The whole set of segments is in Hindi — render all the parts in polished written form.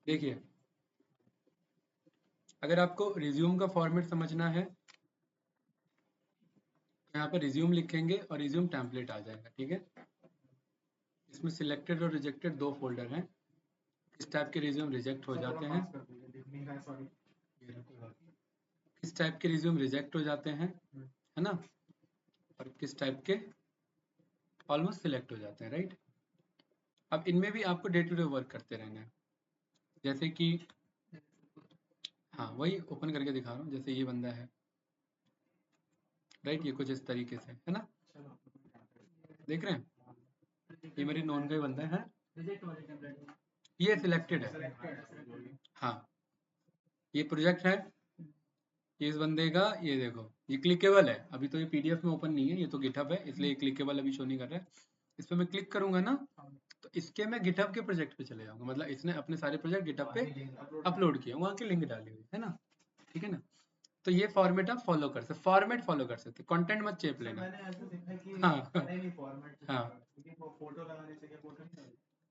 देखिए, अगर आपको रिज्यूम का फॉर्मेट समझना है, यहाँ पर रिज्यूम लिखेंगे और रिज्यूम टेम्पलेट आ जाएगा, ठीक है। इसमें सिलेक्टेड और रिजेक्टेड दो फोल्डर हैं। किस टाइप के रिज्यूम रिजेक्ट हो जाते हैं, किस टाइप के रिज्यूम रिजेक्ट हो जाते हैं, है ना, और किस टाइप के ऑलमोस्ट सिलेक्ट हो जाते हैं, राइट। अब इनमें भी आपको डे टू डे वर्क करते रहना है। जैसे कि हाँ, वही ओपन करके दिखा रहा हूँ। जैसे ये बंदा है, राइट, ये कुछ इस तरीके से है ना, देख रहे हैं, ये मेरी नॉन का ही बंदा है, ये सिलेक्टेड है। हाँ, ये प्रोजेक्ट है, ये इस बंदे का, ये देखो ये क्लिकेबल है। अभी तो ये पीडीएफ में ओपन नहीं है, ये तो गिटहब है, इसलिए ये क्लिकेबल अभी शो नहीं कर रहा है। इस पर मैं क्लिक करूंगा ना, तो इसके मैं गिटहब के प्रोजेक्ट पे चले जाऊंगा। मतलब इसने अपने सारे प्रोजेक्ट गिटहब पे अपलोड किए, वहाँ की लिंक डाली हुई है ना, ठीक है ना। तो ये फॉर्मेट आप फॉलो कर सकते, फॉर्मेट फॉलो कर सकते, कंटेंट मत चेप लेना। हाँ हाँ,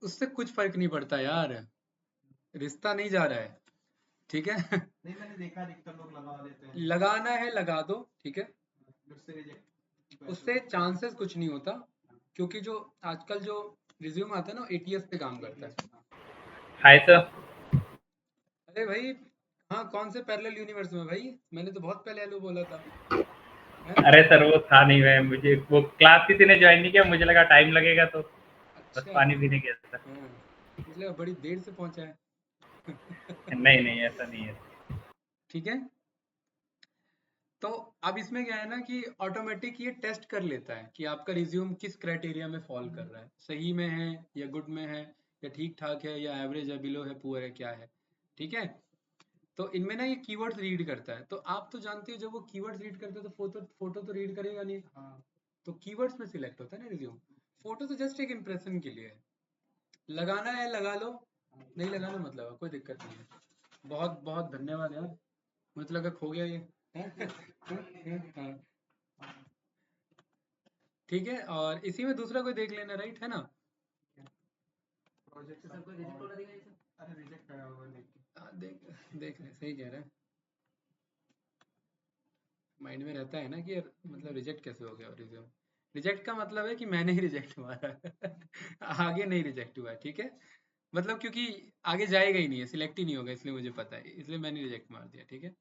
उससे कुछ फर्क नहीं पड़ता यार, रिश्ता नहीं जा रहा है, ठीक है। नहीं, मैंने देखा अधिकतर लोग लगा देते हैं, लगाना है लगा दो, ठीक है। उससे चांसेस कुछ नहीं होता, क्योंकि जो आजकल जो रिज्यूम आता है ना, एटीएस पे काम करता है। Hi sir. अरे भाई, हाँ, कौन से पैरेलल यूनिवर्स में भाई, मैंने तो बहुत पहले हेलो बोला था, है? अरे सर वो था नहीं, मैं मुझे वो क्लास किसी ने ज्वाइन नहीं किया, मुझे लगा टाइम लगेगा तो बस अच्छा, पानी पीने गया था। हाँ, मुझे लगा बड़ी देर से पहुंचा है। नहीं नहीं, ऐसा नहीं है। ठीक है। तो अब इसमें क्या है ना कि ऑटोमेटिक ये टेस्ट कर लेता है कि आपका रिज्यूम किस क्राइटेरिया में फॉल कर रहा है, सही में है या गुड में है या ठीक ठाक है या एवरेज है, बिलो है, पुअर है, क्या है, ठीक है। तो इनमें ना ये कीवर्ड्स रीड करता है। तो आप तो जानते हो, जब वो कीवर्ड्स रीड करता है तो फोटो फोटो तो रीड करेगा नहीं। तो कीवर्ड्स में सिलेक्ट होता है ना रिज्यूम। फोटो तो जस्ट एक इम्प्रेशन के लिए है, लगाना है लगा लो, नहीं लगाना मतलब कोई दिक्कत नहीं है। बहुत बहुत धन्यवाद यार, मुझे लगा खो गया ये। हाँ, ठीक है। और इसी में दूसरा कोई देख लेना, राइट, है ना। देख देख रहे, सही कह रहे हैं। माइंड में रहता है ना कि यार, मतलब रिजेक्ट कैसे हो गया रिज्यूम। रिजेक्ट का मतलब है कि मैंने ही रिजेक्ट मारा है। आगे नहीं रिजेक्ट हुआ है, ठीक है। मतलब क्योंकि आगे जाएगा ही नहीं है, सिलेक्ट ही नहीं होगा, इसलिए मुझे पता है, इसलिए मैंने रिजेक्ट मार दिया, ठीक है।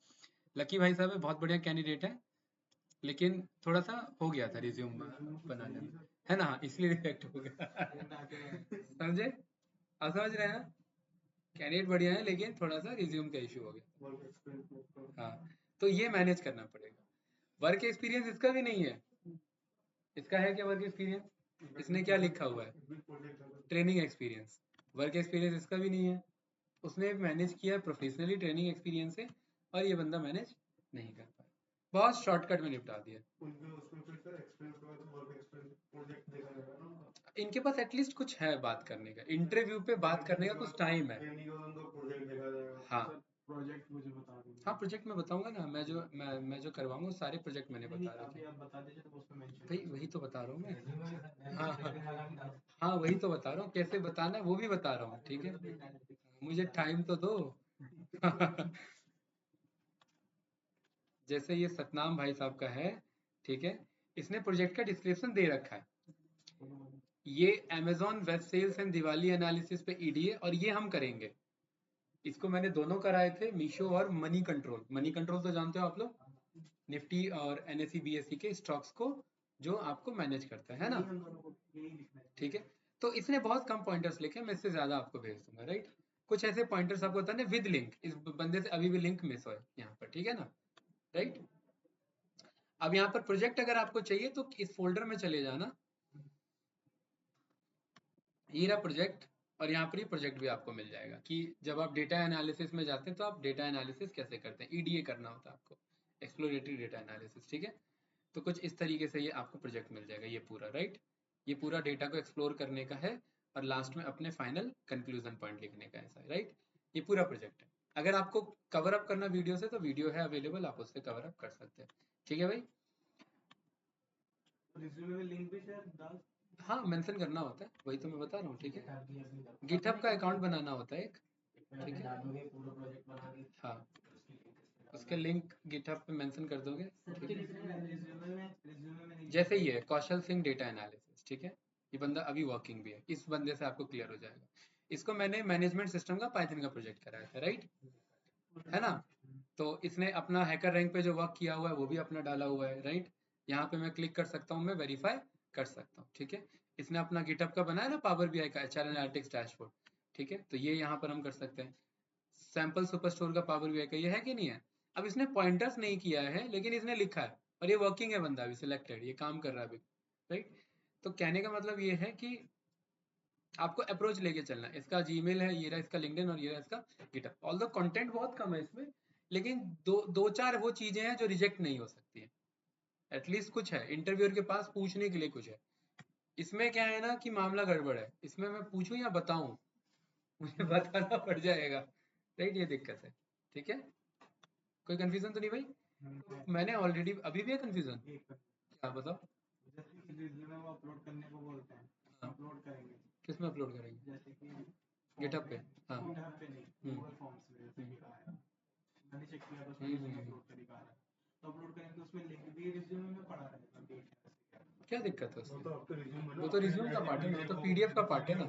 लकी भाई साहब है, बहुत बढ़िया कैंडिडेट है, लेकिन थोड़ा सा हो गया था रिज्यूम बनाने में, है ना, इसलिए रिजेक्ट हो गया। समझे, आप समझ रहे हैं ना? कैंडिडेट बढ़िया है, लेकिन थोड़ा सा रिज्यूम का इशू हो गया। हाँ, तो ये मैनेज करना पड़ेगा। वर्क एक्सपीरियंस इसका भी नहीं है। इसका है क्या वर्क एक्सपीरियंस, इसने क्या लिखा हुआ है, ट्रेनिंग एक्सपीरियंस। वर्क एक्सपीरियंस इसका भी नहीं है। उसने मैनेज किया प्रोफेशनली ट्रेनिंग एक्सपीरियंस से, और ये बंदा मैनेज नहीं कर पाया, बहुत शॉर्टकट में निपटा दिया। इनके पास एटलीस्ट कुछ है बात करने का, इंटरव्यू पे बात करने का कुछ टाइम है। हाँ हाँ, प्रोजेक्ट में बताऊंगा ना, मैं जो करवाऊंगा सारे प्रोजेक्ट मैंने बता रखे भाई, वही तो बता रहा हूँ मैं। हाँ हाँ हाँ, वही तो बता रहा हूँ, कैसे बताना है वो भी बता रहा हूँ, ठीक है। मुझे टाइम तो दो। जैसे ये सतनाम भाई साहब का है, ठीक है। इसने प्रोजेक्ट का डिस्क्रिप्शन दे रखा है, ये Amazon web sales and Diwali analysis पे ईडीए, और ये हम करेंगे। इसको मैंने दोनों कराए थे, मीशो और मनी कंट्रोल। मनी कंट्रोल तो जानते हो आप लोग, निफ्टी और एनएसई बीएसई के स्टॉक्स को जो आपको मैनेज करता है ना, ठीक है। तो इसने बहुत कम पॉइंटर्स लिखे, मैं इससे ज्यादा आपको भेज दूंगा, राइट। कुछ ऐसे पॉइंटर्स आपको बताने विद लिंक, इस बंदे से अभी भी लिंक मिस हो यहाँ पर, ठीक है ना, राइट। अब यहाँ पर प्रोजेक्ट अगर आपको चाहिए तो इस फोल्डर में चले जाना, ये रहा प्रोजेक्ट, और यहाँ पर ये प्रोजेक्ट भी आपको मिल जाएगा कि जब आप डेटा एनालिसिस में जाते हैं तो आप डेटा एनालिसिस कैसे करते हैं, ईडीए करना होता है आपको, एक्सप्लोरेटरी डेटा एनालिसिस, ठीक है। तो कुछ इस तरीके से ये आपको प्रोजेक्ट मिल जाएगा, ये पूरा, राइट। ये पूरा डेटा को एक्सप्लोर करने का है, और लास्ट में अपने फाइनल कंक्लूजन पॉइंट लिखने का है, राइट। ये पूरा प्रोजेक्ट है। अगर आपको कवर अप करना वीडियो से, तो वीडियो है अवेलेबल, आप उससे कवर अप कर सकते हैं, ठीक है भाई। हाँ, मेंशन करना होता है, वही तो मैं बता रहा हूँ, ठीक है। गिटहब का अकाउंट बनाना होता है एक, ठीक है, हाँ उसके लिंक गिटहब पे मेंशन कर दोगे, ठीक है। जैसे ये है कौशल सिंह डेटा एनालिसिस, ठीक है, ये बंदा अभी वर्किंग भी है, इस बंदे से आपको क्लियर हो जाएगा। इसको मैंने मैनेजमेंट सिस्टम का पाइथन का प्रोजेक्ट कराया था, राइट, है ना। तो इसने अपना हैकर रैंक पे जो वर्क किया हुआ है वो भी अपना डाला हुआ है, राइट। यहाँ पे मैं क्लिक कर सकता हूँ, मैं वेरीफाई कर सकता हूँ, ठीक है। इसने अपना गिटहब का बनाया ना पावर बीआई का एचआर एनालिटिक्स डैशबोर्ड, ठीक है, तो ये यहाँ पर हम कर सकते हैं। सैंपल सुपरस्टोर का पावर बीआई का ये है कि नहीं है। अब इसने पॉइंटर्स नहीं किया है लेकिन इसने लिखा है और ये वर्किंग है बंदा, अभी सिलेक्टेड, ये काम कर रहा है अभी, राइट। तो कहने का मतलब ये है कि आपको अप्रोच लेके चलना है। इसका जीमेल है, ये रहा इसका लिंक्डइन और ये रहा इसका गिटहब। ऑल्दो कंटेंट बहुत कम है इसमें, लेकिन दो चार वो चीजें हैं जो रिजेक्ट नहीं हो सकती है, एटलीस्ट कुछ है, इंटरव्यूअर के पास पूछने के लिए कुछ है। इसमें क्या है ना कि मामला गड़बड़ है, इसमें मैं पूछूं या बताऊं मुझे बताना पड़ जाएगा, राइट, ये दिक्कत है, ठीक है। कोई कंफ्यूजन तो नहीं भाई? तो मैंने ऑलरेडी, अभी भी है कंफ्यूजन, क्या बताओ। हाँ, किस में अपलोड करेंगे? गिटहब पे, हाँ। क्या दिक्कत है उसमें? वो तो रिज्यूम का पार्ट है ना, वो तो पीडीएफ का पार्ट है ना।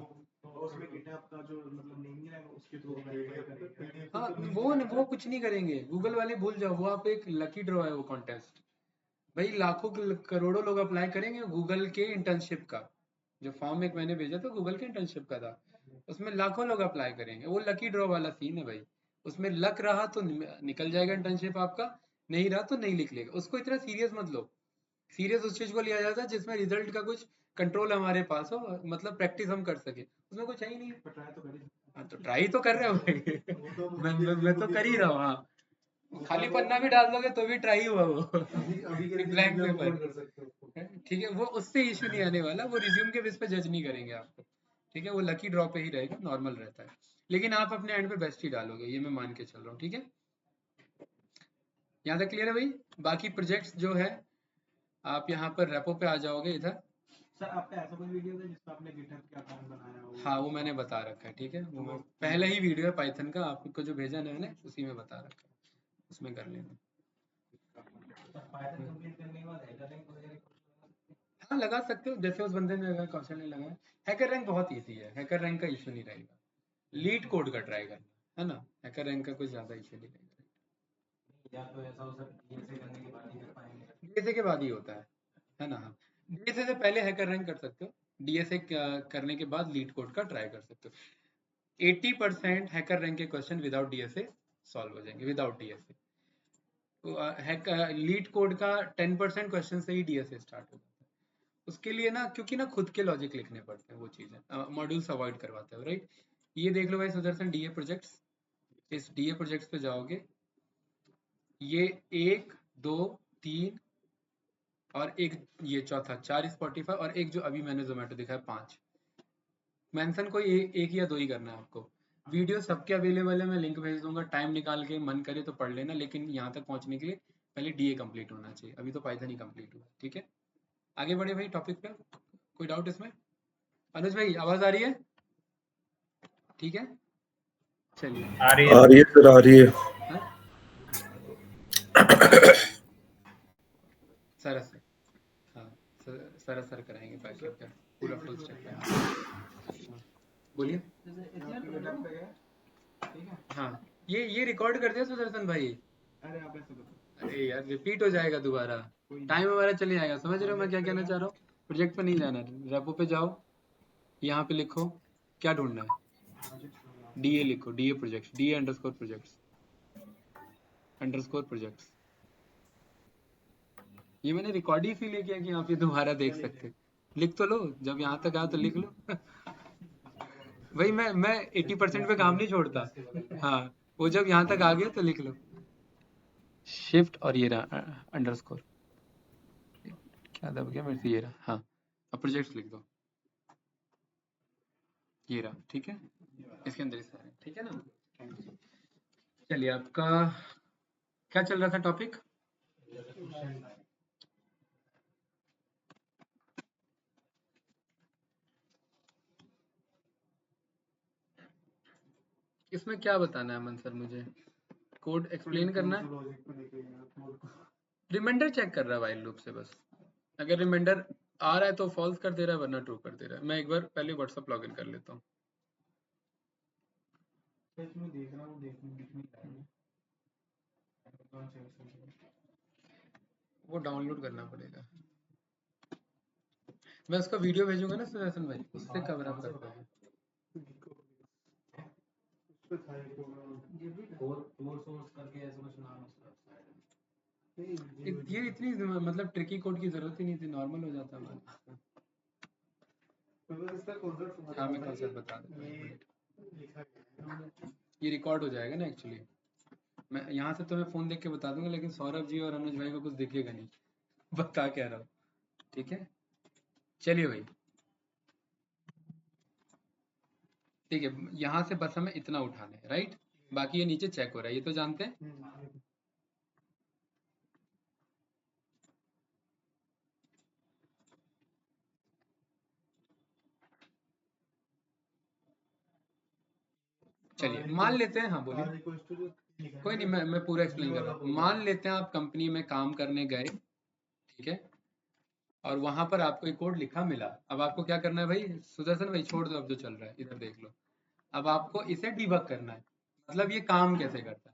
हाँ, वो कुछ नहीं करेंगे, गूगल वाले भूल जाओ, वो आप एक लकी ड्रॉ है वो कॉन्टेस्ट। भाई लाखों करोड़ों लोग अप्लाई करेंगे गूगल के इंटर्नशिप का, जो फॉर्म एक मैंने भेजा था गूगल के इंटर्नशिप का था, उसमें लाखों लोग अप्लाई करेंगे, वो लकी ड्रॉ वाला सीन है भाई। उसमें लक रहा तो निकल जाएगा इंटर्नशिप आपका, नहीं रहा तो नहीं निकलेगा, उसको इतना सीरियस मत लो। सीरियस उस चीज को लिया जाता है जिसमें रिजल्ट का कुछ कंट्रोल हमारे पास हो, मतलब प्रैक्टिस हम कर सके, उसमें कुछ है ही नहीं। हाँ, तो ट्राई तो कर रहे हो भाई मैं तो कर ही रहा हूँ, हाँ। खाली पन्ना भी डाल दोगे तो भी ट्राई हुआ वो ब्लैंक पेपर, ठीक है, वो उससे इशू नहीं आने वाला, वो रिज्यूम के बेस पे जज नहीं करेंगे आपको, ठीक है, वो लकी ड्रॉ पे ही रहेगा, नॉर्मल रहता है। लेकिन आप अपने एंड पे बेस्ट ही डालोगे, ये मैं मान के चल रहा हूँ, ठीक है। यहाँ तक क्लियर है भाई? बाकी प्रोजेक्ट्स जो है आप यहाँ पर रेपो पे आ जाओगे इधर। सर आपका ऐसा कोई वीडियो था जिसमें आपने गिटहब का अकाउंट बनाया हो? हाँ वो मैंने बता रखा है, ठीक है, वो मैं पहले ही वीडियो है पाइथन का, आपको जो भेजा ना मैंने उसी में बता रखा है, उसमें कर लेना। पाइथन कंप्लीट करने के बाद हैकर रैंक वगैरह हाँ लगा सकते हो, जैसे उस बंदे ने लगाया, कौशल ने लगाया। हैकर रैंक बहुत ईजी है, हैकर रैंक का इशू नहीं रहेगा, लीड कोड का ट्राई करना है ना, हैकर रैंक का कुछ ज्यादा इशू नहीं रहेगा। या तो ऐसा हो सर डीएसए करने के बाद ही कर पाएंगे? डीएसए के बाद ही होता है ना, हाँ। डीएसए से पहले हैकर रैंक कर सकते हो, डीएसए करने के बाद लीड कोड का ट्राई कर सकते हो। 80% हैकर रैंक के क्वेश्चन विदाउट डीएसए सॉल्व हो जाएंगे, विदाउट डीएसए। लीड कोड का 10% क्वेश्चन से ही डीएसए स्टार्ट होगा, उसके लिए ना, क्योंकि ना खुद के लॉजिक लिखने पड़ते हैं, वो चीज़ें मॉड्यूल्स अवॉइड करवाते हो, राइट। ये देख लो भाई सुदर्शन, डीए प्रोजेक्ट्स, इस डीए प्रोजेक्ट्स पे जाओगे, ये 1 2 3 और एक ये चौथा, 4 स्पॉटिफाई और एक जो अभी मैंने जोमेटो दिखाया 5। मेंशन कोई एक या दो ही करना है आपको। वीडियो सबके अवेलेबल है, मैं लिंक भेज दूंगा, टाइम निकाल के मन करे तो पढ़ लेना, लेकिन यहाँ तक पहुँचने के लिए पहले डीए कंप्लीट होना चाहिए, अभी तो पाइथन ही कंप्लीट हुआ, ठीक है। आगे बढ़े भाई टॉपिक पे, कोई डाउट इसमें? अनुज भाई आवाज आ रही है? ठीक है, चलिए। आ रही आ है। रही है सर, आ रही है। हाँ? सरस से, हाँ सरस सर कराएंगे पैकेट का पूरा फुल स्टैक का। हाँ, बोलिए। गिटहब पे गए, ठीक है? हाँ ये रिकॉर्ड कर दिया सुदर्शन भाई। अरे आप ऐसे बताओ, अरे यार रिपीट हो जाएगा दोबारा, टाइम हमारा चले जाएगा, समझ रहे हो मैं क्या कहना चाह रहा हूँ। प्रोजेक्ट पे नहीं जाना, रेपो पे जाओ, यहाँ पे लिखो क्या ढूंढना है, डीए लिखो, DA projects, DA underscore projects, underscore projects. ये मैंने रिकॉर्ड ही इसीलिए किया कि आप ये दोबारा देख सकते, लिख तो लो, जब यहाँ तक आया तो लिख लो भाई मैं 80% पे काम नहीं छोड़ता, हाँ वो जब यहाँ तक आ गया तो लिख लो, शिफ्ट और ये रहा अंडरस्कोर, क्या दब गया मेरे से, ये रहा, हाँ अब प्रोजेक्ट्स लिख दो, ये रहा, ठीक है, इसके अंदर सारे, ठीक है ना। चलिए आपका क्या चल रहा था टॉपिक? इसमें क्या बताना है अमन सर मुझे? कोड एक्सप्लेन करना है? लॉजिक को लेके कोड को रिमाइंडर चेक कर रहा है वाइल लूप से बस। अगर रिमाइंडर आ रहा है तो फॉल्स कर दे रहा है, वरना ट्रू कर दे रहा है। मैं एक बार पहले व्हाट्सएप लॉगिन कर लेता हूँ। इसमें देख रहा हूँ, दिख नहीं रहा है। कौन से वेबसाइट है? वो डाउनलोड करना पड़ेगा। मैं उसका वीडियो भेजूंगा ना सुदर्शन भाई, उससे कवर अप कर पाएंगे। उस पे था एक ये भी कोर सोर्स करके ऐसा कुछ नाम है उसका वेबसाइट। ये इतनी मतलब ट्रिकी कोड की जरूरत ही नहीं थी, नॉर्मल हो जाता हमारा। तो इसका कॉन्सेप्ट हाँ मैं कॉन्सेप्ट बता देता हूँ, ये एक मिनट। लिखा गया है ये रिकॉर्ड हो जाएगा ना एक्चुअली। मैं यहाँ से तुम्हें फोन देख के बता दूंगा, लेकिन सौरभ जी और अनुज भाई को कुछ दिखेगा नहीं। बता कह रहा हूँ, ठीक है। चलिए भाई, ठीक है। यहाँ से बस हमें इतना उठाना है, राइट। बाकी ये नीचे चेक हो रहा है, ये तो जानते हैं। चलिए मान लेते हैं, हाँ बोलिए। कोई नहीं, मैं पूरा एक्सप्लेन कर रहा हूँ। मान लेते हैं आप कंपनी में काम करने गए, ठीक है, और वहां पर आपको एक कोड लिखा मिला। अब आपको क्या करना है भाई? सुदर्शन भाई छोड़ दो अब जो चल रहा है, इधर देख लो। अब आपको इसे डिबग करना है, मतलब ये काम कैसे करता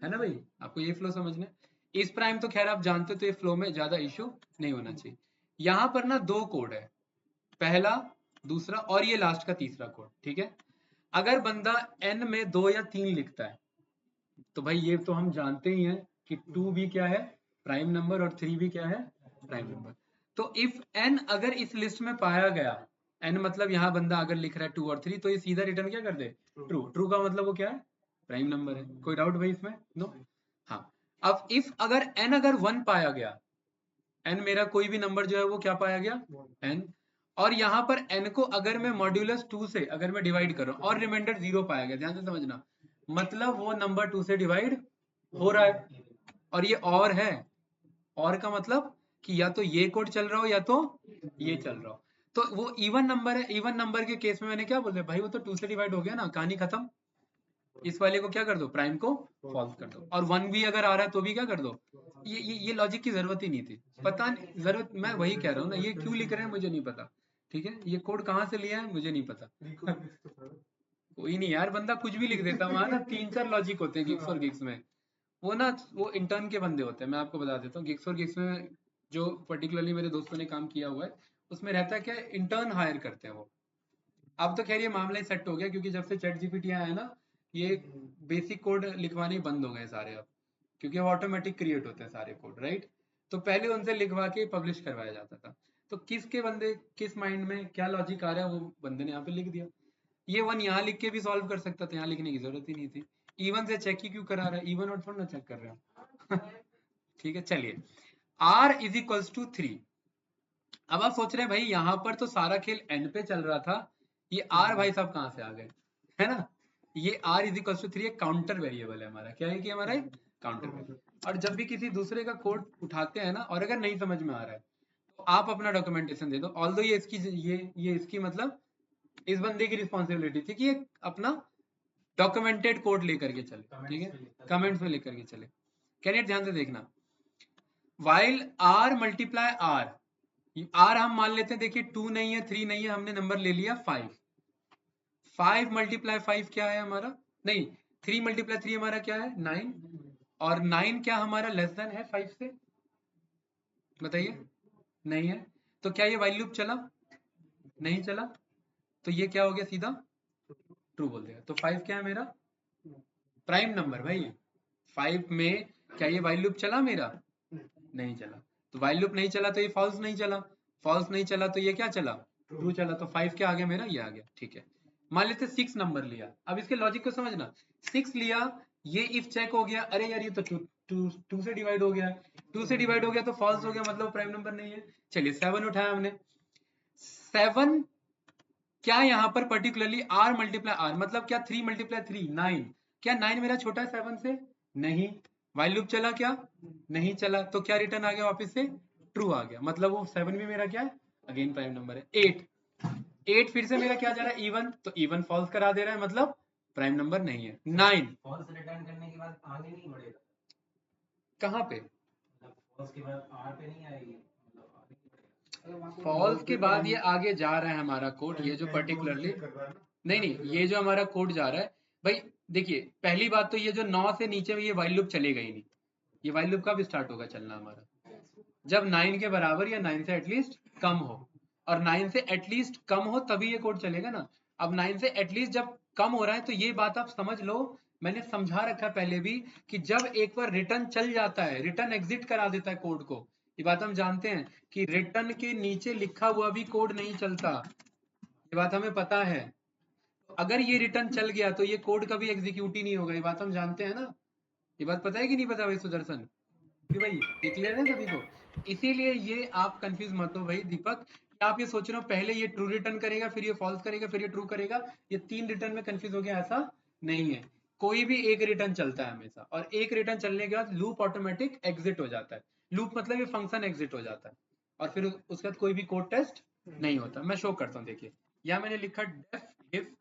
है ना भाई। आपको ये फ्लो समझना है। इस प्राइम तो खैर आप जानते हो, तो ये फ्लो में ज्यादा इश्यू नहीं होना चाहिए। यहाँ पर ना दो कोड है, पहला, दूसरा, और ये लास्ट का तीसरा कोड, ठीक है। अगर बंदा n में 2 या 3 लिखता है, तो भाई ये तो हम जानते ही हैं कि 2 भी क्या है, प्राइम नंबर, और 3 भी क्या है, प्राइम नंबर। तो इफ n अगर इस लिस्ट में पाया गया, n मतलब यहाँ बंदा अगर लिख रहा है 2 और 3, तो ये सीधा रिटर्न क्या कर दे? ट्रू। ट्रू का मतलब वो क्या है? प्राइम नंबर है। कोई डाउट भाई इसमें? नो। हाँ। अब इफ अगर n अगर 1 पाया गया, n मेरा कोई भी नंबर जो है वो क्या पाया गया? n। और यहाँ पर n को अगर मैं मॉड्यूलस 2 से अगर मैं डिवाइड कर रहा हूँ और रिमाइंडर 0 पाया गया, ध्यान से समझना, मतलब वो नंबर 2 से डिवाइड हो रहा है। और ये और है, और का मतलब कि या तो ये कोड चल रहा हो या तो ये चल रहा हो। तो वो इवन नंबर है। इवन नंबर के केस में मैंने क्या बोल दिया भाई, वो तो 2 से डिवाइड हो गया ना, कहानी खत्म। इस वाले को क्या कर दो? प्राइम को फॉल्स कर दो। और 1 भी अगर आ रहा है तो भी क्या कर दो? ये लॉजिक की जरूरत ही नहीं थी। पता नहीं जरूरत, मैं वही कह रहा हूँ ना, ये क्यों लिख रहे हैं मुझे नहीं पता, ठीक है। ये कोड कहाँ से लिया है मुझे नहीं पता। कोई नहीं यार, बंदा कुछ भी लिख देता है। वहां ना 3-4 लॉजिक होते हैं गिग्स और गिग्स में। वो ना वो इंटर्न के बंदे होते हैं, मैं आपको बता देता हूँ। गिग्स और गिग्स में जो पर्टिकुलरली मेरे दोस्तों ने काम किया हुआ है, उसमें रहता है क्या, इंटर्न हायर करते हैं वो। अब तो खैर ये मामला ही सेट हो गया, क्योंकि जब से चैट जीपीटी आया है ना, ये बेसिक कोड लिखवाने ही बंद हो गए सारे अब, क्योंकि वो ऑटोमेटिक क्रिएट होते हैं सारे कोड, राइट। तो पहले उनसे लिखवा के पब्लिश करवाया जाता था। तो किसके बंदे किस माइंड में क्या लॉजिक आ रहा है, वो बंदे ने यहाँ पे लिख दिया। ये 1 यहाँ लिख के भी सॉल्व कर सकता था, यहाँ लिखने की जरूरत ही नहीं थी। इवन से चेक ही क्यों करा रहा है? इवन और थोड़ा ना चेक कर रहे हो। ठीक है, चलिए। r is equals to 3। अब आप सोच रहे हैं भाई यहाँ पर तो सारा खेल एन पे चल रहा था, ये r भाई साहब कहाँ से आ गए, है ना। ये r इज इक्वल्स टू 3 एक काउंटर वेरिएबल है हमारा। क्या है कि हमारा एक काउंटर वेरिएबल। और जब भी किसी दूसरे का कोड उठाते हैं ना, और अगर नहीं समझ में आ रहा है, तो आप अपना डॉक्यूमेंटेशन दे दो। ऑल्दो ये इसकी मतलब इस बंदे की रिस्पॉन्सिबिलिटी थी कि ये अपना डॉक्यूमेंटेड कोड लेकर के चले, ठीक है, कमेंट्स में लेकर के चले। कैन ध्यान से देखना, वाइल r मल्टीप्लाई r हम मान लेते हैं, देखिए 2 नहीं है, 3 नहीं है, हमने नंबर ले लिया 5। 5 मल्टीप्लाई 5 क्या है हमारा? नहीं, 3 मल्टीप्लाई 3 हमारा क्या है? 9। और 9 क्या हमारा लेस देन है 5 से? बताइए। नहीं है। तो क्या ये वाइल लूप चला? नहीं चला। तो ये क्या हो गया? सीधा ट्रू बोल देगा। तो 5 क्या है मेरा? प्राइम नंबर भाई। 5 में क्या ये वाइल लूप चला मेरा? नहीं चला। तो वाइल लूप नहीं चला तो ये फॉल्स नहीं चला। फॉल्स नहीं चला तो ये क्या चला? ट्रू चला। तो 5 क्या आ गया मेरा? ये आ गया, ठीक है। मान लेते 6 नंबर लिया। अब इसके लॉजिक को समझना। 6 लिया, ये इफ चेक हो गया, अरे यार ये तो 2 से डिवाइड हो गया, 2 से डिवाइड हो गया तो फॉल्स हो गया, मतलब प्राइम नंबर नहीं है। चलिए 7 उठाया हमने। 7 क्या यहाँ पर पर्टिकुलरली r मल्टीप्लाई r मतलब क्या? 3 मल्टीप्लाई 3 9। क्या 9 मेरा छोटा है 7 से? नहीं। वाइल लूप चला क्या? नहीं चला। तो क्या रिटर्न आ गया वापस से? ट्रू आ गया। मतलब वो 7 भी मेरा क्या है? अगेन प्राइम नंबर है। 8 फिर से मेरा क्या जा रहा है? इवन। तो इवन फॉल्स करा दे रहा है, मतलब प्राइम नंबर नहीं है। 9 फॉल्स रिटर्न करने के बाद आगे नहीं बढ़ेगा, कहाँ पे? मतलब फॉल्स के बाद आर पे नहीं आएगी, मतलब आगे नहीं बढ़ेगा। फॉल्स के बाद ये आगे जा रहा है हमारा कोड, ये जो पर्टिकुलरली नहीं नहीं ये जो हमारा कोड जा रहा है भाई, देखिए पहली बात तो ये जो 9 से नीचे में ये वाइल लूप चलेगा ही नहीं। ये वाइल लूप कब स्टार्ट होगा चलना हमारा? जब 9 के बराबर या 9 से एटलीस्ट कम हो, और 9 से एटलीस्ट कम हो तभी ये कोड चलेगा ना। अब 9 से एटलीस्ट जब कम हो रहा है तो ये बात आप समझ लो, मैंने समझा रखा है पहले भी कि जब एक बार रिटर्न चल जाता है, रिटर्न एग्जिट करा देता है कोड को, ये बात हम जानते हैं कि रिटर्न के नीचे लिखा हुआ भी कोड नहीं चलता, ये बात हमें पता है। अगर ये रिटर्न चल गया तो ये कोड कभी एग्जीक्यूट ही नहीं होगा, ये बात हम जानते हैं ना। ये बात पता है कि नहीं पता भाई सुदर्शन? कि भाई ये क्लियर है सभी को? इसीलिए ये आप कंफ्यूज मत हो भाई दीपक, कि आप ये सोच रहे हो पहले ये ट्रू रिटर्न करेगा फिर ये फॉल्स करेगा फिर ये ट्रू करेगा, ये 3 रिटर्न में कंफ्यूज हो गया, ऐसा नहीं है। कोई भी एक रिटर्न चलता है हमेशा, और एक रिटर्न चलने के बाद लूप ऑटोमेटिक एग्जिट हो जाता है। लूप मतलब ये फंक्शन एग्जिट हो जाता है, और फिर उसके बाद कोई भी कोड टेस्ट नहीं होता। मैं शो करता हूँ, देखिए यहाँ मैंने लिखा डेफ इफ,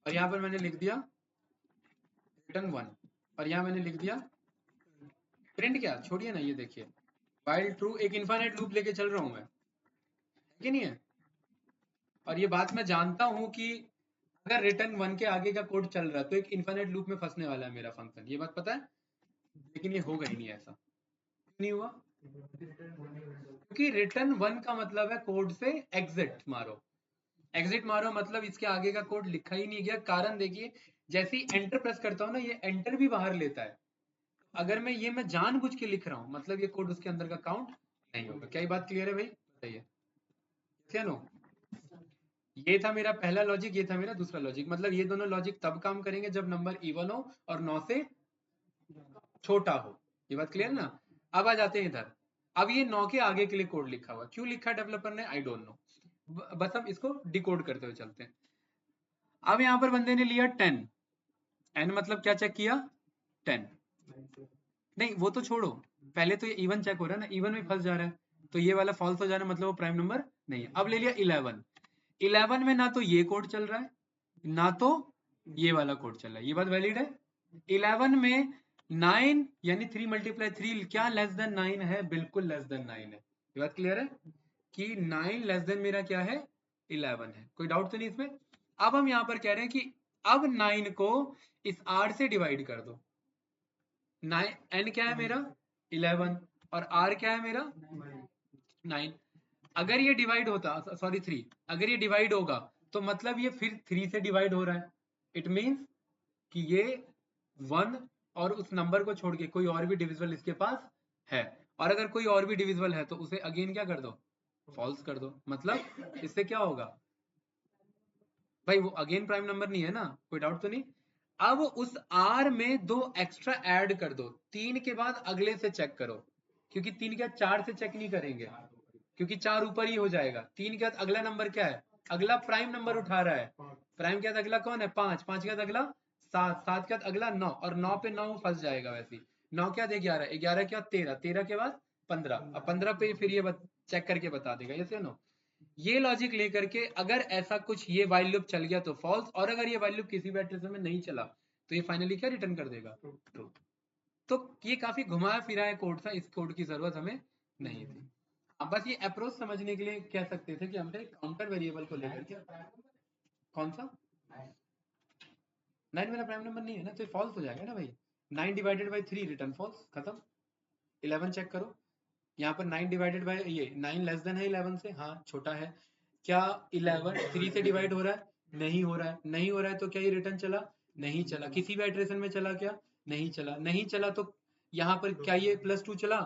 और यहाँ पर मैंने लिख दिया रिटर्न 1, और यहाँ मैंने लिख दिया प्रिंट क्या, छोड़िए ना, ये देखिए वाइल ट्रू, एक इनफाइनाइट लूप लेके चल रहा हूं मैं, है कि नहीं है? और ये बात मैं जानता हूं कि अगर रिटर्न 1 के आगे का कोड चल रहा है तो एक इनफाइनाइट लूप में फंसने वाला है मेरा फंक्शन, ये बात पता है। लेकिन ये होगा ही नहीं ऐसा, नहीं हुआ क्योंकि रिटर्न 1 का मतलब है कोड से एग्जिट मारो। एग्जिट मारो मतलब इसके आगे का कोड लिखा ही नहीं गया। कारण देखिए, जैसे ही एंटर प्रेस करता हूँ ना, ये एंटर भी बाहर लेता है। अगर मैं जानबूझ के लिख रहा हूँ मतलब ये कोड उसके अंदर का काउंट नहीं होगा। क्या ये बात क्लियर है भाई? बताइए। क्या नो, ये था मेरा पहला लॉजिक, ये था मेरा दूसरा लॉजिक। मतलब ये दोनों लॉजिक तब काम करेंगे जब नंबर इवन हो और 9 से छोटा हो। ये बात क्लियर ना? अब आ जाते हैं इधर। अब ये 9 के आगे के लिए कोड लिखा हुआ, क्यों लिखा डेवलपर ने आई डोंट नो, बस हम इसको डिकोड करते हुए चलते हैं। अब यहाँ पर बंदे ने लिया 10, एन मतलब क्या चेक किया? 10। नहीं वो तो छोड़ो, पहले तो ये इवन चेक हो रहा है ना, इवन में फंस जा रहा है तो ये वाला फॉल्स हो जा रहा है, मतलब वो प्राइम नंबर नहीं है। अब ले लिया 11, 11 में ना तो ये कोड चल रहा है ना तो ये वाला कोड चल रहा है, ये बात वैलिड है। 11 में 9 यानी 3 × 3 क्या लेस देन 9 है? बिल्कुल लेस देन 9 है। ये बात क्लियर है कि 9 लेस देन मेरा क्या है? 11 है। कोई डाउट तो नहीं इसमें? अब हम यहाँ पर कह रहे हैं कि अब 9 को इस 8 से डिवाइड कर दो। n क्या है मेरा? 11, और r क्या है मेरा? 9। अगर ये डिवाइड होता, सॉरी 3, अगर ये डिवाइड होगा तो मतलब ये फिर 3 से डिवाइड हो रहा है। इट मीन्स कि ये 1 और उस नंबर को छोड़ के कोई और भी डिविजिबल इसके पास है, और अगर कोई और भी डिविजिबल है तो उसे अगेन क्या कर दो? फॉल्स कर दो। मतलब इससे क्या होगा भाई? वो अगेन प्राइम नंबर नहीं है ना, कोई डाउट तो नहीं? अब उस r में 2 एक्स्ट्रा ऐड कर दो, 3 के बाद अगले से चेक करो, क्योंकि 3 के बाद 4 से चेक नहीं करेंगे क्योंकि 4 ऊपर ही हो जाएगा। 3 के बाद अगला नंबर क्या है? अगला प्राइम नंबर उठा रहा है, प्राइम के बाद अगला कौन है? 5, 5 के बाद अगला 7, 7 के बाद अगला 9, और 9 पे 9 फंस जाएगा वैसे ही। 9 क्या दे? 11, 11 के बाद 13, 13 के बाद 15, अब 15 पे फिर ये चेक करके बता देगा, यस या नो? ये लॉजिक लेकर के अगर ऐसा कुछ ये वाइल लूप चल गया तो फॉल्स, और अगर ये वाइल लूप किसी भी एड्रेस में नहीं चला तो ये फाइनली क्या रिटर्न कर देगा? ट्रू। तो ये काफी घुमाया फिराया कोड था, इस कोड की जरूरत हमें नहीं थी। अब बस ये अप्रोच समझने के लिए कह सकते थे कि हमने काउंटर वेरिएबल को लेकर के, कौन सा 9 मेरा प्राइम नंबर नहीं है ना, तो फॉल्स हो जाएगा ना भाई। 9 डिवाइडेड बाई 3 रिटर्न फॉल्स, खत्म। 11 चेक करो, यहाँ पर 9 डिवाइडेड बाय ये 9 लेस देन है 11 से, हाँ छोटा है। क्या 11 3 से डिवाइड हो रहा है? नहीं हो रहा है। नहीं हो रहा है तो क्या ये रिटर्न चला? नहीं चला। किसी भी इटरेशन में चला क्या? नहीं चला। नहीं चला तो यहाँ पर क्या ये +2 चला?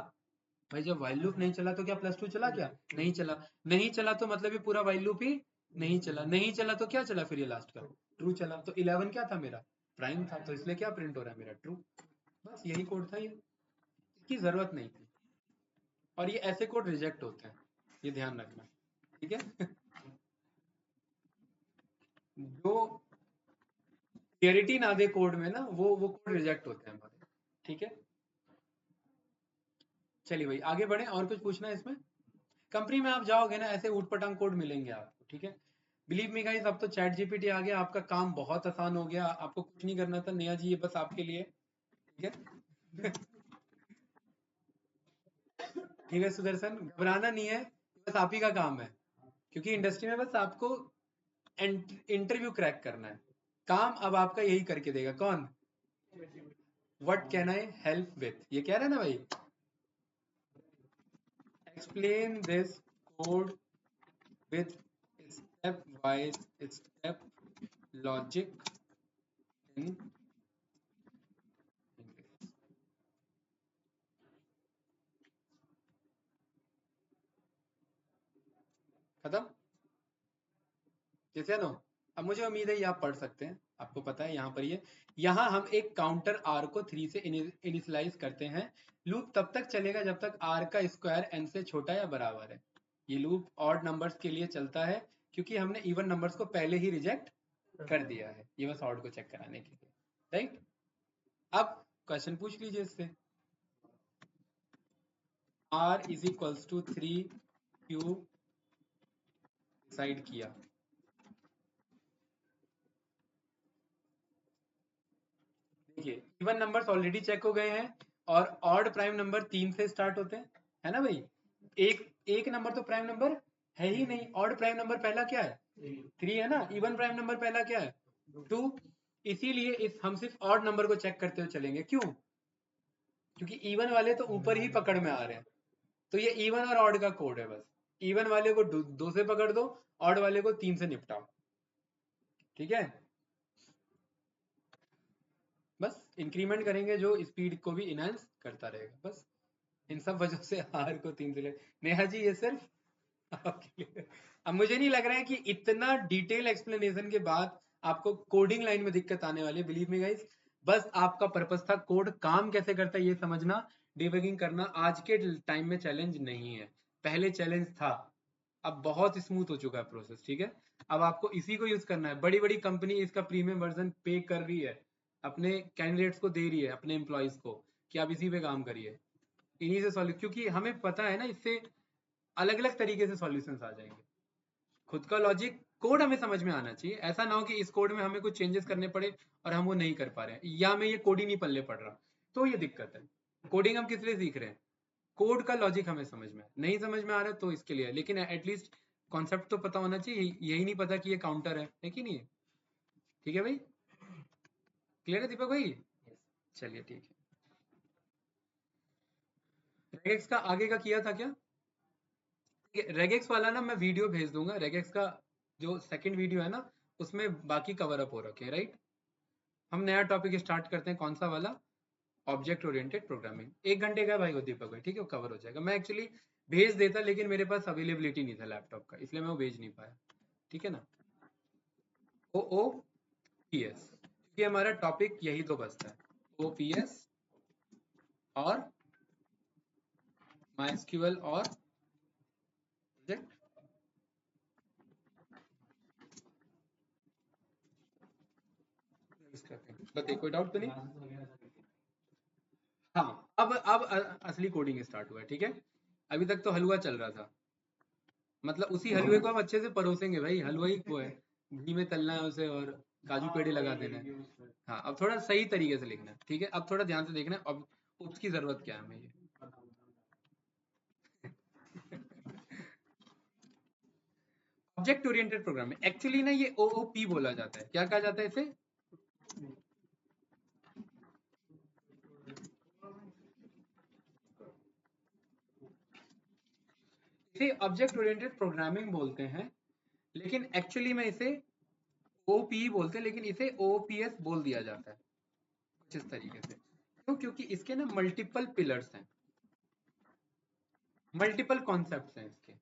भाई जब वाइल लूप नहीं चला तो क्या +2 चला? क्या नहीं चला? नहीं चला तो मतलब ये पूरा वाइल लूप ही नहीं चला। नहीं चला तो क्या चला फिर? ये लास्ट का ट्रू चला। तो 11 क्या था मेरा? प्राइम था, तो इसलिए क्या प्रिंट हो रहा है मेरा? ट्रू। बस यही कोड था, ये इसकी जरूरत नहीं थी, और ये ऐसे कोड रिजेक्ट होते हैं, ये ध्यान रखना, ठीक है? जो क्लियरिटी ना दे कोड में ना, वो कोड रिजेक्ट होते हैं हमारे, ठीक है? चलिए भाई आगे बढ़े। और कुछ पूछना है इसमें? कंपनी में आप जाओगे ना, ऐसे ऊट पटांग कोड मिलेंगे आपको, ठीक है? बिलीव मी गाइस, अब तो चैट जीपीटी आ गया, आपका काम बहुत आसान हो गया, आपको कुछ नहीं करना था। नेहा जी ये बस आपके लिए, ठीक है। ठीक है सुदर्शन, घबराना नहीं है, बस आप ही का काम है, क्योंकि इंडस्ट्री में बस आपको इंटरव्यू क्रैक करना है। काम अब आपका यही करके देगा। कौन? What can I help with, ये कह रहा है ना भाई। Explain this code with step wise step logic in खत्म। जैसे नो, अब मुझे उम्मीद है ये आप पढ़ सकते हैं, आपको पता है यहाँ पर ये, यहाँ हम एक काउंटर आर को 3 से इनिशियलाइज करते हैं। लूप तब तक चलेगा जब तक आर का स्क्वायर एन से छोटा या बराबर है। ये लूप ऑड नंबर्स के लिए चलता है, क्योंकि हमने इवन नंबर्स को पहले ही रिजेक्ट कर दिया है, ये बस ऑड को चेक कराने के लिए, राइट। अब क्वेश्चन पूछ लीजिए इससे। R is equals to 3 cube decide किया, देखिए इवन नंबर्स ऑलरेडी चेक हो गए हैं, और ऑड प्राइम नंबर 3 से स्टार्ट होते हैं, है ना भाई। एक नंबर तो प्राइम नंबर है ही नहीं, ऑड प्राइम नंबर पहला क्या है? 3 है ना। इवन प्राइम नंबर पहला क्या है? 2। इसीलिए इस हम सिर्फ ऑड नंबर को चेक करते हुए चलेंगे। क्यों? क्योंकि इवन वाले तो ऊपर ही पकड़ में आ रहे हैं, तो ये इवन और ऑड का कोड है। बस इवन वाले को 2 से पकड़ दो, ऑड वाले को 3 से निपटाओ, ठीक है। बस इंक्रीमेंट करेंगे जो स्पीड को भी इनहांस करता रहेगा। बस इन सब वजह से आर को 3 से ले। नेहा जी ये सिर्फ आपके लिए। अब मुझे नहीं लग रहा है कि इतना डिटेल एक्सप्लेनेशन के बाद आपको कोडिंग लाइन में दिक्कत आने वाली है। बिलीव मी गाइस, बस आपका पर्पस था कोड काम कैसे करता है ये समझना, डिबगिंग करना। आज के टाइम में चैलेंज नहीं है, पहले चैलेंज था। अब बहुत स्मूथ हो चुका है प्रोसेस, ठीक है। अब आपको इसी को यूज करना है। बड़ी बड़ी कंपनी इसका प्रीमियम वर्जन पे कर रही है, अपने कैंडिडेट्स को दे रही है, अपने एम्प्लॉयज को, कि आप इसी पे काम करिए, इन्हीं से सॉल्व, क्योंकि हमें पता है ना इससे अलग अलग तरीके से सॉल्यूशंस आ जाएंगे। खुद का लॉजिक कोड हमें समझ में आना चाहिए, ऐसा ना हो कि इस कोड में हमें कुछ चेंजेस करने पड़े और हम वो नहीं कर पा रहे हैं, या हमें ये कोड ही नहीं पल्ले पड़ रहा, तो ये दिक्कत है। कोडिंग हम किस लिए सीख रहे हैं? कोड का लॉजिक हमें समझ में नहीं समझ में आ रहा है तो इसके लिए, लेकिन एटलीस्ट कॉन्सेप्ट तो पता होना चाहिए। यही नहीं पता कि ये काउंटर है कि नहीं है। ठीक है भाई, क्लियर है दीपक भाई? चलिए ठीक है। रेगेक्स का आगे का किया था क्या? रेगेक्स वाला ना मैं वीडियो भेज दूंगा, रेगेक्स का जो सेकंड वीडियो है ना, उसमें बाकी कवर अप हो रखे हैं, राइट। हम नया टॉपिक स्टार्ट करते हैं, कौन सा वाला? Object oriented programming. 1 घंटे का भाई वो दीपक भाई, ठीक है, वो कवर हो जाएगा। मैं एक्चुअली भेज देता, लेकिन मेरे पास अवेलेबिलिटी नहीं था लैपटॉप का, इसलिए मैं वो भेज नहीं पाया, ठीक है ना। OOPS, क्योंकि हमारा टॉपिक यही तो बचता है, OPS और MySQL और प्रोजेक्ट। बताइए, कोई डाउट तो नहीं? हाँ, अब असली कोडिंग स्टार्ट हुआ है, ठीक है। अभी तक तो हलवा चल रहा था, मतलब उसी हलवे को हम अच्छे से परोसेंगे भाई, हलवा ही वो है, घी में तलना है उसे और काजू पेड़े लगा देना है। हाँ, अब थोड़ा सही तरीके से लिखना है, ठीक है। अब थोड़ा ध्यान से देखना है, अब उप्स की जरूरत क्या है हमें ये। ऑब्जेक्ट ओरिएंटेड प्रोग्रामिंग, एक्चुअली ना ये OOP बोला जाता है। क्या कहा जाता है इसे? इसे ऑब्जेक्ट ओरिएंटेड प्रोग्रामिंग बोलते हैं, लेकिन एक्चुअली में इसे OOP बोलते हैं, लेकिन इसे OOPS बोल दिया जाता है कुछ इस तरीके से। क्यों? क्योंकि इसके ना मल्टीपल पिलर्स हैं, मल्टीपल कॉन्सेप्ट्स हैं इसके,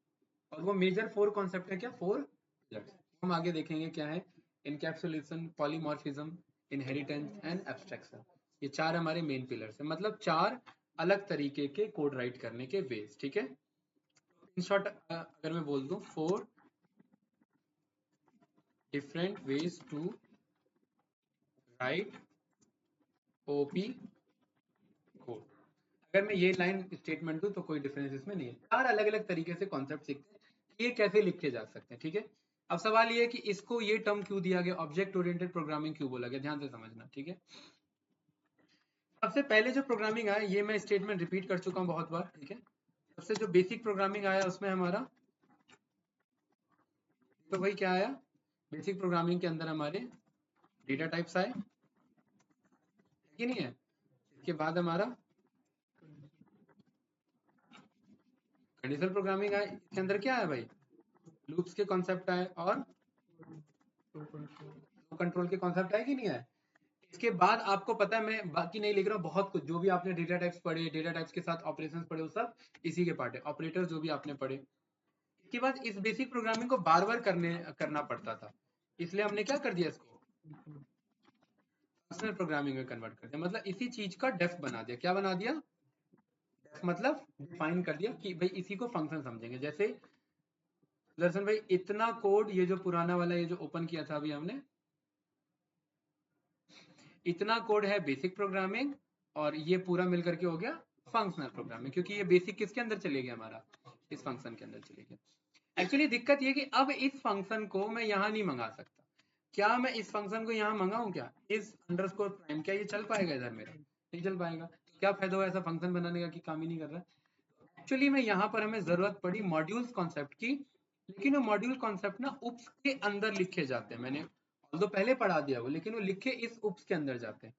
और वो मेजर 4 कॉन्सेप्ट है। क्या 4 पिलर्स? हम आगे देखेंगे क्या है। Encapsulation, polymorphism, inheritance and abstraction, ये 4 हमारे मेन पिलर्स हैं, मतलब 4 अलग तरीके के कोड राइट करने के वेज, ठीक है। इन शॉर्ट अगर मैं बोल दूं 4 different ways to write OP code, अगर मैं ये लाइन स्टेटमेंट दूं तो कोई डिफरेंस इसमें नहीं है। 4 अलग अलग तरीके से कॉन्सेप्ट सीखते हैं कि ये कैसे लिखे जा सकते हैं, ठीक है। अब सवाल ये है कि इसको ये टर्म क्यों दिया गया, ऑब्जेक्ट ओरिएंटेड प्रोग्रामिंग क्यों बोला गया, ध्यान से समझना, ठीक है। सबसे पहले जो प्रोग्रामिंग आया, ये मैं स्टेटमेंट रिपीट कर चुका हूँ बहुत बार, ठीक है। सबसे जो बेसिक प्रोग्रामिंग आया उसमें हमारा, तो भाई क्या आया, बेसिक प्रोग्रामिंग के अंदर हमारे डेटा टाइप्स आए, कि नहीं है। इसके बाद हमारा कंडीशनल प्रोग्रामिंग आए, इसके अंदर क्या है भाई, लूप्स के कॉन्सेप्ट आए और कंट्रोल के कॉन्सेप्ट आए कि नहीं है। इसके बाद आपको पता है, मैं बाकी नहीं लिख रहा हूँ, बहुत कुछ जो भी आपने डेटा टाइप्स पढ़े, डेटा टाइप्स के साथ ऑपरेशंस पढ़े, वो सब इसी के पार्ट है, ऑपरेटर जो भी आपने पढ़े। इसके बाद इस बेसिक प्रोग्रामिंग को बार बार करना पड़ता था, इसलिए हमने क्या कर दिया, इसको फंक्शनल प्रोग्रामिंग में कन्वर्ट कर दिया, मतलब इसी चीज का डेफ बना दिया। क्या बना दिया, डेफ मतलब डिफाइन कर दिया कि भाई इसी को फंक्शन समझेंगे। जैसे दर्शन भाई, इतना कोड, ये जो पुराना वाला, ये जो ओपन किया था अभी हमने, इतना कोड है बेसिक प्रोग्रामिंग, और ये पूरा मिलकर के हो गया फंक्शनल प्रोग्रामिंग, क्योंकि ये बेसिक किसके अंदर चले गया, हमारा इस फंक्शन के अंदर चले गया। एक्चुअली दिक्कत ये कि अब इस फंक्शन को मैं यहाँ नहीं मंगा सकता। क्या मैं इस फंक्शन को यहाँ मंगाऊं, क्या इस अंडरस्कोर प्राइम, क्या ये चल पाएगा इधर मेरा, नहीं चल पाएगा। तो क्या फायदा हुआ ऐसा फंक्शन बनाने का कि काम ही नहीं कर रहा। एक्चुअली में यहाँ पर हमें जरूरत पड़ी मॉड्यूल्स कॉन्सेप्ट की, लेकिन वो मॉड्यूल कॉन्सेप्ट ना उप्स के अंदर लिखे जाते हैं। मैंने तो पहले पढ़ा दिया वो, लेकिन वो लिखे इस उप्स के अंदर जाते हैं।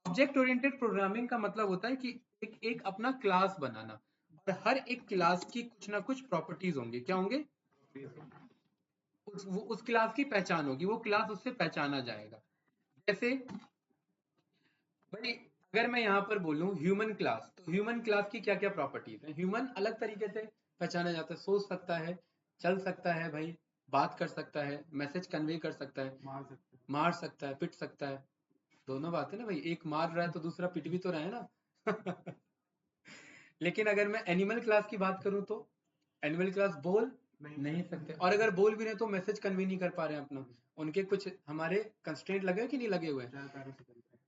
ऑब्जेक्ट ओरिएंटेड प्रोग्रामिंग का मतलब होता है कि एक अपना क्लास बनाना, और हर एक क्लास की कुछ ना कुछ प्रॉपर्टीज होंगी। क्या होंगे, उस क्लास की पहचान होगी, वो क्लास उससे पहचाना जाएगा। जैसे भाई, अगर मैं यहाँ पर बोलूं ह्यूमन क्लास, तो ह्यूमन क्लास की क्या क्या प्रॉपर्टीज है। ह्यूमन अलग तरीके से पहचाना जाता है, सोच सकता है, चल सकता है भाई, बात कर सकता है, मैसेज कन्वे कर सकता है, मार सकता है, पिट सकता है। दोनों बात है ना भाई, एक मार रहा है तो दूसरा पिट भी तो रहा है ना। लेकिन अगर मैं एनिमल क्लास की बात करूं, तो एनिमल क्लास बोल नहीं सकते, और अगर बोल भी रहे तो मैसेज कन्वे नहीं कर पा रहे हैं अपना, उनके कुछ हमारे कंस्ट्रेंट लगे कि नहीं लगे हुए हैं।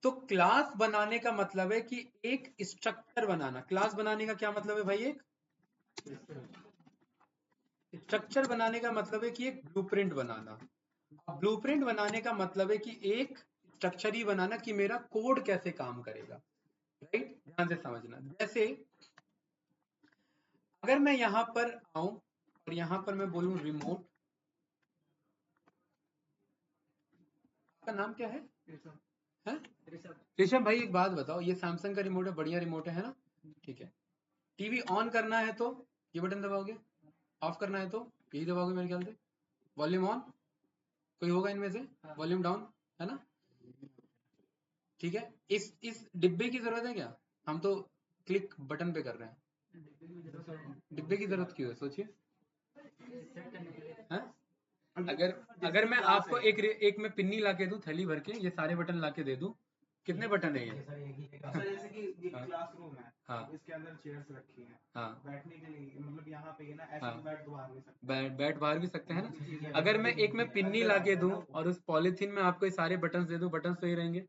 तो क्लास बनाने का मतलब है कि एक स्ट्रक्चर बनाना। क्लास बनाने का क्या मतलब है भाई, एक स्ट्रक्चर बनाने का मतलब है कि एक ब्लूप्रिंट बनाना। ब्लूप्रिंट बनाने का मतलब है कि एक स्ट्रक्चर ही बनाना कि मेरा कोड कैसे काम करेगा, राइट। ध्यान से समझना। जैसे अगर मैं यहां पर आऊं और यहां पर मैं बोलूं रिमोट, आपका नाम क्या है, ऋषभ भाई। एक बात बताओ, ये सैमसंग का रिमोट है, बढ़िया रिमोट है ना, ठीक है। टीवी ऑन करना है तो ये बटन दबाओगे, ऑफ करना है तो यही दबाओगे मेरे ख्याल से। वॉल्यूम ऑन, कोई होगा इनमें से, वॉल्यूम डाउन, है ना, ठीक है। इस डिब्बे की जरूरत है क्या, हम तो क्लिक बटन पे कर रहे हैं। डिब्बे की जरूरत क्यों है, सोचिए। हैं? अगर मैं आपको एक में पिन्नी ला के दूं, थैली भर के, ये सारे बटन ला के दे दूं, कितने बटन है ये। सर जैसे कि ये हाँ। क्लासरूम है, हाँ। इसके अंदर चेयर्स रखी हैं, हाँ। बैठने के लिए, मतलब यहाँ पे ना ऐसे हाँ। तो बैठ तो बाहर नहीं सकते। बैठ बाहर भी सकते हैं ना। अगर मैं एक में पिन्नी ला के दूं और उस पॉलिथीन में आपको ये सारे बटन दे दूं, बटन तो ही रहेंगे।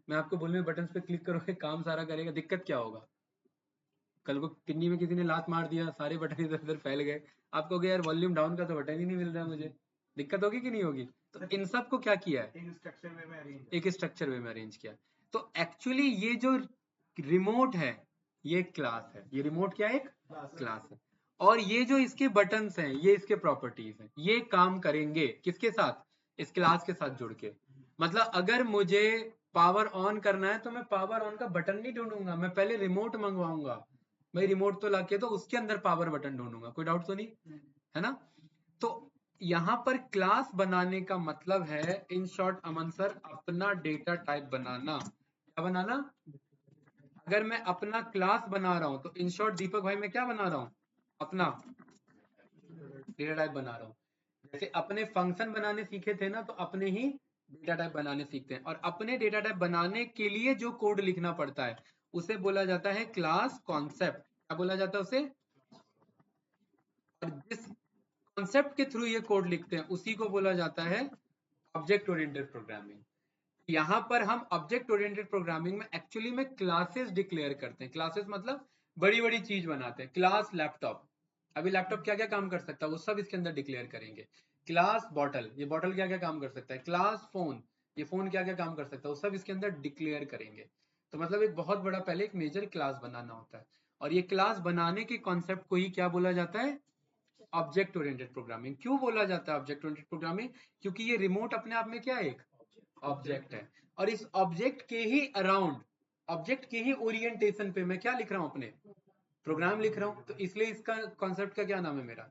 मैं आपको बोलूं बटन पे क्लिक करोगे, काम सारा करेगा, दिक्कत क्या होगा। कल को पिन्नी में किसी ने लात मार दिया, सारे बटन इधर उधर फैल गए, आप कहोगे यार वॉल्यूम डाउन का तो बटन ही नहीं मिल रहा है मुझे, दिक्कत होगी कि नहीं होगी। तो इन सब को क्या किया है, एक स्ट्रक्चर वे में अरेंज, एक स्ट्रक्चर वे में अरेंज किया। तो एक्चुअली ये जो रिमोट है, ये क्लास है। ये रिमोट क्या है, एक क्लास है। और ये जो इसके बटन्स हैं, ये इसके प्रॉपर्टीज हैं, ये काम करेंगे किसके साथ, इस क्लास के साथ जुड़ के। मतलब अगर मुझे पावर ऑन करना है तो मैं पावर ऑन का बटन नहीं ढूंढूंगा, मैं पहले रिमोट मंगवाऊंगा भाई, रिमोट तो लाके तो उसके अंदर पावर बटन ढूंढूंगा। कोई डाउट तो नहीं है ना। तो यहाँ पर क्लास बनाने का मतलब है, इन शॉर्ट अमन सर, अपना डेटा टाइप बनाना। क्या बनाना, अगर मैं अपना क्लास बना रहा हूं तो इन शॉर्ट दीपक भाई मैं क्या बना रहा हूं, अपना डेटा टाइप बना रहा हूं। जैसे अपने फंक्शन बनाने सीखे थे ना, तो अपने ही डेटा टाइप बनाने सीखते हैं, और अपने डेटा टाइप बनाने के लिए जो कोड लिखना पड़ता है उसे बोला जाता है क्लास कॉन्सेप्ट। क्या बोला जाता है उसे, और जिस कॉन्सेप्ट के थ्रू ये कोड लिखते हैं उसी को बोला जाता है ऑब्जेक्ट ओरिएंटेड प्रोग्रामिंग। यहाँ पर हम ऑब्जेक्ट ओरिएंटेड प्रोग्रामिंग में एक्चुअली में क्लासेस डिक्लेयर करते हैं। क्लासेस मतलब बड़ी बड़ी चीज बनाते हैं। क्लास लैपटॉप, अभी लैपटॉप क्या क्या काम कर सकता है वो सब इसके अंदर डिक्लेयर करेंगे। क्लास बॉटल, ये बॉटल क्या क्या काम कर सकता है, क्लास फोन, ये फोन क्या क्या काम कर सकता है, वो सब इसके अंदर डिक्लेयर करेंगे। तो मतलब एक बहुत बड़ा पहले एक मेजर क्लास बनाना होता है, और ये क्लास बनाने के कॉन्सेप्ट को ही क्या बोला जाता है, ऑब्जेक्ट ओरिएंटेड प्रोग्रामिंग। क्यों बोला जाता है ऑब्जेक्ट ओरिएंटेड प्रोग्रामिंग, क्योंकि ये रिमोट अपने आप में क्या है, एक ऑब्जेक्ट है, और इस ऑब्जेक्ट के ही अराउंड, ऑब्जेक्ट के ही ओरिएंटेशन पे मैं क्या लिख रहा हूँ, अपने प्रोग्राम लिख रहा हूँ। तो इसलिए इसका कॉन्सेप्ट का क्या नाम है मेरा,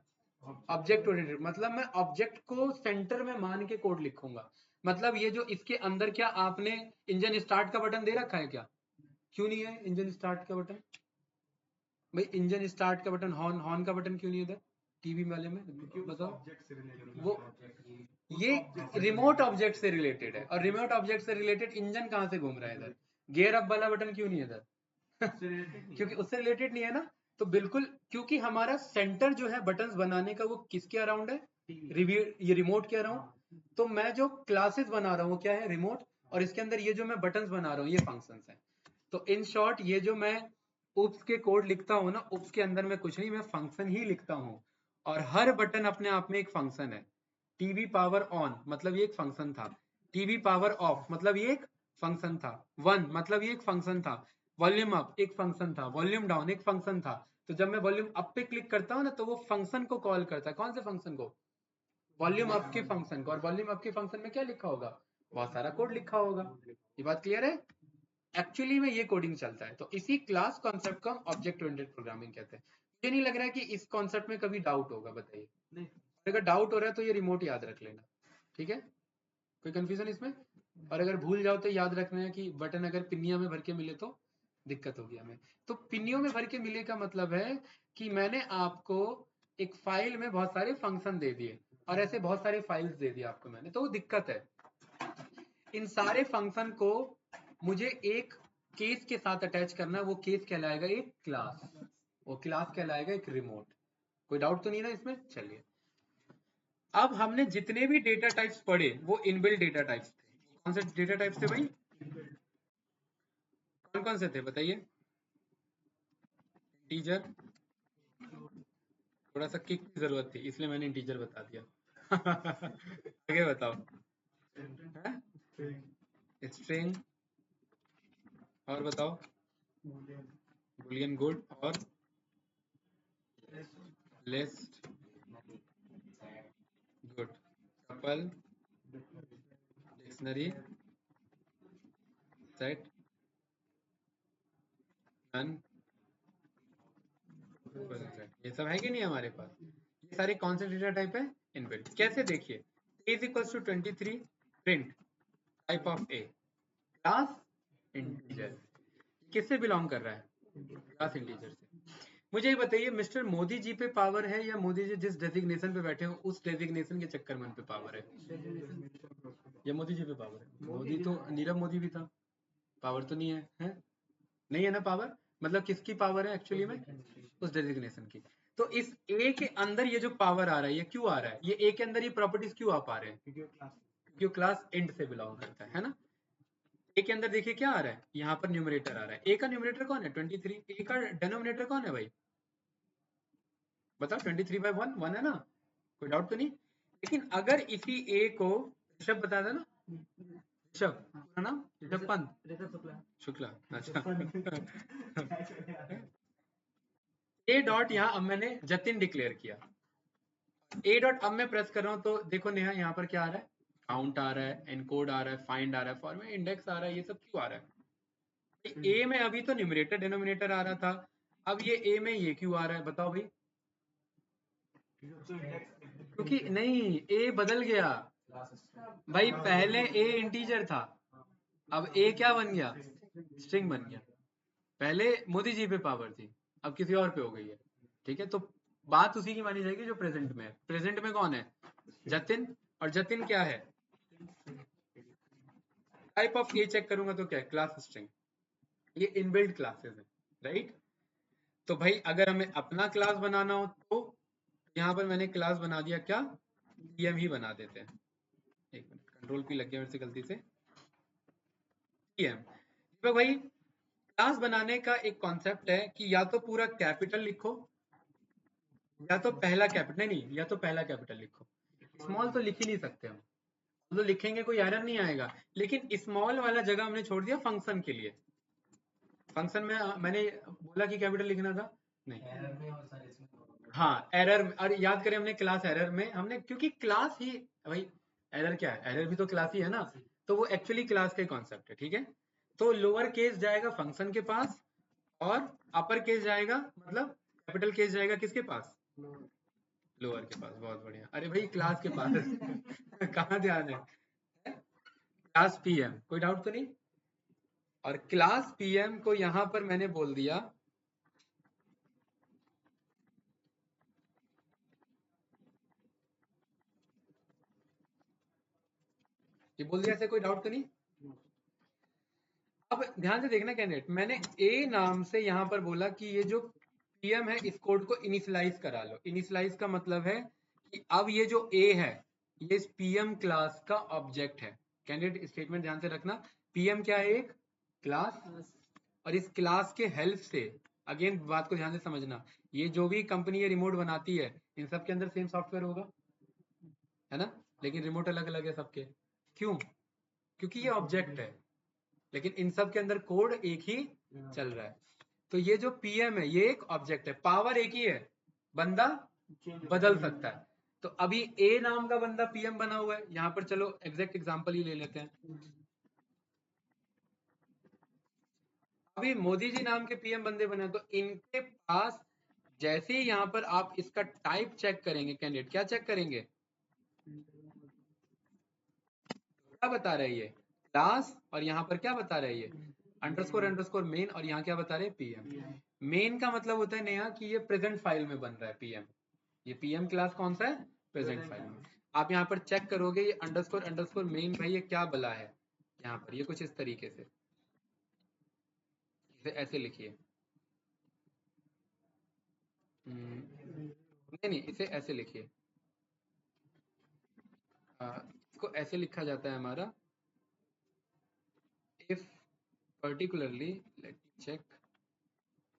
ऑब्जेक्ट ओरिएंटेड। मतलब मैं ऑब्जेक्ट को सेंटर में मान के कोड लिखूंगा। मतलब ये जो इसके अंदर, क्या आपने इंजन स्टार्ट का बटन दे रखा है क्या, क्यों नहीं है इंजन स्टार्ट का बटन, भाई इंजन स्टार्ट का बटन, हॉर्न हॉर्न का बटन क्यों नहीं है इधर टीवी वाले में, बताओ। वो ये रिमोट ऑब्जेक्ट से रिलेटेड है, और रिमोट ऑब्जेक्ट से रिलेटेड इंजन कहाँ से घूम रहा है इधर, गियर अप वाला बटन क्यों नहीं है इधर क्योंकि उससे रिलेटेड नहीं है ना। तो बिल्कुल, क्योंकि हमारा सेंटर जो है बटन्स बनाने का वो किसके अराउंड है, ये रिमोट के अराउंड। तो मैं जो क्लासेस बना रहा हूँ क्या है, रिमोट, और इसके अंदर ये जो मैं बटन्स बना रहा हूँ ये फंक्शंस हैं। तो इन शॉर्ट ये जो मैं उप्स के कोड लिखता हूँ ना, उप्स के अंदर मैं कुछ नहीं, मैं फंक्शन ही लिखता हूँ, और हर बटन अपने आप में एक फंक्शन है। टीवी पावर ऑन मतलब ये एक फंक्शन था, टीवी पावर ऑफ मतलब ये एक फंक्शन था, वन मतलब ये एक फंक्शन था, वॉल्यूम अप एक फंक्शन था, वॉल्यूम डाउन एक फंक्शन था। तो जब मैं वॉल्यूम अप पे क्लिक करता हूँ ना, तो वो फंक्शन को कॉल करता है, कौन से फंक्शन को, वॉल्यूम अप के फंक्शन को। और वॉल्यूम अप के फंक्शन में क्या लिखा होगा, बहुत सारा कोड लिखा होगा। ये बात क्लियर है, एक्चुअली में ये कोडिंग चलता है। तो इसी क्लास कॉन्सेप्ट को हम ऑब्जेक्ट ओरिएंटेड प्रोग्रामिंग कहते हैं। मुझे नहीं लग रहा है कि इस कॉन्सेप्ट में कभी डाउट होगा, बताइए। नहीं, अगर डाउट हो रहा है तो ये रिमोट याद रख लेना, ठीक है, कोई कंफ्यूजन इसमें। और अगर भूल जाओ तो याद रखना है कि बटन अगर पिनिया में भर के मिले तो दिक्कत होगी हमें। तो पिनियों में भर के मिले का मतलब है कि मैंने आपको एक फाइल में बहुत सारे फंक्शन दे दिए, और ऐसे बहुत सारे फाइल्स दे दिए आपको मैंने, तो वो दिक्कत है। इन सारे फंक्शन को मुझे एक केस के साथ अटैच करना है, वो केस कहलाएगा एक क्लास, वो क्लास कहलाएगा एक रिमोट। कोई डाउट तो नहीं ना इसमें, चलिए। अब हमने जितने भी डेटा टाइप्स पढ़े वो इनबिल्ट डेटा टाइप्स थे। कौन से डेटा टाइप्स थे भाई, कौन कौन से थे बताइए। इंटीजर, थोड़ा सा किक की जरूरत थी इसलिए मैंने इंटीजर बता दिया आगे बताओ, स्ट्रिंग, और बताओ, बूलियन गुड, और list good, tuple, dictionary, set, none, ये सब है कि नहीं हमारे पास। ये सारे कौन से डेटा टाइप है, इनबिल्ट। कैसे देखिए, a is equals to 23 print type of a, class integer, किससे बिलोंग कर रहा है, क्लास इंटीजर से। मुझे ये बताइए, मिस्टर मोदी जी पे पावर है, या मोदी जी जिस डेजिग्नेशन पे बैठे हो उस डेजिग्नेशन के चक्कर में उन पे पावर है, या मोदी जी पे पावर है। मोदी तो नीरव मोदी भी था, पावर तो नहीं है, नहीं है ना पावर। मतलब किसकी पावर है एक्चुअली में, उस डेजिग्नेशन की। तो इस ए के अंदर ये जो पावर आ रहा है ये क्यों आ रहा है, ये ए के अंदर ये प्रॉपर्टीज क्यों आ पा रहे हैं, क्योंकि क्लास इंड से बिलोंग करता है ना। ए के अंदर देखिए क्या आ रहा है, यहाँ पर न्यूमरेटर आ रहा है। ए का न्यूमरेटर कौन है 23, ए का डेनोमिनेटर कौन है भाई, बताओ 23/1 1 है ना, कोई डाउट तो नहीं। लेकिन अगर इसी ए को ऋषभ बता देना, ऋषभ पूरा नाम ऋषभ पंत शुक्ला, अच्छा ए डॉट, यहाँ अब मैंने जतिन डिक्लेयर किया, ए डॉट अब मैं प्रेस कर रहा हूँ तो देखो नेहा यहाँ पर क्या आ रहा है, काउंट आ रहा है, एनकोड आ रहा है, फाइंड आ रहा है, फॉर्मेट इंडेक्स आ रहा है, ये सब क्यों आ रहा है। ए में अभी तो न्यूमरेटर डिनोमिनेटर आ रहा था, अब ये ए में ये क्यों आ रहा है बताओ भाई, क्योंकि नहीं, ए बदल गया भाई, पहले ए इंटीजर था, अब ए क्या बन गया, स्ट्रिंग बन गया। पहले मोदी जी पे पावर थी, अब किसी और पे हो गई है, ठीक है। तो बात उसी की मानी जाएगी जो प्रेजेंट में है। प्रेजेंट में कौन है, जतिन, और जतिन क्या है, टाइप ऑफ ए चेक करूंगा तो क्या है, क्लास स्ट्रिंग, ये इनबिल्ट क्लासेस है, राइट। तो भाई अगर हमें अपना क्लास बनाना हो तो यहाँ पर मैंने क्लास बना दिया, क्या टीएम ही बना देते हैं, एक मिनट कंट्रोल पी लग गया मेरे से गलती से, टीएम। तो भाई क्लास बनाने का एक कॉन्सेप्ट है कि या तो पूरा कैपिटल लिखो, या तो पहला कैपिटल, नहीं या तो पहला कैपिटल लिखो, स्मॉल तो लिख ही नहीं सकते हम, तो लिखेंगे कोई एरर नहीं आएगा, लेकिन स्मॉल वाला जगह हमने छोड़ दिया फंक्शन के लिए। फंक्शन में मैंने बोला कि कैपिटल लिखना था, नहीं एरर में और सर इसमें हाँ एरर में, और याद करें हमने क्लास एरर में हमने, क्योंकि क्लास ही भाई, एरर क्या है, एरर भी तो क्लास ही है ना, तो वो एक्चुअली क्लास का कॉन्सेप्ट है, ठीक है। तो लोअर केस जाएगा फंक्शन के पास, और अपर केस जाएगा मतलब कैपिटल केस जाएगा किसके पास, लोअर के पास। बहुत बढ़िया, अरे भाई क्लास के पास कहाँ ध्यान है, क्लास पीएम, कोई डाउट तो नहीं। और क्लास पीएम को यहां पर मैंने बोल दिया ये, बोल दिया ऐसे, कोई डाउट तो नहीं। अब ध्यान से देखना कैंडिडेट, मैंने ए नाम से यहां पर बोला कि ये जो पीएम है इस कोड को इनिशियलाइज करा लो। इनिशियलाइज का मतलब है कि अब ये जो ए है ये इस पीएम क्लास का ऑब्जेक्ट है। कैंडिडेट स्टेटमेंट ध्यान से रखना, पीएम क्या है, एक क्लास, और इस क्लास के हेल्प से, अगेन बात को ध्यान से समझना, ये जो भी कंपनी ये रिमोट बनाती है इन सब के अंदर सेम सॉफ्टवेयर होगा, है ना, लेकिन रिमोट अलग अलग है सबके, क्यों, क्योंकि ये ऑब्जेक्ट है, लेकिन इन सब के अंदर कोड एक ही चल रहा है। तो ये जो पीएम है ये एक ऑब्जेक्ट है, पावर एक ही है, बंदा बदल सकता है। तो अभी ए नाम का बंदा पीएम बना हुआ है, यहां पर चलो एग्जैक्ट एग्जांपल ही ले लेते हैं। अभी मोदी जी नाम के पीएम बंदे बने, तो इनके पास जैसे ही यहाँ पर आप इसका टाइप चेक करेंगे कैंडिडेट, क्या चेक करेंगे, क्या बता रहे हैं ये क्लास, और यहाँ पर क्या बता रहे हैं ये अंडरस्कोर मेन, और यहाँ क्या बता रहे हैं पीएम। मेन का मतलब होता है नेहा कि ये प्रेजेंट फाइल में बन रहा है पीएम, ये पीएम क्लास कौन सा है, प्रेजेंट फाइल में। आप यहाँ पर चेक करोगे ये अंडरस्कोर मेन, भाई ये क्या बला है, यहाँ पर ये कुछ इस तरीके से, इसे ऐसे लिखिए, नहीं नहीं इसे ऐसे लिखिए, इसको ऐसे लिखा जाता है हमारा, इफ पर्टिकुलरली लेट चेक,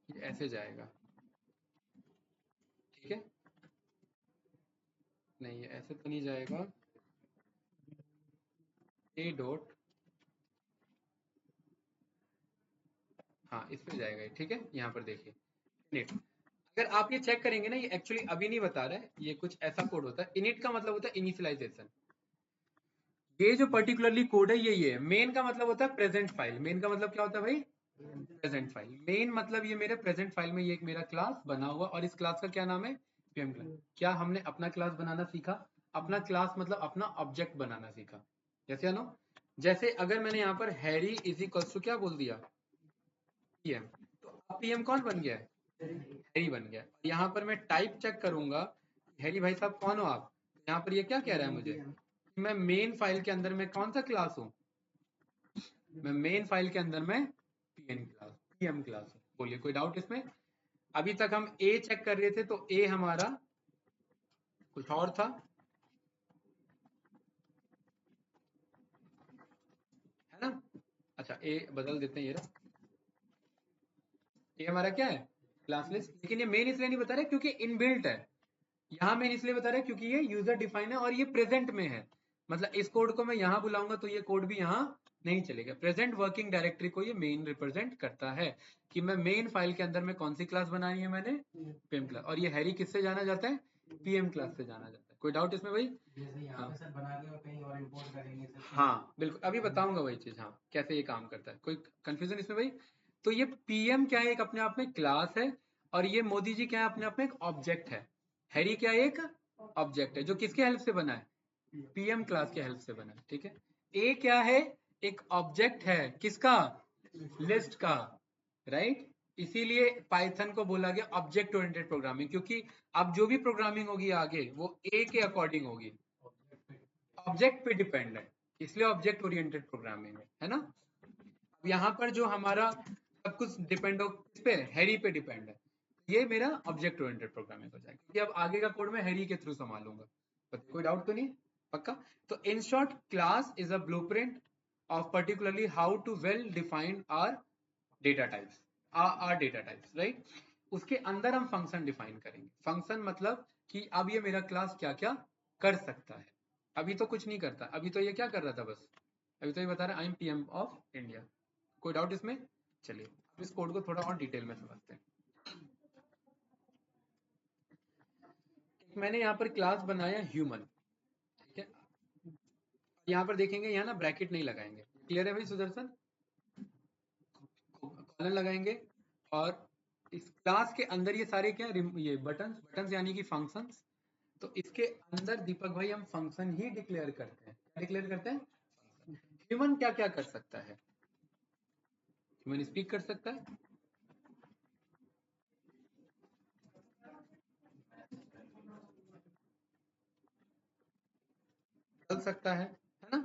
ये ऐसे जाएगा, ठीक है, नहीं ये ऐसे तो नहीं जाएगा, ए डॉट, हाँ इस पे जाएगा, ठीक है, यहाँ पर देखिए इनिट। अगर आप ये चेक करेंगे ना, ये एक्चुअली अभी नहीं बता रहा है, ये कुछ ऐसा कोड होता है, इनिट का मतलब होता है इनिशियलाइजेशन। ये जो पर्टिकुलरली कोड है ये है, मेन का मतलब होता है प्रेजेंट फाइल, मेन का मतलब क्या होता है भाई, प्रेजेंट फाइल, मेन मतलब ये मेरे प्रेजेंट फाइल में ये एक मेरा क्लास बना हुआ, और इस क्लास का क्या नाम है, पीएम क्लास। क्या हमने अपना क्लास बनाना सीखा, अपना क्लास मतलब अपना ऑब्जेक्ट बनाना सीखा, जैसे नो, जैसे अगर मैंने यहाँ पर हैरी इज इक्वल्स टू क्या बोल दिया, पीएम, तो अब पीएम कौन बन गया है, हैरी बन गया। यहाँ पर मैं टाइप चेक करूंगा, हैरी भाई साहब कौन हो आप, यहाँ पर ये क्या कह रहा है मुझे, मैं मेन फाइल के अंदर में कौन सा क्लास हूँ, मैं मेन फाइल के अंदर में पीएम क्लास हूँ। बोलिए कोई डाउट इसमें। अभी तक हम ए चेक कर रहे थे, तो ए हमारा कुछ और था, है ना, अच्छा ए बदल देते हैं, ये रहा, ये हमारा क्या है, क्लास लिस्ट, लेकिन ये मेन इसलिए नहीं बता रहे क्योंकि इनबिल्ट है, यहाँ मेन इसलिए बता रहे क्योंकि ये यूजर डिफाइन है और ये प्रेजेंट में है, मतलब इस कोड को मैं यहाँ बुलाऊंगा तो ये कोड भी यहाँ नहीं चलेगा। प्रेजेंट वर्किंग डायरेक्टरी को ये मेन रिप्रेजेंट करता है, कि मैं मेन फाइल के अंदर में कौन सी क्लास बनाई है मैंने, पीएम क्लास, और ये हैरी किससे जाना जाता है, पीएम क्लास से जाना जाता है। कोई डाउट इसमें भाई, जैसे यहाँ हाँ पे सर बना के और कहीं और इंपोर्ट करेंगे सर, हाँ बिल्कुल, अभी बताऊंगा वही चीज, हाँ कैसे ये काम करता है, कोई कंफ्यूजन इसमें भाई। तो ये पीएम क्या है, एक अपने आप में क्लास है, और ये मोदी जी क्या है, अपने आप में एक ऑब्जेक्ट है। हैरी क्या है, एक ऑब्जेक्ट है जो किसके हेल्प से बना है, पीएम क्लास के हेल्प से बना है, ठीक है। ए क्या है, एक ऑब्जेक्ट है किसका, लिस्ट का, राइट। इसीलिए पाइथन को बोला गया ऑब्जेक्ट ओरिएंटेड प्रोग्रामिंग, क्योंकि अब जो भी प्रोग्रामिंग होगी आगे वो ए के अकॉर्डिंग होगी, ऑब्जेक्ट पे डिपेंड है, इसलिए ऑब्जेक्ट ओरिएंटेड प्रोग्रामिंग है ना। अब यहाँ पर जो हमारा सब कुछ डिपेंड हो किस पे, हैरी पे डिपेंड है, ये मेरा ऑब्जेक्ट ओरिएंटेड प्रोग्रामिंग हो जाएगा, क्योंकि अब आगे का कोड मैं हैरी के थ्रू संभालूंगा। कोई डाउट तो नहीं, पक्का। तो in short class is a blueprint of particularly how to well define our data types, our data types, right. उसके अंदर हम फंक्शन डिफाइन करेंगे, फंक्शन मतलब कि अब ये मेरा क्लास क्या क्या कर सकता है। अभी तो कुछ नहीं करता, अभी तो ये क्या कर रहा था बस, अभी तो ये बता रहा है I am PM of India. कोई डाउट इसमें? चलिए इस कोड को थोड़ा और डिटेल में समझते हैं। मैंने यहाँ पर क्लास बनाया ह्यूमन, ठीक है। यहाँ पर देखेंगे यहाँ ना ब्रैकेट नहीं लगाएंगे, क्लियर है भाई सुदर्शन? कॉलन लगाएंगे और इस क्लास के अंदर ये सारे क्या, ये बटन्स, बटन्स यानी कि फंक्शंस। तो इसके अंदर दीपक भाई हम फंक्शन ही डिक्लेयर करते हैं। क्या डिक्लेयर करते हैं? ह्यूमन क्या क्या कर सकता है? ह्यूमन स्पीक कर सकता है, चल सकता है ना?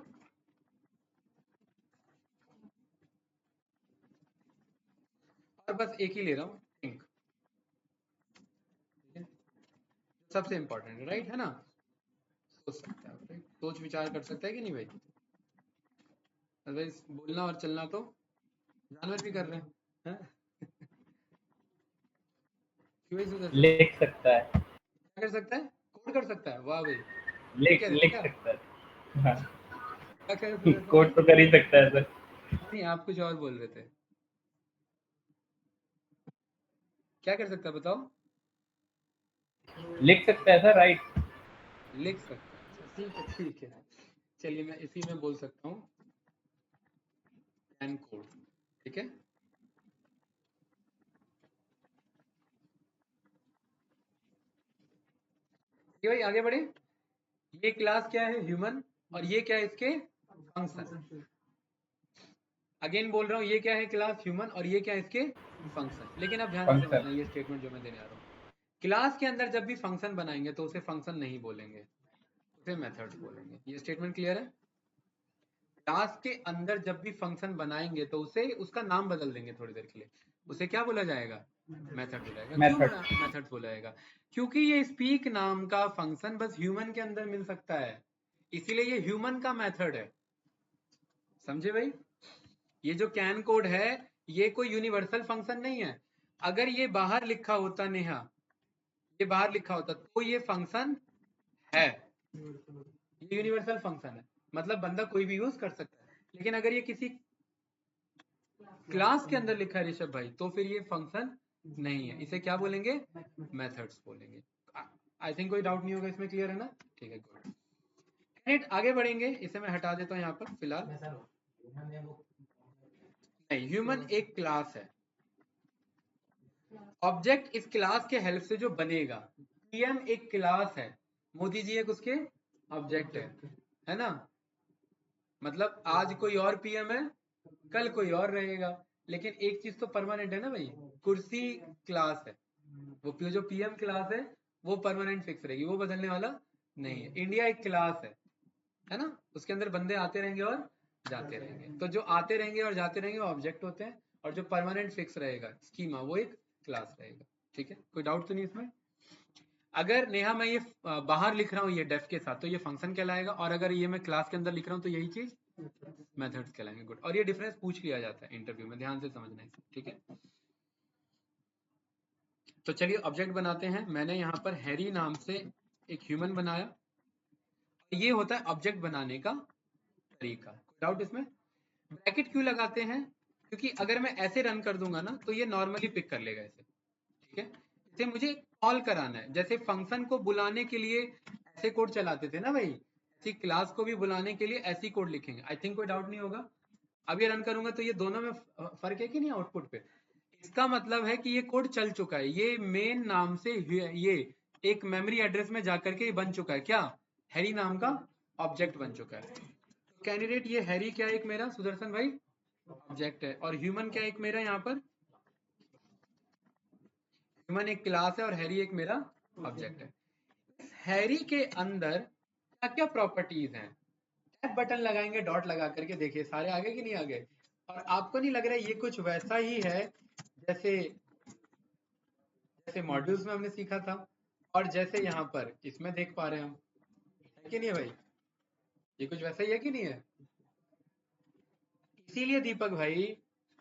और बस एक ही ले रहा हूँ, थिंक, सबसे इंपॉर्टेंट है, राइट है ना? सोच सकता है, right? सोच विचार कर सकता है कि नहीं भाई? अदरवाइज बोलना और चलना तो जानवर भी कर रहे हैं, हैं? क्यों भाई सुदर्शन? लिख सकता है, क्या कर सकता है? कोड कर सकता है, वाह भाई। लिख क्या रहे थे लिख क्या? सकता है। हाँ, क्या कह रहे थे सुदर्शन भाई? कोड तो कर ही सकता है सर। नहीं आप कुछ और बोल रहे थे, क्या कर सकता है बताओ? लिख सकता है सर, राइट। लिख सकता है, अच्छा ठीक है ठीक है। चलिए मैं इसी में बोल सकता हूँ कैन कोड, ठीक है। ये भाई आगे बढ़े। ये क्लास क्या है? ह्यूमन। और ये क्या है इसके? फंक्शन। अगेन बोल रहा हूँ, ये क्या है? Class human. और ये क्या है इसके? फंक्शन। लेकिन अब ध्यान से फंक्शन। समझना ये स्टेटमेंट जो मैं देने आ रहा हूँ, क्लास के अंदर जब भी फंक्शन बनाएंगे तो उसे फंक्शन नहीं बोलेंगे, उसे मेथड्स बोलेंगे। ये स्टेटमेंट क्लियर है? क्लास के अंदर जब भी फंक्शन बनाएंगे तो उसे, उसका नाम बदल देंगे थोड़ी देर के लिए, उसे क्या बोला जाएगा? मेथड बोला जाएगा। क्यों मेथड। मेथड बोला जाएगा? क्योंकि ये स्पीक नाम का फंक्शन बस ह्यूमन के अंदर मिल सकता है, इसीलिए ये ह्यूमन का मेथड है। समझे भाई? ये जो कैन कोड है ये कोई यूनिवर्सल फंक्शन नहीं है। अगर ये बाहर लिखा होता नेहा, ये बाहर लिखा होता तो ये फंक्शन है, ये यूनिवर्सल फंक्शन है, मतलब बंदा कोई भी यूज कर सकता है। लेकिन अगर ये किसी क्लास के अंदर लिखा है ऋषभ भाई, तो फिर ये फंक्शन नहीं है, इसे क्या बोलेंगे? मेथड्स बोलेंगे। आई थिंक कोई डाउट नहीं होगा इसमें, क्लियर है ना? ठीक है गुड। नेट आगे बढ़ेंगे, इसे मैं हटा देता हूँ यहाँ पर फिलहाल। नहीं, ह्यूमन एक क्लास है, ऑब्जेक्ट इस क्लास के हेल्प से जो बनेगा। पीएम एक क्लास है, मोदी जी एक उसके ऑब्जेक्ट है ना? मतलब आज कोई और पीएम है, कल कोई और रहेगा, लेकिन एक चीज तो परमानेंट है ना भाई, कुर्सी क्लास है, वो जो पीएम क्लास है वो परमानेंट फिक्स रहेगी, वो बदलने वाला नहीं है। इंडिया एक क्लास है ना? उसके अंदर बंदे आते रहेंगे और जाते रहेंगे, तो जो आते रहेंगे और जाते रहेंगे वो ऑब्जेक्ट होते हैं, और जो परमानेंट फिक्स रहेगा स्कीमा वो एक क्लास रहेगा। ठीक है, कोई डाउट तो नहीं इसमें? अगर नेहा मैं ये बाहर लिख रहा हूँ ये डेफ के साथ तो ये फंक्शन कहलाएगा, और अगर ये मैं क्लास के अंदर लिख रहा हूँ तो यही चीज मेथड्स कहलाएंगे। गुड। और ये डिफरेंस पूछ लिया जाता है इंटरव्यू में, ध्यान से समझना है, ठीक है। तो चलिए ऑब्जेक्ट बनाते हैं। मैंने यहाँ पर हैरी नाम से एक ह्यूमन बनाया, ये होता है ऑब्जेक्ट बनाने का तरीका। डाउट इसमें? ब्रैकेट क्यों लगाते हैं? क्योंकि अगर मैं ऐसे रन कर दूंगा ना तो ये नॉर्मली पिक कर लेगा इसे, ठीक है। इसे मुझे कॉल कराना है, जैसे फंक्शन को बुलाने के लिए ऐसे कोड चलाते थे ना भाई, ऐसी क्लास को भी बुलाने के लिए ऐसी कोड लिखेंगे। आई थिंक कोई डाउट नहीं होगा। अब ये रन करूंगा तो ये दोनों में फर्क है कि नहीं आउटपुट पे? इसका मतलब है कि ये कोड चल चुका है, ये मेन नाम से ये एक मेमोरी एड्रेस में जाकर के बन चुका है, क्या? हैरी नाम का ऑब्जेक्ट बन चुका है। कैंडिडेट ये हैरी क्या है एक मेरा सुदर्शन भाई ऑब्जेक्ट है, और ह्यूमन क्या एक मेरा यहाँ पर, ह्यूमन एक क्लास है और हैरी एक मेरा ऑब्जेक्ट है। हैरी के अंदर क्या क्या प्रॉपर्टीज हैं? टैब बटन लगाएंगे डॉट लगा करके, देखिए सारे आगे कि नहीं आगे? और आपको नहीं लग रहा है ये कुछ वैसा ही है जैसे जैसे मॉड्यूल्स में हमने सीखा था, और जैसे यहाँ पर इसमें देख पा रहे हैं हम, है कि नहीं है भाई? ये कुछ वैसा ही है कि नहीं है? इसीलिए दीपक भाई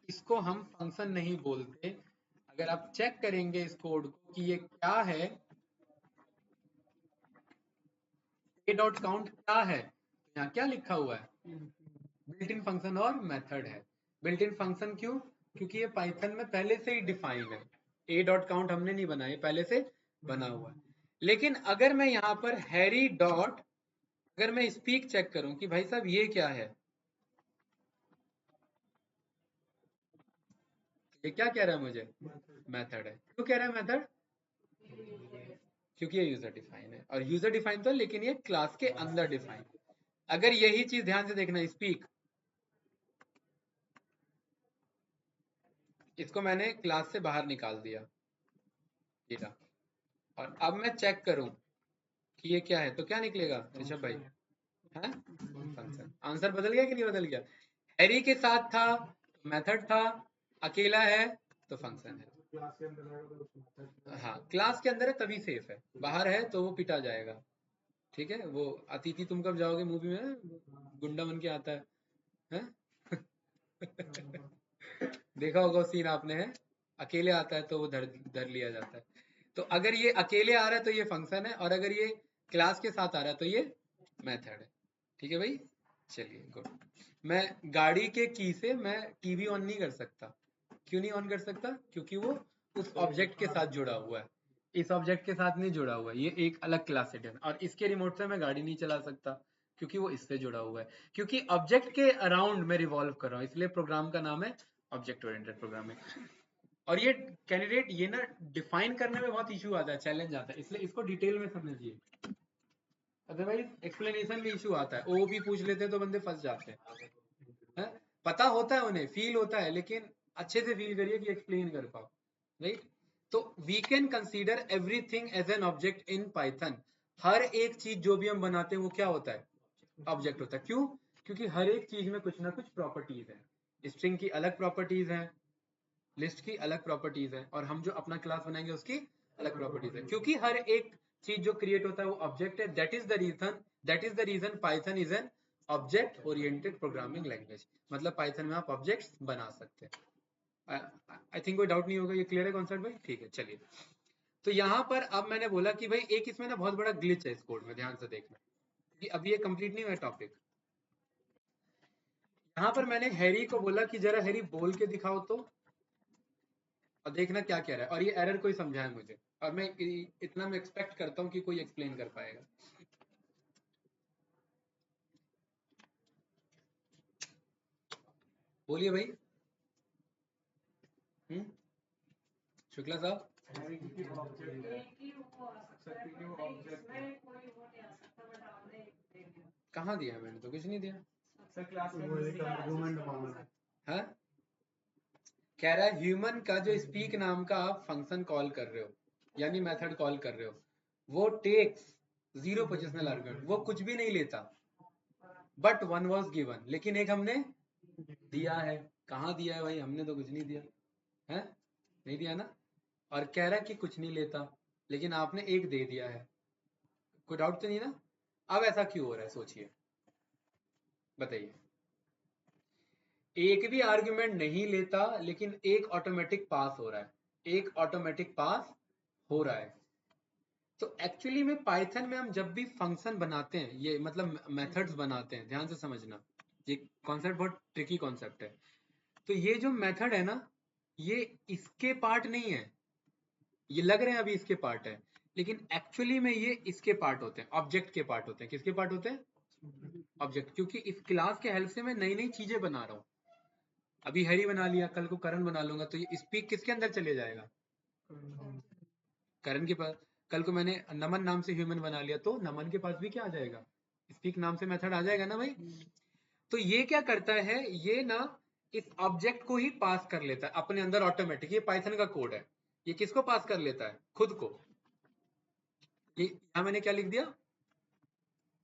इसको हम फंक्शन नहीं बोलते। अगर आप चेक करेंगे इस कोड को कि ये क्या है, ए डॉट काउंट क्या है, यहाँ क्या लिखा हुआ है, बिल्ट इन फंक्शन और मेथड है। बिल्ट इन फंक्शन क्यों, क्योंकि ये पाइथन में पहले से ही डिफाइन है, ए डॉट काउंट हमने नहीं बनाया, पहले से बना हुआ है। लेकिन अगर मैं यहाँ पर हैरी डॉट, अगर मैं स्पीक चेक करूं कि भाई साहब ये क्या है, ये क्या कह रहा है मुझे, मेथड है। क्यों कह रहा है मेथड, क्योंकि ये यूजर डिफाइन है, और यूजर डिफाइन तो लेकिन ये क्लास के अंदर डिफाइन। अगर यही चीज ध्यान से देखना, स्पीक, इसको मैंने क्लास से बाहर निकाल दिया, और अब मैं चेक करूं कि ये क्या है, तो क्या निकलेगा ऋषभ भाई, है फंक्शन। आंसर बदल गया कि नहीं बदल गया, हैरी के साथ था मेथड था, अकेला है तो फंक्शन है। क्लास के अंदर रहेगा तो उसमें method हाँ, क्लास के अंदर है तभी सेफ है, बाहर है तो वो पिटा जाएगा। ठीक है, वो अतिथि तुम कब जाओगे मूवी में, गुंडा बन के आता है? देखा होगा सीन आपने, है अकेले आता है तो वो धर धर लिया जाता है। तो अगर ये अकेले आ रहा है तो ये फंक्शन है, और अगर ये क्लास के साथ आ रहा है तो ये मेथड है। ठीक है भाई, चलिए गुड। मैं गाड़ी के की से मैं टीवी ऑन नहीं कर सकता, क्यों नहीं ऑन कर सकता, क्योंकि वो उस ऑब्जेक्ट के साथ जुड़ा हुआ है, इस ऑब्जेक्ट के साथ नहीं जुड़ा हुआ है, ये एक अलग क्लास है। और इसके रिमोट से मैं गाड़ी नहीं चला सकता क्योंकि वो इससे जुड़ा हुआ है, क्योंकि ऑब्जेक्ट के अराउंड मैं रिवॉल्व कर रहा हूँ, इसलिए प्रोग्राम का नाम है ऑब्जेक्ट ओरिएंटेड प्रोग्रामिंग। और ये कैंडिडेट ये ना डिफाइन करने में बहुत इशू आता है, चैलेंज आता है, इसलिए इसको डिटेल में समझिए, अदरवाइज एक्सप्लेनेशन में इशू आता है। ओ भी पूछ लेते हैं तो बंदे फंस जाते हैं। पता होता है उन्हें, फील होता है, लेकिन अच्छे से फील करिए कि एक्सप्लेन कर पाओ, राइट। तो we can consider everything as an object in Python. हर एक चीज जो भी हम बनाते हैं वो क्या होता है, ऑब्जेक्ट होता है। क्यों, क्योंकि हर एक चीज में कुछ ना कुछ प्रॉपर्टीज है। स्ट्रिंग की अलग प्रॉपर्टीज हैं, लिस्ट की अलग प्रॉपर्टीज है, और हम जो अपना क्लास बनाएंगे उसकी अलग प्रॉपर्टीज है। क्योंकि हर एक चीज जो क्रिएट होता है वो ऑब्जेक्ट है, that is the reason python is an object oriented programming language. मतलब पाइथन में आप ऑब्जेक्ट्स बना सकते हैं। आई थिंक कोई डाउट नहीं होगा, ये क्लियर है कॉन्सेप्ट भाई, ठीक है चलिए। तो यहाँ पर अब मैंने बोला कि भाई एक इसमें ना बहुत बड़ा ग्लिच है इस कोड में, ध्यान से देखना कि अभी ये कंप्लीट नहीं हुआ टॉपिक। यहाँ पर मैंने हैरी को बोला कि जरा हैरी बोल के दिखाओ तो, और देखना क्या कह रहा है, और ये एरर कोई समझाए मुझे, और मैं इतना मैं एक्सपेक्ट करता हूँ कि कोई एक्सप्लेन कर पाएगा। बोलिए भाई। शुक्ला साहब, कहाँ दिया है, मैंने तो कुछ नहीं दिया। वो एक आर्गुमेंट मांगा है। हाँ, कह रहा है ह्यूमन का जो स्पीक नाम का आप फंक्शन कॉल कर रहे हो, यानी मेथड कॉल कर रहे हो, वो टेक्स 0 पोजिशनल आर्गुमेंट, वो कुछ भी नहीं लेता, बट 1 वाज गिवन, लेकिन एक हमने दिया है। कहाँ दिया है भाई, हमने तो कुछ नहीं दिया है, नहीं दिया ना। और कह रहा है कि कुछ नहीं लेता, लेकिन आपने एक दे दिया है। कोई डाउट तो नहीं ना। अब ऐसा क्यों हो रहा है, सोचिए, बताइए। एक भी आर्गुमेंट नहीं लेता, लेकिन एक ऑटोमेटिक पास हो रहा है, एक ऑटोमेटिक पास हो रहा है। तो एक्चुअली में पाइथन में हम जब भी फंक्शन बनाते हैं, ये मतलब मेथड्स बनाते हैं, ध्यान से समझना, ये कॉन्सेप्ट बहुत ट्रिकी कॉन्सेप्ट है। तो ये जो मेथड है ना, ये इसके पार्ट नहीं है, ये लग रहे हैं अभी इसके पार्ट है, लेकिन एक्चुअली में ये इसके पार्ट होते हैं, ऑब्जेक्ट के पार्ट होते हैं। किसके पार्ट होते हैं, ऑब्जेक्ट। क्योंकि इस क्लास के हेल्प से मैं नई नई चीजें बना रहा हूँ। अभी हैरी बना लिया, कल को करण बना लूंगा, तो ये स्पीक किसके अंदर चले जाएगा, करण के पास। कल को मैंने नमन नाम से ह्यूमन बना लिया, तो नमन के पास भी क्या आ जाएगा, स्पीक नाम से मेथड आ जाएगा ना भाई। तो ये क्या करता है, ये ना इस ऑब्जेक्ट को ही पास कर लेता है अपने अंदर ऑटोमेटिक। ये पाइथन का कोड है, ये किसको पास कर लेता है, खुद को। ये यहां मैंने क्या लिख दिया,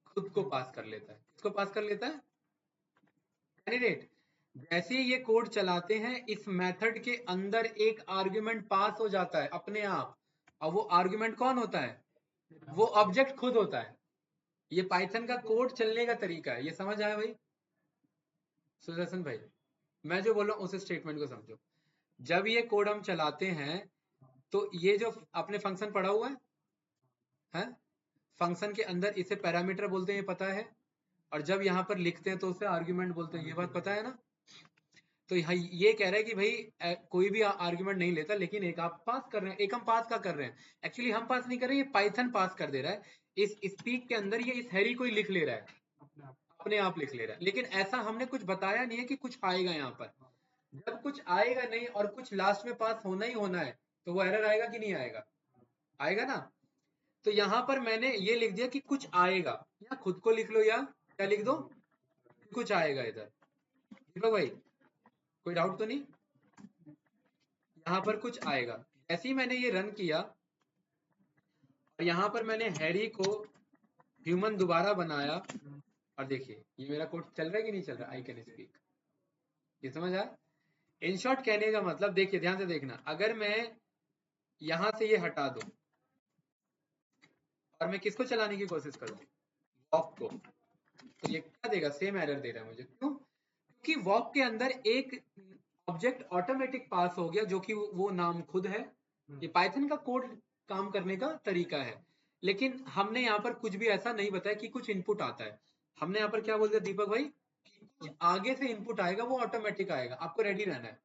खुद को पास कर लेता है। किसको पास कर लेता है, कैंडिडेट। जैसे ही ये कोड चलाते हैं, इस मेथड के अंदर एक आर्गुमेंट पास हो जाता है अपने आप, और वो आर्गुमेंट कौन होता है, वो ऑब्जेक्ट खुद होता है। ये पाइथन का कोड चलने का तरीका है, ये समझ आया भाई सुदर्शन भाई। मैं जो बोल रहा हूँ उस स्टेटमेंट को समझो। जब ये कोड हम चलाते हैं, तो ये जो आपने फंक्शन पढ़ा हुआ है फंक्शन के अंदर इसे पैरामीटर बोलते हैं, ये पता है, और जब यहाँ पर लिखते हैं तो उसे आर्ग्यूमेंट बोलते हैं, ये बात पता है ना। तो ये कह रहा है कि भाई कोई भी आर्ग्यूमेंट नहीं लेता, लेकिन एक आप पास कर रहे हैं, एक हम पास का कर रहे हैं। एक्चुअली हम पास नहीं कर रहे हैं, ये पाइथन पास कर दे रहा है। इस स्पीक के अंदर ये इस हैरी को ही लिख ले रहा है, अपने आप लिख ले रहा है। लेकिन ऐसा हमने कुछ बताया नहीं है कि कुछ आएगा यहाँ पर। जब कुछ आएगा नहीं और कुछ लास्ट में पास होना ही होना है, तो वो एरर आएगा कि नहीं आएगा? आएगा ना। तो यहाँ पर मैंने ये लिख दिया कि कुछ आएगा, या खुद को लिख लो या क्या लिख दो, कुछ आएगा इधर। दीपक भाई कोई डाउट तो नहीं? यहाँ पर कुछ आएगा। जैसे ही मैंने ये रन किया और यहाँ पर मैंने हैरी को ह्यूमन दोबारा बनाया, और देखिए ये मेरा कोड चल रहा है कि नहीं चल रहा, आई कैन स्पीक, ये समझ आया? इन शॉर्ट कहने का मतलब, देखिए ध्यान से देखना, अगर मैं यहां से ये हटा दूं और मैं किसको चलाने की कोशिश करूं, वॉक को, तो ये क्या देगा, सेम एरर दे रहा है मुझे। क्यों? क्योंकि वॉक के अंदर एक ऑब्जेक्ट ऑटोमेटिक पास हो गया, जो कि वो नाम खुद है। ये पाइथन का कोड काम करने का तरीका है, लेकिन हमने यहाँ पर कुछ भी ऐसा नहीं बताया कि कुछ इनपुट आता है। हमने यहाँ पर क्या बोलते हैं दीपक भाई, कुछ आगे से इनपुट आएगा, वो ऑटोमेटिक आएगा, आपको रेडी रहना है।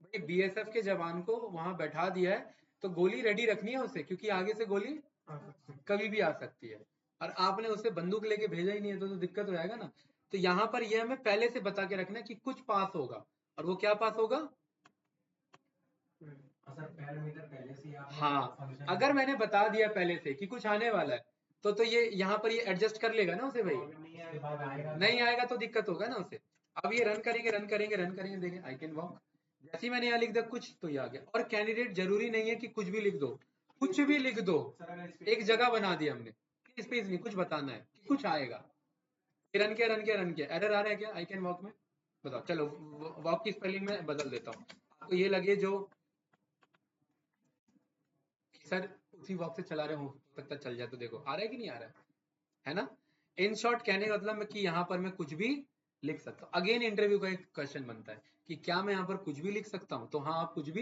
भाई बीएसएफ के जवान को वहां बैठा दिया है, तो गोली रेडी रखनी है उसे, क्योंकि आगे से गोली कभी भी आ सकती है, और आपने उसे बंदूक लेके भेजा ही नहीं है, तो दिक्कत हो जाएगा ना। तो यहाँ पर ये हमें पहले से बता के रखना है कि कुछ पास होगा, और वो क्या पास होगा। हाँ, अगर मैंने बता दिया पहले से कि कुछ आने वाला है, तो ये यहाँ पर ये एडजस्ट कर लेगा ना उसे भाई, नहीं आएगा तो दिक्कत होगा ना उसे। अब ये रन करेंगे रन करेंगे रन करेंगे, देखें आई कैन वॉक, जैसे ही मैंने यहाँ लिख दिया कुछ, तो ये आ गया। और कैंडिडेट जरूरी नहीं है कि कुछ भी लिख दो, कुछ भी लिख दो, एक जगह बना दी हमने, स्पेस नहीं, कुछ बताना है कि कुछ आएगा। रन किया रन किया रन किया, एरर आ रहा है क्या आई कैन वॉक में, बताओ। चलो वॉक की स्पेलिंग में बदल देता हूँ, आपको ये लगे जो सर उसी वॉक से चला रहे हो सकता चल जाए, तो देखो आ रहा है कि नहीं आ रहा है ना। इन शॉर्ट कहने का मतलब कि यहाँ पर मैं कुछ भी लिख सकता हूँ। अगेन इंटरव्यू का एक क्वेश्चन बनता है कि क्या मैं यहाँ पर कुछ भी लिख सकता हूँ, तो हाँ आप कुछ भी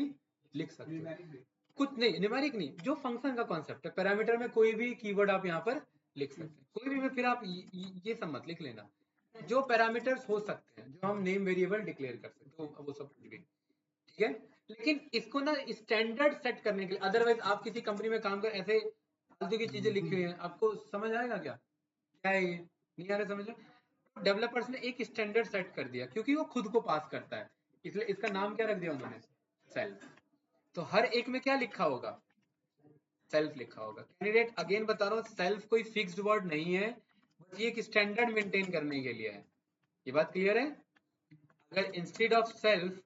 लिख सकते हो। कुछ नहीं, न्यूमेरिक नहीं, जो फंक्शन का कॉन्सेप्ट है, पैरामीटर में कोई भी कीवर्ड आप यहाँ पर लिख सकते हैं, कोई भी में, फिर आप ये सब मत लिख लेना, जो पैरामीटर्स हो सकते हैं, जो हम नेम वेरिएबल डिक्लेयर कर सकते हैं, वो सब कुछ भी, ठीक है। लेकिन इसको ना स्टैंडर्ड सेट करने के लिए, अदरवाइज आप किसी कंपनी में काम कर ऐसे फालतू की चीजें लिखी हुई हैं, आपको समझ आएगा क्या, क्या है ये, नहीं आ रहा समझ में। डेवलपर्स ने एक स्टैंडर्ड सेट कर दिया, क्योंकि वो खुद को पास करता है, इसलिए इसका नाम क्या रख दिया उन्होंने, सेल्फ। तो हर एक में क्या लिखा होगा, सेल्फ लिखा होगा। कैंडिडेट अगेन बता रहा हूँ, सेल्फ कोई फिक्स्ड वर्ड नहीं है, बस ये एक स्टैंडर्ड मेंटेन करने के लिए है। ये बात क्लियर है? अगर इंस्टेड ऑफ सेल्फ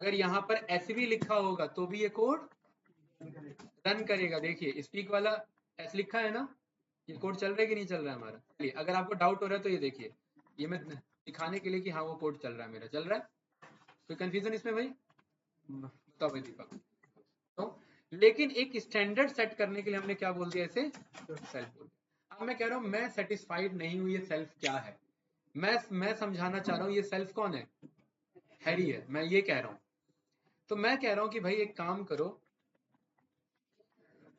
अगर यहाँ पर एस भी लिखा होगा, तो भी ये कोड रन करेगा। देखिए स्पीक वाला एस लिखा है ना, ये कोड चल रहा है कि नहीं चल रहा है हमारा। चलिए अगर आपको डाउट हो रहा है तो ये देखिए, ये मैं दिखाने के लिए कि हाँ वो कोड चल रहा है, मेरा चल रहा है। कोई कंफ्यूजन इसमें भाई, बताओ भाई दीपक। तो लेकिन एक स्टैंडर्ड सेट करने के लिए हमने क्या बोल दिया, इसे सेल्फ बोल दिया। अब मैं कह रहा हूँ मैं सेटिस्फाइड नहीं हूँ, ये सेल्फ क्या है, मैं समझाना चाह रहा हूँ ये सेल्फ कौन है, हैरी है, मैं ये कह रहा हूँ। तो मैं कह रहा हूँ कि भाई एक काम करो,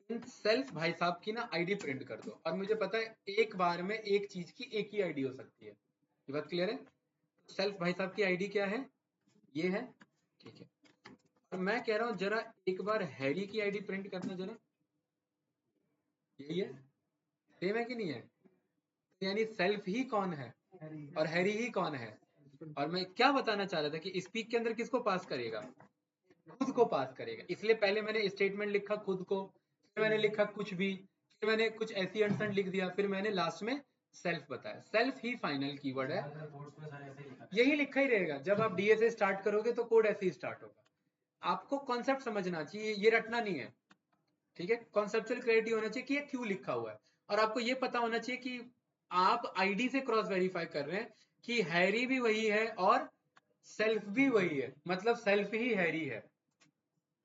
सेल्फ भाई साहब की ना आईडी प्रिंट कर दो, और मुझे पता है एक बार में एक चीज की एक ही आईडी हो सकती है, ये बात क्लियर है। सेल्फ भाई साहब की आईडी क्या है, ये है, ठीक है। और मैं कह रहा हूँ जरा एक बार हैरी की आईडी प्रिंट करना जरा, यही है, सेम है कि नहीं है, यानी सेल्फ ही कौन है और हैरी ही कौन है। और मैं क्या बताना चाह रहा था कि स्पीक के अंदर किसको पास करेगा, खुद को पास करेगा। इसलिए पहले मैंने स्टेटमेंट लिखा खुद को, फिर मैंने लिखा कुछ भी, फिर मैंने कुछ ऐसी अनसेंट लिख दिया, फिर मैंने लास्ट में सेल्फ बताया। सेल्फ ही फाइनल कीवर्ड है, यही लिखा ही रहेगा। जब आप डीएसए स्टार्ट करोगे तो कोड ऐसे ही स्टार्ट होगा। आपको कॉन्सेप्ट समझना चाहिए, ये रटना नहीं है, ठीक है। कॉन्सेप्चुअल क्लैरिटी होना चाहिए कि ये क्यों लिखा हुआ है, और आपको ये पता होना चाहिए कि आप आईडी से क्रॉस वेरीफाई कर रहे हैं कि हैरी भी वही है और सेल्फ भी वही है, मतलब सेल्फ ही हैरी है।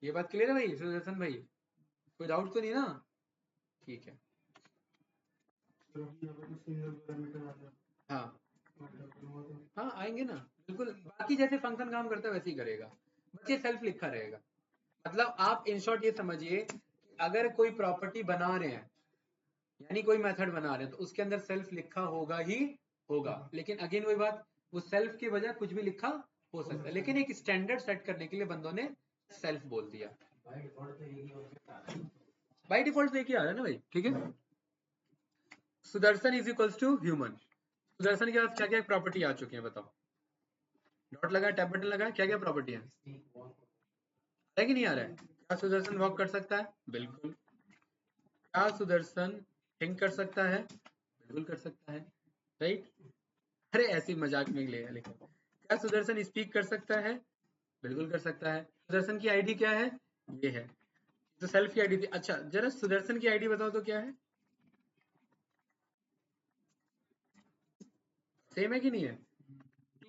ये बात क्लियर है भाई सुदर्शन भाई, कोई डाउट तो नहीं ना, ठीक है। हाँ हाँ आएंगे ना, बिल्कुल, बाकी जैसे फंक्शन काम करता है वैसे ही करेगा, बस ये सेल्फ लिखा रहेगा। मतलब आप इन शॉर्ट ये समझिए, अगर कोई प्रॉपर्टी बना रहे हैं यानी कोई मेथड बना रहे हैं तो उसके अंदर सेल्फ लिखा होगा ही होगा, लेकिन अगेन वही बात, वो सेल्फ की वजह कुछ भी लिखा हो सकता है, लेकिन एक स्टैंडर्ड सेट करने के लिए बंदों ने सेल्फ बोल दिया। बाय डिफॉल्ट तो एक ही आ रहा है ना भाई, ठीक है। Sudarshan is equals to human. Sudarshan के पास क्या क्या प्रॉपर्टी आ चुकी है बताओ, डॉट लगा, टैब बटन लगा, क्या क्या प्रॉपर्टी है, है कि नहीं आ रहा है? क्या सुदर्शन वॉक कर सकता है? बिल्कुल। क्या सुदर्शन थिंक कर सकता है? बिल्कुल कर सकता है, राइट। अरे ऐसी मजाक में ले लेकिन क्या सुदर्शन स्पीक कर सकता है? बिल्कुल कर सकता है। सुदर्शन की आईडी क्या है? ये है, तो सेल्फ की आईडी थी। अच्छा जरा सुदर्शन की आईडी बताओ तो क्या है, सेम है कि नहीं है?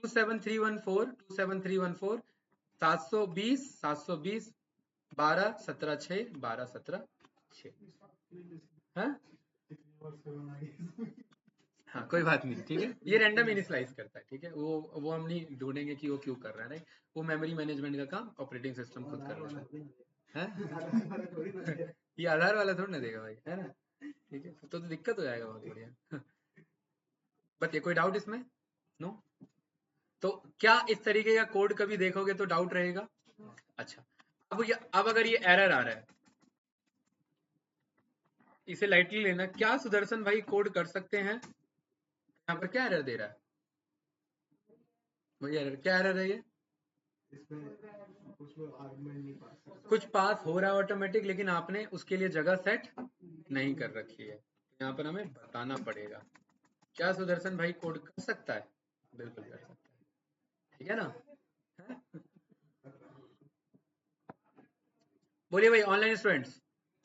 27314 27314 720 720 12 17 6 12 17 6। हाँ हाँ कोई बात नहीं, ठीक है, ये रैंडम इनिशियलाइज करता है, ठीक है, वो हम नहीं ढूंढेंगे कि वो क्यों कर रहा है, नहीं, वो मेमोरी मैनेजमेंट का काम ऑपरेटिंग सिस्टम खुद कर रहा है। ये आधार वाला थोड़ा ना देगा भाई, है ना, ठीक है, तो दिक्कत हो जाएगा बहुत बढ़िया। बताइए कोई डाउट इसमें? नो? तो क्या इस तरीके का कोड कभी देखोगे तो डाउट रहेगा? अच्छा, अब अगर ये एरर आ रहा है, इसे लाइटली लेना, क्या सुदर्शन भाई कोड कर सकते हैं? यहाँ पर क्या एरर दे रहा है? वही एरर, क्या एरर है ये? कुछ पास हो रहा है ऑटोमेटिक, लेकिन आपने उसके लिए जगह सेट नहीं कर रखी है, यहाँ पर हमें बताना पड़ेगा। क्या सुदर्शन भाई कोड कर सकता है? बिल्कुल कर सकता है, ठीक है ना? है? बोलिए भाई ऑनलाइन स्टूडेंट्स,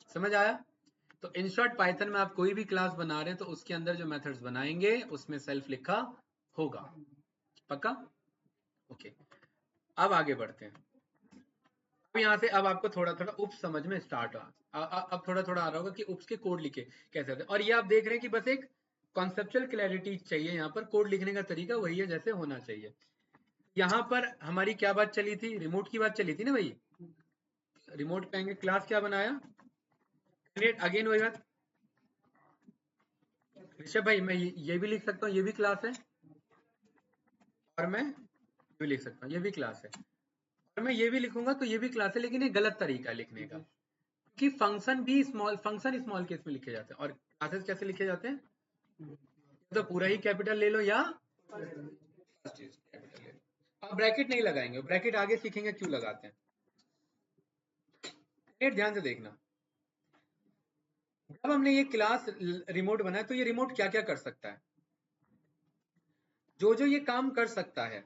समझ आया? तो इन शॉर्ट पाइथन में आप कोई भी क्लास बना रहे हैं तो उसके अंदर जो मेथड्स बनाएंगे उसमें सेल्फ लिखा होगा, पक्का? ओके, अब आगे बढ़ते हैं। अब यहाँ से अब आपको थोड़ा थोड़ा उप्स समझ में स्टार्ट हुआ, अब थोड़ा थोड़ा आ रहा होगा कि उप्स के कोड लिखे कैसे होते हैं, और ये आप देख रहे हैं कि बस एक कॉन्सेप्चुअल क्लैरिटी चाहिए, यहाँ पर कोड लिखने का तरीका वही है जैसे होना चाहिए। यहाँ पर हमारी क्या बात चली थी? रिमोट की बात चली थी ना भाई। रिमोट पे आएंगे, क्लास क्या बनाया? अगेन वही बात, ऋषभ भाई मैं ये भी लिख सकता हूँ, ये भी क्लास है, और मैं ये भी लिख सकता हूँ, ये भी क्लास है, और मैं ये भी लिखूंगा तो ये भी क्लास है, लेकिन ये गलत तरीका है लिखने का, कि फंक्शन भी स्मॉल केस में लिखे जाते हैं और क्लासेस कैसे लिखे जाते हैं, तो पूरा ही कैपिटल ले लो या फर्स्ट चीज कैपिटल ले लो। अब ब्रैकेट नहीं लगाएंगे, ब्रैकेट आगे सीखेंगे क्यों लगाते हैं, ध्यान से देखना। जब हमने ये क्लास रिमोट बनाया तो ये रिमोट क्या क्या कर सकता है, जो ये काम कर सकता है,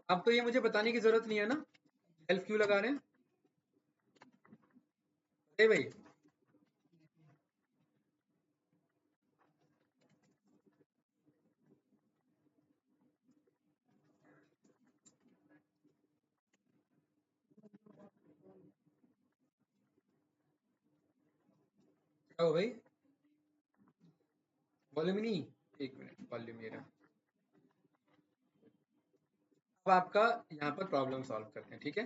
अब तो ये मुझे बताने की जरूरत नहीं है ना, सेल्फ क्यों लगा रहे हैं भाई? क्या हो भाई, वॉल्यूम नहीं, एक मिनट, वॉल्यूम मेरा। अब आपका यहाँ पर प्रॉब्लम सॉल्व करते हैं, ठीक है।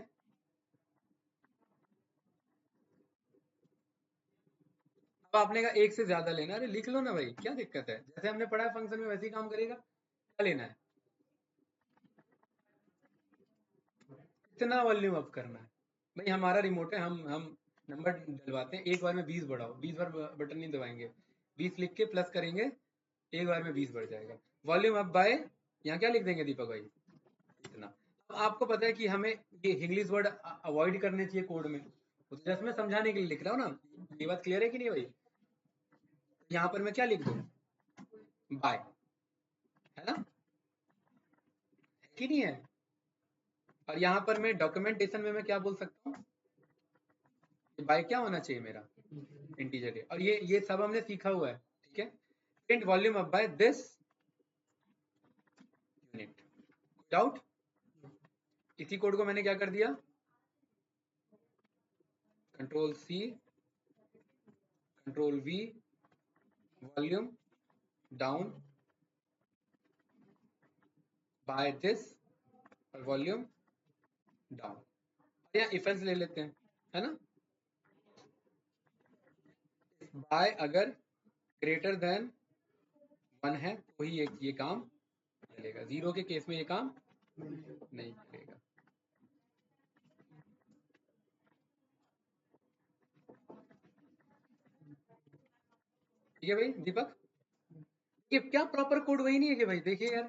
अब आपने कहा एक से ज्यादा लेना, अरे लिख लो ना भाई, क्या दिक्कत है, जैसे हमने पढ़ा है फंक्शन में वैसे ही काम करेगा, क्या लेना है, कितना वॉल्यूम अप करना है भाई, हमारा रिमोट है, हम नंबर डलवाते हैं, एक बार में 20 बढ़ाओ, 20 बार बटन नहीं दबाएंगे, 20 लिख के प्लस करेंगे, एक बार में 20 बढ़ जाएगा, वॉल्यूम अप बाय, यहाँ क्या लिख देंगे दीपक भाई, इतना। अब आपको पता है कि हमें ये इंग्लिश वर्ड अवॉइड करने चाहिए कोड में, तो जस्ट मैं समझाने के लिए लिख रहा हूँ ना, ये बात क्लियर है कि नहीं भाई? यहाँ पर मैं क्या लिख दूँ, बाय, है ना, है कि नहीं है? और यहाँ पर मैं डॉक्यूमेंटेशन में मैं क्या बोल सकता हूँ, बाय क्या होना चाहिए मेरा, इंटीजर है, और ये सब हमने सीखा हुआ है, ठीक है। Print volume up by this unit, doubt? इसी कोड को मैंने क्या कर दिया, control C control V, volume down by this, और वॉल्यूम डाउन, या इफ एल्स ले लेते हैं, है ना, बाय अगर ग्रेटर देन 1 है तो ही ये काम चलेगा, 0 के केस में ये काम नहीं करेगा। ठीक है भाई दीपक, ये क्या प्रॉपर कोड वही नहीं है कि भाई देखिए यार,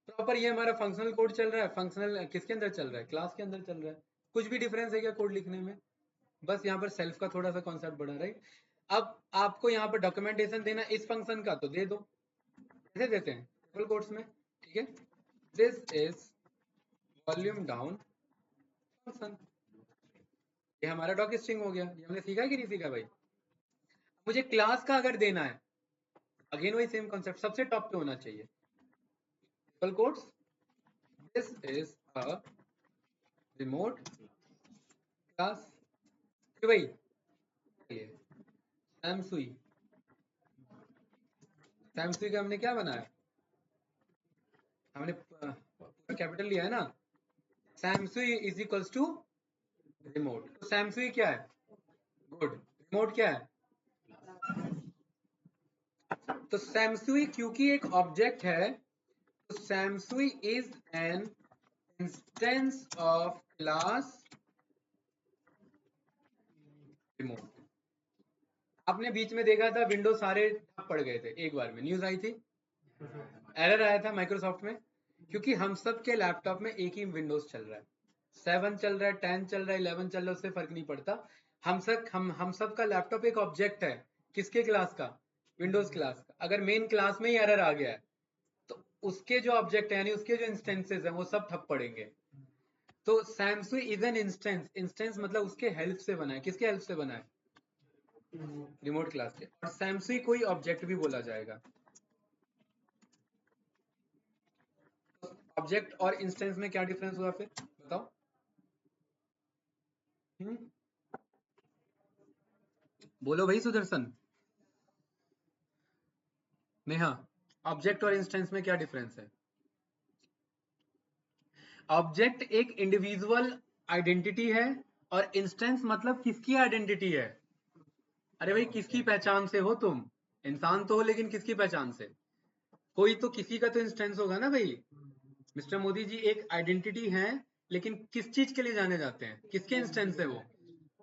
प्रॉपर ये हमारा फंक्शनल कोड चल रहा है, फंक्शनल किसके अंदर चल रहा है, क्लास के अंदर चल रहा है, कुछ भी डिफरेंस है क्या कोड लिखने में, बस यहाँ पर सेल्फ का थोड़ा सा कॉन्सेप्ट बढ़ा, राइट। अब आपको यहाँ पर डॉक्यूमेंटेशन देना इस फंक्शन का तो दे दो, कैसे देते हैं डबल कोट्स में, ठीक है, this is volume down function, ये हमारा डॉक स्ट्रिंग हो गया, ये हमने सीखा कि नहीं सीखा भाई। मुझे क्लास का अगर देना है, अगेन वही सेम कॉन्सेप्ट, सबसे टॉप पे होना चाहिए double quotes, this is a remote class, भाई सैमसुई, सैमसुई का हमने क्या बनाया, हमने पूरा कैपिटल लिया है ना, सैमसुई इज इक्वल्स टू रिमोट, तो सैमसुई क्या है, गुड, रिमोट क्या है, तो सैमसुई क्योंकि एक ऑब्जेक्ट है, तो Samsung is an instance of class remote. आपने बीच में देखा था विंडोज सारे ठप पड़ गए थे, एक बार में न्यूज आई थी, एरर आया था माइक्रोसॉफ्ट में, क्योंकि हम सब के लैपटॉप में एक ही विंडोज चल रहा है, 7 चल रहा है, 10 चल रहा है, 11 चल रहा है, उससे फर्क नहीं पड़ता, हम सब का लैपटॉप एक ऑब्जेक्ट है, किसके क्लास का, विंडोज क्लास का। अगर मेन क्लास में ही एरर आ गया है तो उसके जो ऑब्जेक्ट है यानी उसके जो इंस्टेंसेस हैं वो सब ठप पड़ेंगे। तो Samsung is an instance, instance मतलब उसके हेल्प से बना है, किसके हेल्प से बना है, रिमोट क्लास के, और सैमसुई कोई ऑब्जेक्ट भी बोला जाएगा। ऑब्जेक्ट और इंस्टेंस में क्या डिफरेंस हुआ फिर बताओ, बोलो भाई सुदर्शन, नेहा, ऑब्जेक्ट और इंस्टेंस में क्या डिफरेंस है। ऑब्जेक्ट एक इंडिविजुअल आइडेंटिटी है और इंस्टेंस मतलब किसकी आइडेंटिटी है, अरे भाई किसकी पहचान से हो तुम, इंसान तो हो लेकिन किसकी पहचान से, कोई तो किसी का तो इंस्टेंस होगा ना भाई। मिस्टर मोदी जी एक आइडेंटिटी है लेकिन किस चीज के लिए जाने जाते हैं, किसके इंस्टेंस है वो,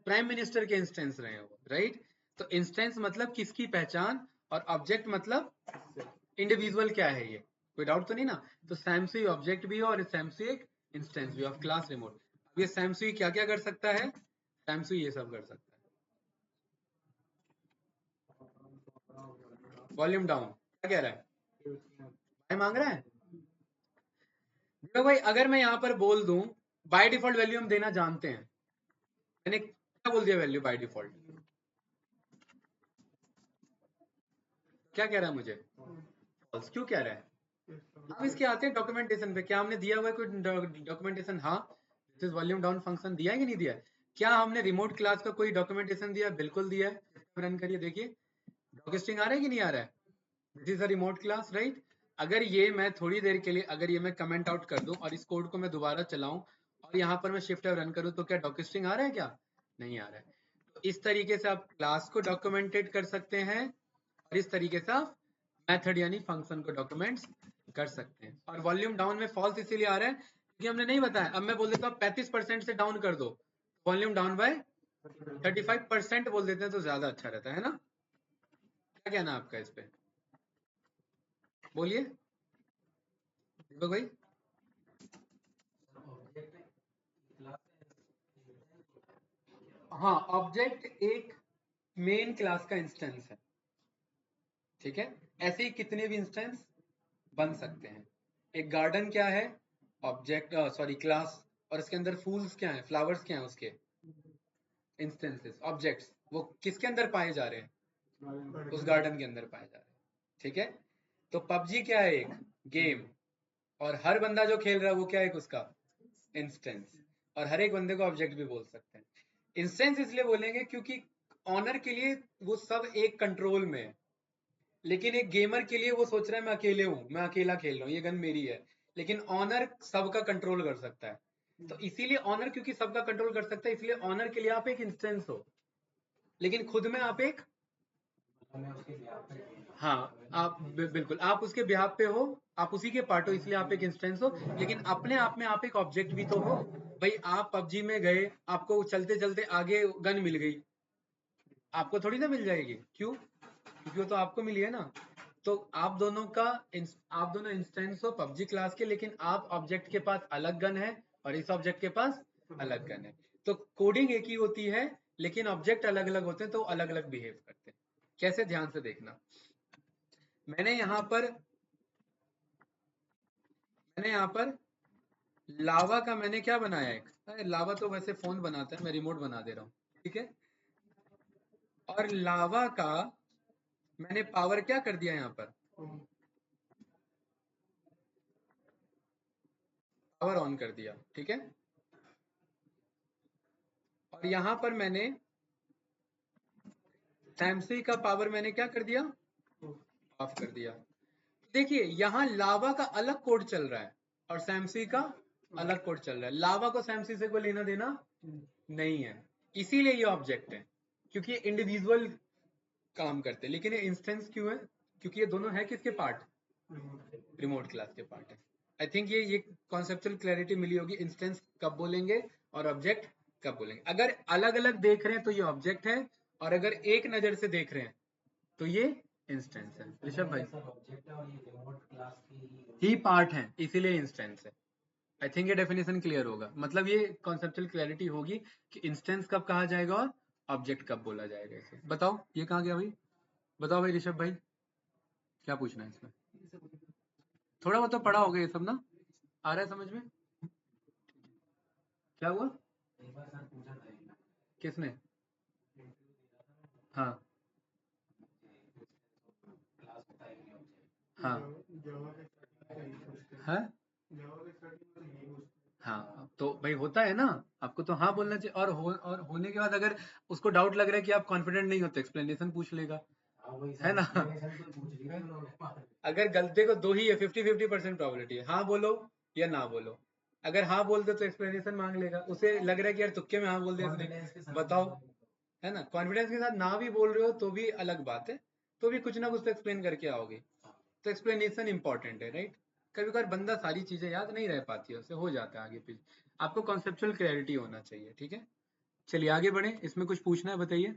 प्राइम मिनिस्टर के इंस्टेंस रहे हो, राइट। तो इंस्टेंस मतलब किसकी पहचान और ऑब्जेक्ट मतलब इंडिविजुअल क्या है, ये कोई डाउट तो नहीं ना। तो सैमसुई ऑब्जेक्ट भी है और सैमसुई एक इंस्टेंस भी ऑफ क्लास रिमोट। अब ये सैमसुई क्या क्या कर सकता है, सैमसुई ये सब कर सकता है। वॉल्यूम डाउन क्या कह रहा है, भाई मांग रहा है, देखो भाई अगर मैं यहाँ पर बोल दूं बाय डिफॉल्ट वैल्यू हम देना जानते हैं, मैंने क्या बोल दिया वैल्यू बाय डिफॉल्ट, क्या कह रहा है मुझे, फॉल्स क्यों कह रहा है। हम इसके आते हैं डॉक्यूमेंटेशन पे, क्या हमने दिया हुआ है कोई डॉक्यूमेंटेशन, हाँ this is volume down function दिया है कि नहीं दिया है, क्या हमने रिमोट क्लास का कोई डॉक्यूमेंटेशन दिया, बिल्कुल दिया है, रन करिए देखिए डॉक स्ट्रिंग आ रहा है कि नहीं आ रहा है, this is a remote class, right. अगर ये मैं थोड़ी देर के लिए अगर ये मैं कमेंट आउट कर दूं और इस कोड को मैं दोबारा चलाऊं और यहाँ पर मैं शिफ्ट रन करूं तो क्या डॉक स्ट्रिंग आ रहा है, क्या नहीं आ रहा है। तो इस तरीके से आप क्लास को डॉक्यूमेंटेड कर सकते हैं और इस तरीके से आप मेथड यानी फंक्शन को डॉक्यूमेंट्स कर सकते हैं। और वॉल्यूम डाउन में फॉल्स इसीलिए आ रहा है क्योंकि हमने नहीं बताया, अब मैं बोल देता हूँ 35% से डाउन कर दो, वॉल्यूम डाउन बाय 35% बोल देते हैं तो ज्यादा अच्छा रहता है ना। क्या कहना है आपका इस पे, बोलिए दीपक भाई। हाँ ऑब्जेक्ट एक मेन क्लास का इंस्टेंस है, ठीक है, ऐसे ही कितने भी इंस्टेंस बन सकते हैं। एक गार्डन क्या है, ऑब्जेक्ट सॉरी क्लास, और इसके अंदर फूल्स क्या है, फ्लावर्स क्या है, उसके इंस्टेंसेस ऑब्जेक्ट्स, वो किसके अंदर पाए जा रहे हैं, उस गार्डन के अंदर पाए जा रहे हैं, ठीक है। तो पबजी क्या है, एक गेम, और हर बंदा जो खेल रहा है वो क्या है उसका इंस्टेंस, और हर एक बंदे को ऑब्जेक्ट भी बोल सकते हैं। इंस्टेंस इसलिए बोलेंगे क्योंकि ऑनर के लिए वो सब एक कंट्रोल में है, लेकिन एक गेमर के लिए वो सोच रहा है मैं अकेले हूं, मैं अकेला खेल रहा हूँ, ये गन मेरी है, लेकिन ऑनर सबका कंट्रोल कर सकता है। तो इसीलिए ऑनर क्योंकि सबका कंट्रोल कर सकता है इसलिए ऑनर के लिए आप एक इंस्टेंस हो, लेकिन खुद में आप एक मैं उसके बिहाफ पे हाँ आप बिल्कुल आप उसके बिहाफ पे हो, आप उसी के पार्ट हो, इसलिए आप एक इंस्टेंस हो, लेकिन अपने आप में आप एक ऑब्जेक्ट भी तो हो। भाई आप पबजी में गए, आपको चलते चलते आगे गन मिल गई, आपको थोड़ी ना मिल जाएगी, क्यों? क्योंकि वो तो आपको मिली है ना। तो आप दोनों का आप दोनों इंस्टेंस हो पबजी क्लास के, लेकिन आप ऑब्जेक्ट के पास अलग गन है और इस ऑब्जेक्ट के पास अलग गन है। तो कोडिंग एक ही होती है, लेकिन ऑब्जेक्ट अलग अलग होते हैं, तो अलग अलग बिहेव करते हैं। कैसे, ध्यान से देखना। मैंने यहाँ पर लावा का मैंने क्या बनाया, एक लावा तो वैसे फोन बनाता है, मैं रिमोट बना दे रहा हूँ, ठीक है। और लावा का मैंने पावर क्या कर दिया, यहाँ पर पावर ऑन कर दिया, ठीक है। और यहाँ पर मैंने सैमसंग का पावर मैंने क्या कर दिया, ऑफ कर दिया। देखिए यहाँ लावा का अलग कोड चल रहा है और सैमसंग का अलग कोड चल रहा है। लावा को सैमसंग से कोई लेना देना नहीं है, इसीलिए ये ऑब्जेक्ट है, क्योंकि ये इंडिविजुअल काम करते हैं। लेकिन ये इंस्टेंस क्यों है, क्योंकि ये दोनों है किसके पार्ट, रिमोट क्लास के पार्ट है। आई थिंक ये कॉन्सेप्चुअल क्लैरिटी मिली होगी, इंस्टेंस कब बोलेंगे और ऑब्जेक्ट कब बोलेंगे। अगर अलग अलग देख रहे हैं तो ये ऑब्जेक्ट है, और अगर एक नजर से देख रहे हैं तो ये इंस्टेंस है। ऋषभ भाई ऑब्जेक्ट है और ये रिमोट क्लास की ही पार्ट है, इसीलिए इंस्टेंस है। आई थिंक ये डेफिनेशन क्लियर होगा, मतलब ये कॉन्सेप्चुअल क्लैरिटी होगी कि इंस्टेंस कब कहा जाएगा और ऑब्जेक्ट कब बोला जाएगा। इसे बताओ, ये कहाँ गया भाई, बताओ भाई ऋषभ भाई, क्या पूछना है इसमें? थोड़ा बहुत तो पढ़ा होगा ये सब ना, आ रहा है समझ में? क्या हुआ, एक बार सर पूछा था एक किसने? हाँ क्लास होता है नहीं ऑब्जेक्ट हाँ है हाँ, तो भाई होता है ना, आपको तो हाँ बोलना चाहिए। और होने के बाद अगर उसको डाउट लग रहा है कि आप कॉन्फिडेंट नहीं हो तो एक्सप्लेनेशन पूछ लेगा, है ना। अगर गलती को दो ही है, 50-50% प्रोबेबिलिटी है, हाँ बोलो या ना बोलो। अगर हाँ बोल दो तो एक्सप्लेनेशन मांग लेगा, उसे लग रहा है कि यार तुक्के में हाँ बोल दिया इसने, बताओ, है ना। कॉन्फिडेंस के साथ ना भी बोल रहे हो तो भी अलग बात है, तो भी कुछ ना कुछ तो एक्सप्लेन करके आओगे। तो एक्सप्लेनेशन इंपॉर्टेंट है, राइट। कभी कभार बंदा सारी चीजें याद नहीं रह पाती है, उससे हो जाता है आगे पीछे। आपको कॉन्सेप्चुअल क्लैरिटी होना चाहिए, ठीक है। चलिए आगे बढ़े, इसमें कुछ पूछना है बताइए।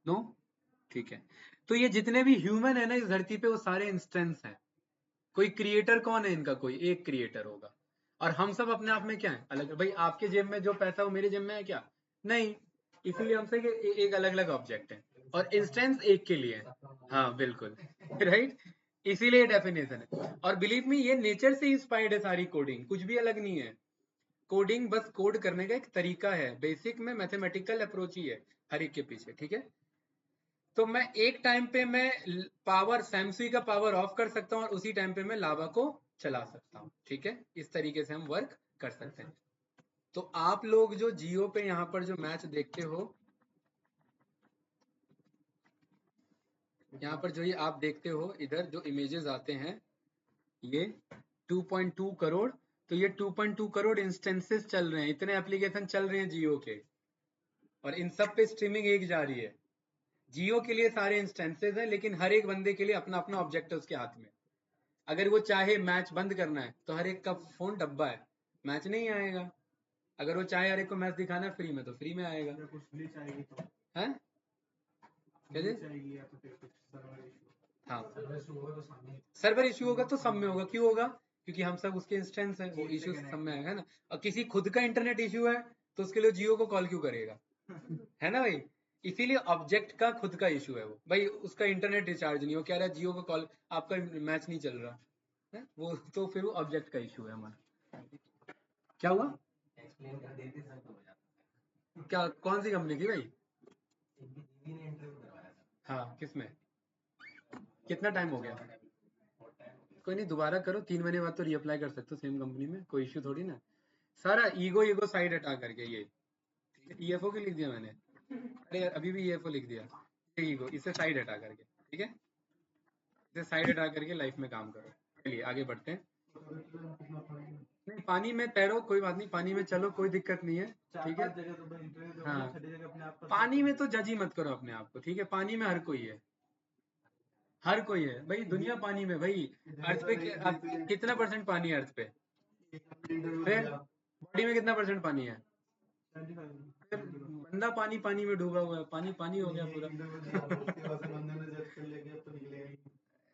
नो, ठीक है। तो ये जितने भी ह्यूमन है ना इस धरती पे, वो सारे इंस्टेंस हैं। कोई क्रिएटर कौन है इनका, कोई एक क्रिएटर होगा। और हम सब अपने आप में क्या है, अलग। भाई आपके जेब में जो पैसा वो मेरे जेब में है क्या, नहीं। इसीलिए हमसे एक अलग अलग ऑब्जेक्ट है, और इंस्टेंस एक के लिए है। हाँ बिल्कुल राइट, इसीलिए डेफिनेशन है। और बिलीव मी, ये नेचर से इंस्पायर्ड है सारी कोडिंग, कुछ भी अलग नहीं है। कोडिंग बस कोड करने का एक तरीका है, बेसिक में मैथमेटिकल अप्रोच ही है हर एक के पीछे, ठीक है। तो मैं एक टाइम पे मैं पावर सैमसंग का पावर ऑफ कर सकता हूँ और उसी टाइम पे मैं लावा को चला सकता हूँ, ठीक है। इस तरीके से हम वर्क कर सकते हैं। तो आप लोग जो जियो पे यहाँ पर जो मैच देखते हो, यहाँ पर जो ये आप देखते हो इधर जो इमेजेस आते हैं, ये 2.2 करोड़, तो ये 2.2 करोड़ इंस्टेंसेस चल रहे हैं, इतने एप्लीकेशन चल रहे हैं जियो के, और इन सब पे स्ट्रीमिंग एक जा रही है। जियो के लिए सारे इंस्टेंसेस हैं, लेकिन हर एक बंदे के लिए अपना अपना ऑब्जेक्ट है उसके हाथ में। अगर वो चाहे मैच बंद करना है तो हर एक का फोन डब्बा है, मैच नहीं आएगा। अगर वो चाहे हर एक को मैच दिखाना है फ्री में तो फ्री में आएगा, है हाँ। सर्वर इशू होगा तो सब में होगा, क्यों होगा, क्योंकि हम सब उसके इंस्टेंस हैं, वो इशू सब में आएगा, है ना। और किसी खुद का इंटरनेट इशू है तो उसके लिए जियो को कॉल क्यों करेगा, है ना भाई। इसीलिए ऑब्जेक्ट का खुद का इशू है, वो भाई उसका इंटरनेट रिचार्ज नहीं हो, कह रहा है जियो को कॉल, आपका मैच नहीं चल रहा है, वो तो फिर वो ऑब्जेक्ट का इशू है हमारा। क्या हुआ, एक्सप्लेन कर देते सर तो हो जाता। क्या, कौन सी कंपनी की भाई? दीदी ने इंटरव्यू करवाया था। हाँ किसमें, कितना टाइम हो गया? कोई नहीं, दोबारा करो, 3 महीने बाद तो रीअप्लाई कर सकते हो सेम कंपनी में, कोई इश्यू थोड़ी ना। सारा ईगो साइड हटा करके, ये ईएफओ की लिख दिया मैंने, अरे यार अभी भी ईएफओ लिख दिया, ये ईगो इसे साइड हटा करके, ठीक है, इसे साइड हटा करके लाइफ में काम करो। चलिए आगे बढ़ते हैं। नहीं पानी में तैरो, कोई बात नहीं, पानी में चलो, कोई दिक्कत नहीं है, ठीक है। हाँ पानी में तो जज ही मत करो अपने आप को, ठीक है, पानी में हर कोई है, हर कोई है भाई, दुनिया पानी में भाई। अर्थ पे कितना परसेंट पानी है अर्थ पे? फिर बॉडी में कितना परसेंट पानी है? फिर बंदा पानी पानी में डूबा हुआ है, पानी पानी हो गया पूरा।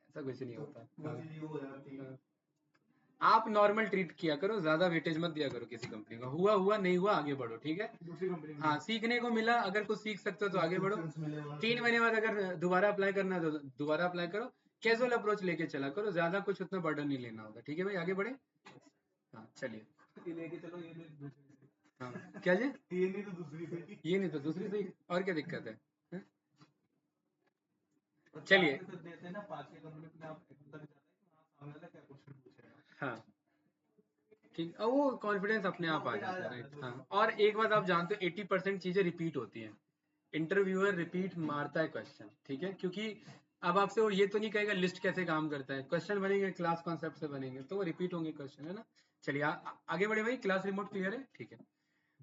ऐसा कुछ नहीं होता। हाँ। आप नॉर्मल ट्रीट किया करो, ज्यादा वेटेज मत दिया करो किसी कंपनी को। हुआ हुआ, नहीं हुआ आगे बढ़ो, ठीक है। दूसरी कंपनी में हाँ, सीखने को मिला, अगर कुछ सीख सकते हो तो आगे बढ़ो। 3 महीने बाद अगर दोबारा अप्लाई करना है तो दोबारा अप्लाई करो। कैजुअल अप्रोच लेके चला करो, ज्यादा कुछ उतना बर्डन नहीं लेना होगा, ठीक है भाई, आगे बढ़े। हाँ चलिए। ये लेके चलो, ये नहीं दूसरी से। हाँ क्या जी? ये नहीं तो दूसरी से। ये नहीं तो दूसरी सही, और क्या दिक्कत है? हाँ? और चलिए। साथ में तो देते हैं ना, 5 कंपनी में आप तक जाता है कि हाँ सामने वाला क्या क्वेश्चन पूछेगा। हाँ ठीक, और वो कॉन्फिडेंस अपने आप आ जाता है, राइट। हाँ, और एक बात आप जानते हो, 80% चीजें रिपीट होती हैं। इंटरव्यूअर रिपीट मारता है क्वेश्चन, ठीक है, क्योंकि अब आपसे वो ये तो नहीं कहेगा लिस्ट कैसे काम करता है। क्वेश्चन बनेंगे क्लास कॉन्सेप्ट से बनेंगे, तो वो रिपीट होंगे क्वेश्चन, है ना। चलिए आगे बढ़े भाई। क्लास रिमोट क्लियर है, ठीक है।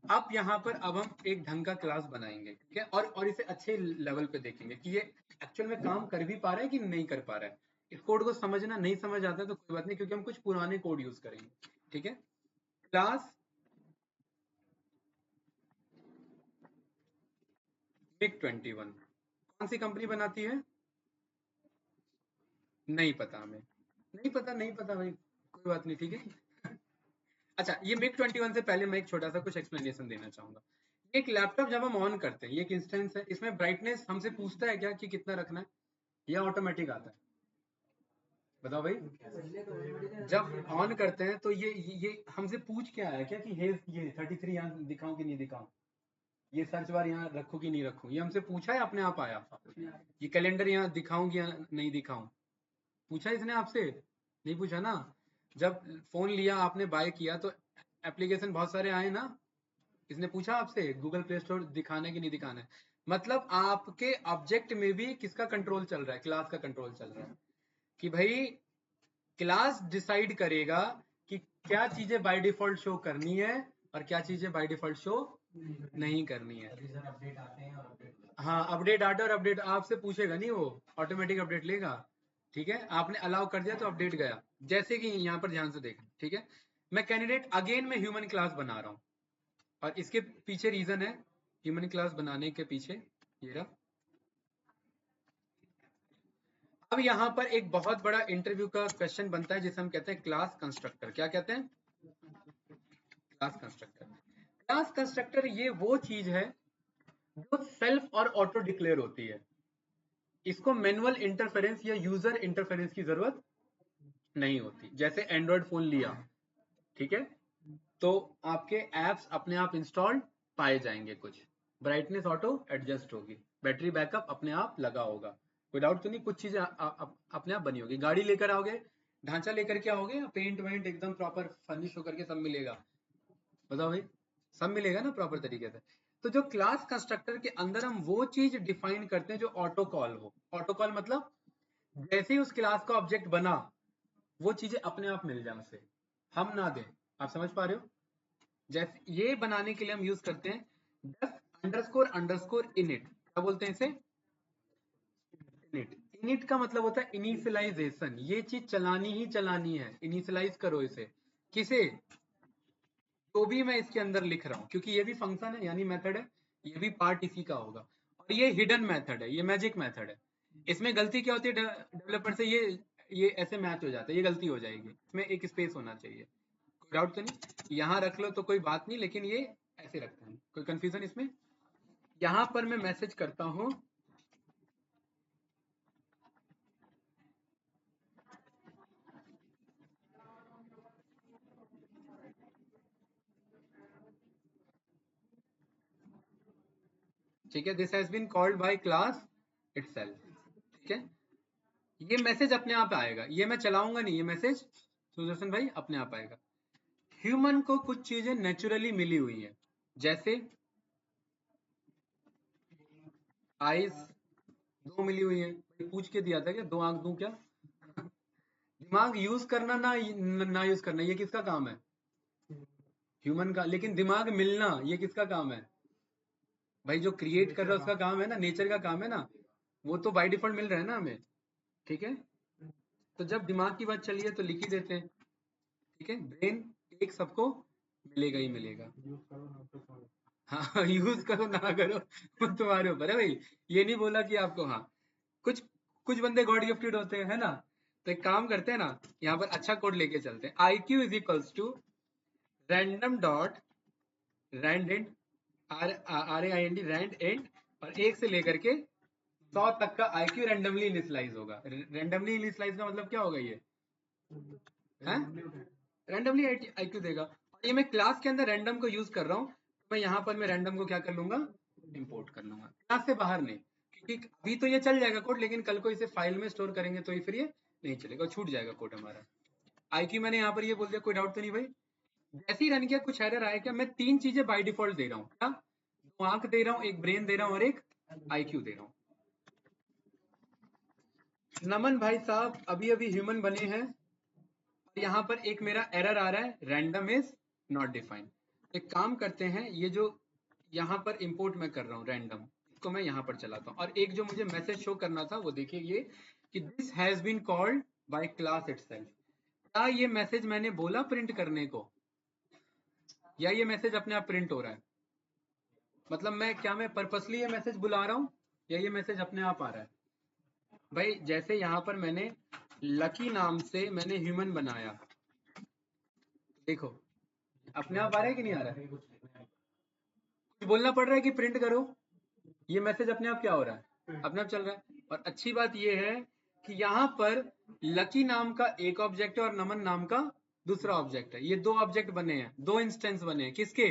अब यहाँ पर अब हम एक ढंग का क्लास बनाएंगे, ठीक है, और इसे अच्छे लेवल पे देखेंगे कि ये एक्चुअल में काम कर भी पा रहा है कि नहीं कर पा रहा है। इस कोड को समझना नहीं समझ आता है तो कोई बात नहीं, क्योंकि हम कुछ पुराने कोड यूज करेंगे, ठीक है। क्लास MiG-21 कौन सी कंपनी बनाती है? नहीं पता हमें, नहीं पता, नहीं पता भाई, कोई बात नहीं, ठीक है। अच्छा, ये MiG-21 से पहले मैं एक छोटा सा कुछ एक्सप्लेनेशन देना चाहूंगा। एक लैपटॉप जब हम ऑन करते हैं, ये एक इंस्टेंस है, इसमें ब्राइटनेस हमसे पूछता है क्या कि कितना रखना है, या ऑटोमेटिक आता है? बताओ भाई। जब ऑन करते हैं तो ये हमसे पूछ क्या है क्या कि ये 33 यहाँ दिखाऊं कि नहीं दिखाऊं, ये सर्च बार यहाँ रखूं कि नहीं रखूं, ये हमसे पूछा है अपने आप आया? ये कैलेंडर यहाँ दिखाऊं कि यहाँ नहीं दिखाऊं, पूछा इसने आपसे? नहीं पूछा ना। जब फोन लिया आपने, बाय किया, तो एप्लीकेशन बहुत सारे आए ना, इसने पूछा आपसे गूगल प्ले स्टोर दिखाना है कि नहीं दिखाना है? मतलब आपके ऑब्जेक्ट में भी किसका कंट्रोल चल रहा है? क्लास का कंट्रोल चल रहा है, कि भाई क्लास डिसाइड करेगा कि क्या चीजें बाय डिफॉल्ट शो करनी है और क्या चीजें बाय डिफॉल्ट शो नहीं करनी है। अपडेट आते हैं और अपडेट। हाँ, अपडेट आटे और अपडेट आपसे पूछेगा नहीं, वो ऑटोमेटिक अपडेट लेगा, ठीक है। आपने अलाउ कर दिया तो अपडेट गया, जैसे कि यहाँ पर ध्यान से देखना, ठीक है। मैं कैंडिडेट अगेन में ह्यूमन क्लास बना रहा हूँ, और इसके पीछे रीजन है, ह्यूमन क्लास बनाने के पीछे ये रहा। अब यहाँ पर एक बहुत बड़ा इंटरव्यू का क्वेश्चन बनता है जिसे हम कहते हैं क्लास कंस्ट्रक्टर। क्या कहते हैं? Class constructor. क्लास कंस्ट्रक्टर ये वो चीज है जो सेल्फ और ऑटो डिक्लेयर होती है। इसको मैनुअल इंटरफेरेंस या यूजर इंटरफेरेंस की जरूरत नहीं होती। जैसे एंड्रॉयड फोन लिया, ठीक है, तो आपके एप्स अपने आप इंस्टॉल्ड पाए जाएंगे, कुछ ब्राइटनेस ऑटो एडजस्ट होगी, बैटरी बैकअप अपने आप लगा होगा, कोई डाउट तो नहीं, कुछ चीजें अपने आप बनी होगी। गाड़ी लेकर आओगे, ढांचा लेकर के आओगे, पेंट वेंट एकदम प्रॉपर फर्निश होकर के सब मिलेगा, बताओ भाई, सब मिलेगा ना प्रॉपर तरीके से। तो जो क्लास कंस्ट्रक्टर के अंदर हम वो चीज डिफाइन करते हैं जो ऑटो कॉल हो। ऑटो कॉल मतलब जैसे ही उस क्लास का ऑब्जेक्ट बना, वो चीजें अपने आप मिल जाए उसे, हम ना दें। आप समझ पा रहे हो? जैसे ये बनाने के लिए हम यूज करते हैं def अंडरस्कोर अंडरस्कोर इनिट। क्या बोलते हैं इसे? इनिट। इनिट का मतलब होता है इनिशियलाइजेशन, ये चीज चलानी ही चलानी है, इनिशियलाइज करो इसे। किसे? जो भी मैं इसके अंदर लिख रहा हूँ, क्योंकि ये भी फंक्शन है यानी मेथड है, ये भी पार्ट इसी का होगा। और ये हिडन मेथड है, ये मैजिक मेथड है। इसमें गलती क्या होती है डेवलपर से, ये ऐसे मैच हो जाता है, ये गलती हो जाएगी, इसमें एक स्पेस होना चाहिए। कोई डाउट तो नहीं? यहाँ रख लो तो कोई बात नहीं, लेकिन ये ऐसे रखते हैं, कोई कंफ्यूजन इसमें? यहाँ पर मैं मैसेज करता हूँ ठीक है, this has been called by class itself, ठीक है। ये मैसेज अपने आप आएगा, ये मैं चलाऊंगा नहीं, ये मैसेज सुदर्शन भाई अपने आप आएगा। ह्यूमन को कुछ चीजें नेचुरली मिली हुई है, जैसे आईज 2 मिली हुई है, पूछ के दिया था क्या 2 आंख दूं क्या? दिमाग यूज करना ना यूज करना, ये किसका काम है? ह्यूमन का। लेकिन दिमाग मिलना ये किसका काम है? भाई जो क्रिएट कर रहा है उसका काम है ना, नेचर का काम है ना, वो तो बाय डिफॉल्ट मिल रहा है ना हमें। ठीक है, तो जब दिमाग की बात चली है तो लिख ही देते हैं, ठीक है। ब्रेन एक सबको मिलेगा ही मिलेगा। यूज करो ना तो करो। हाँ यूज करो ना करो वो तुम्हारे ऊपर है भाई, ये नहीं बोला कि आपको, हाँ कुछ कुछ बंदे गॉड गिफ्टेड होते हैं, है ना। तो एक काम करते हैं ना, यहाँ पर अच्छा कोड लेके चलते हैं। IQ is equals to random dot rand RAIND rand end, और एक से लेकर के 100 तक का IQ रैंडमली इनिशियलाइज होगा। रैंडमली इनिशियलाइज का मतलब क्या होगा ये, है रैंडमली IQ देगा। और ये मैं क्लास के अंदर रैंडम को यूज कर रहा हूँ, तो मैं यहाँ पर मैं रैंडम को क्या कर लूंगा, इंपोर्ट कर लूंगा, क्लास से बाहर नहीं। क्योंकि अभी तो ये चल जाएगा कोड, लेकिन कल को इसे फाइल में स्टोर करेंगे तो फिर ये नहीं चलेगा, छूट जाएगा कोड हमारा। IQ मैंने यहाँ पर ये बोल दिया, कोई डाउट तो नहीं भाई। जैसे ही रन किया कुछ एरर आया क्या, मैं 3 चीजें बाय डिफॉल्ट दे रहा हूँ, क्या 2 आंख दे रहा हूँ, एक ब्रेन दे रहा हूँ और एक IQ दे रहा हूँ। नमन भाई साहब अभी अभी ह्यूमन बने हैं, यहाँ पर एक मेरा एरर आ रहा है, रैंडम इज नॉट डिफाइंड। एक काम करते हैं, ये जो यहाँ पर इंपोर्ट मैं कर रहा हूँ रैंडम, इसको मैं यहाँ पर चलाता हूँ, और एक जो मुझे मैसेज शो करना था वो देखिए ये कि this has been called by class itself. क्या ये मैसेज मैंने बोला प्रिंट करने को, या ये मैसेज अपने आप प्रिंट हो रहा है? मतलब मैं पर्पसली ये मैसेज बुला रहा हूँ, या ये मैसेज अपने आप आ रहा है? भाई जैसे यहाँ पर मैंने लकी नाम से मैंने ह्यूमन बनाया, देखो अपने आप आ रहा है कि नहीं आ रहा है? कुछ बोलना पड़ रहा है कि प्रिंट करो, ये मैसेज अपने आप क्या हो रहा है, अपने आप चल रहा है। और अच्छी बात ये है कि यहाँ पर लकी नाम का एक ऑब्जेक्ट है और नमन नाम का दूसरा ऑब्जेक्ट है। ये 2 ऑब्जेक्ट बने हैं, 2 इंस्टेंस बने हैं, किसके,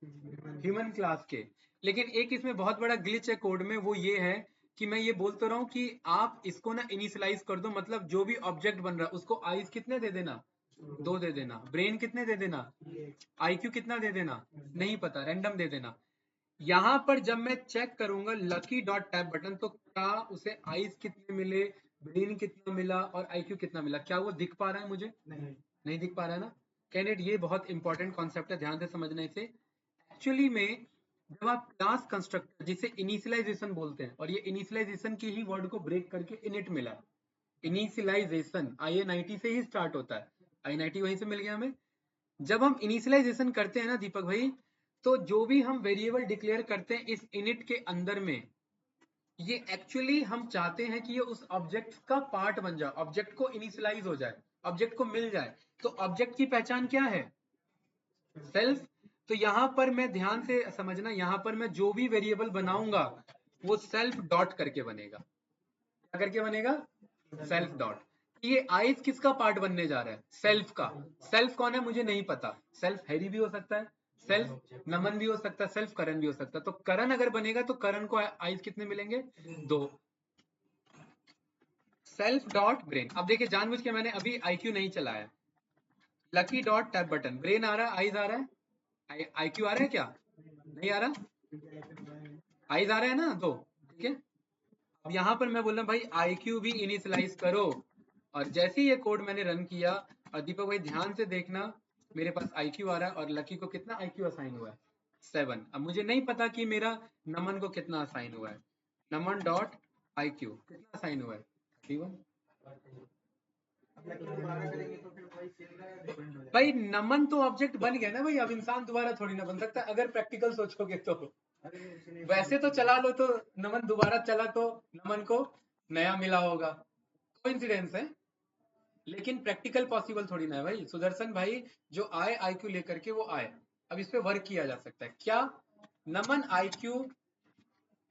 ह्यूमन क्लास के। लेकिन एक इसमें बहुत बड़ा ग्लिच है कोड में, वो ये है कि मैं ये बोल तो रहा हूँ कि आप इसको ना इनिशियलाइज कर दो, मतलब जो भी ऑब्जेक्ट बन रहा है उसको आईज कितने दे देना, 2 दे देना, ब्रेन कितने दे देना, IQ कितना दे देना, नहीं पता, रैंडम दे देना। यहाँ पर जब मैं चेक करूंगा लकी डॉट टैप बटन, तो क्या उसे आईज कितने मिले, ब्रेन कितना मिला और IQ कितना मिला, क्या वो दिख पा रहा है मुझे, नहीं दिख पा रहा है ना। कैंडिडेट ये बहुत इंपॉर्टेंट कॉन्सेप्ट है, ध्यान से समझना इसे। एक्चुअली में जब आप क्लास कंस्ट्रक्टर जिसे इनिशियलाइजेशन बोलते हैं, और ये इनिशियलाइजेशन के ही वर्ड को ब्रेक करके इनिट मिला, इनिशियलाइजेशन INIT से ही स्टार्ट होता है, INIT वहीं से मिल गया हमें। जब हम इनिशियलाइजेशन करते हैं ना दीपक भाई, तो जो भी हम वेरिएबल डिक्लेयर करते हैं इस इनिट के अंदर में, ये एक्चुअली हम चाहते हैं कि ये उस ऑब्जेक्ट का पार्ट बन जाए, ऑब्जेक्ट को इनिशियलाइज हो जाए, ऑब्जेक्ट को मिल जाए। तो ऑब्जेक्ट की पहचान क्या है, सेल्फ। तो यहां पर मैं ध्यान से समझना, यहां पर मैं जो भी वेरिएबल बनाऊंगा वो सेल्फ डॉट करके बनेगा। क्या करके बनेगा, सेल्फ डॉट। ये आइज किसका पार्ट बनने जा रहा है, सेल्फ का। सेल्फ कौन है मुझे नहीं पता, सेल्फ हैरी भी हो सकता है, सेल्फ नमन भी हो सकता है, सेल्फ करण भी हो सकता है। तो करण अगर बनेगा तो करण को आइज कितने मिलेंगे, 2। सेल्फ डॉट ब्रेन, अब देखिए जानबूझ के मैंने अभी IQ नहीं चलाया, lucky dot tap button, brain आ रहा है, आइज आ रहा है, IQ आ रहा है क्या, नहीं आ रहा, आइज आ रहा है ना 2, ठीक है। अब यहाँ पर मैं बोल रहा हूँ भाई IQ भी इनिशियलाइज करो, और जैसे ही ये कोड मैंने रन किया, और दीपक भाई ध्यान से देखना, मेरे पास IQ आ रहा है और लकी को कितना IQ असाइन हुआ है, 7। अब मुझे नहीं पता कि मेरा नमन को कितना असाइन हुआ है, नमन डॉट IQ कितना असाइन हुआ है, 31। भाई नमन तो ऑब्जेक्ट बन गया ना भाई, अब इंसान दोबारा थोड़ी ना बन सकता अगर प्रैक्टिकल सोचोगे तो। वैसे तो चला लो तो नमन दोबारा चला तो नमन को नया मिला होगा, कोइंसिडेंस है, लेकिन प्रैक्टिकल पॉसिबल थोड़ी ना है भाई। सुदर्शन भाई जो आए IQ लेकर के वो आए, अब इस पे वर्क किया जा सकता है क्या, Naman IQ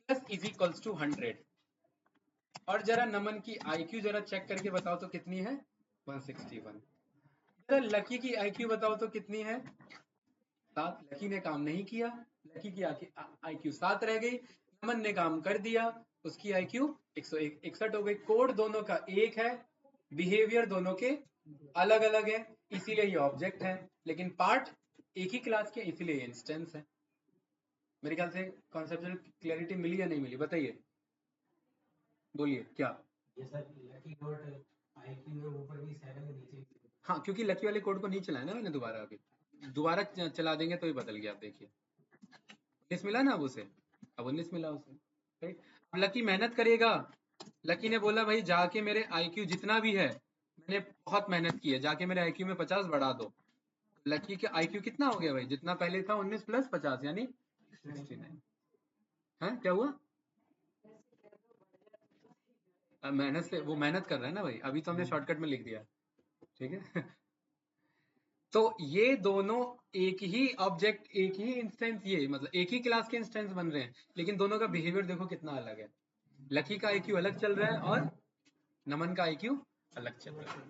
plus is equals to 100, और जरा नमन की IQ जरा चेक करके बताओ तो कितनी है, 161। जरा लकी की IQ बताओ तो कितनी है, 7। लकी ने काम नहीं किया, लकी की IQ 7 रह गई, नमन ने काम कर दिया, उसकी IQ 161 हो गई। कोड दोनों का एक है, बिहेवियर दोनों के अलग अलग है, इसीलिए ये ऑब्जेक्ट है, लेकिन पार्ट एक ही क्लास के, इसीलिए इंस्टेंस है। मेरे ख्याल से कॉन्सेप्चुअल क्लैरिटी मिली या नहीं मिली, बताइए, बोलिए क्या। ये सर लकी डॉट IQ है ऊपर भी 7 है नीचे भी। हाँ क्योंकि लकी वाले कोड को नहीं चलाया ना मैंने दोबारा, अभी दोबारा चला देंगे तो ही बदल गया, आप देखिए 19 मिला ना अब उसे, अब 19 मिला उसे, राइट। अब लकी मेहनत करेगा लकी ने बोला भाई जाके मेरे आईक्यू जितना भी है, मैंने बहुत मेहनत की है, जाके मेरे आईक्यू में 50 बढ़ा दो। लकी के आईक्यू कितना हो गया भाई? जितना पहले था 19 प्लस 50 यानी 69। हाँ क्या हुआ? मेहनत से वो मेहनत कर रहा है ना भाई, अभी तो हमने शॉर्टकट में लिख दिया, ठीक है। तो ये दोनों एक ही ऑब्जेक्ट, एक ही इंस्टेंस, ये मतलब एक ही क्लास के इंस्टेंस बन रहे हैं, लेकिन दोनों का बिहेवियर देखो कितना अलग है। लकी का आईक्यू अलग चल रहा है और नमन का आईक्यू अलग चल रहा है।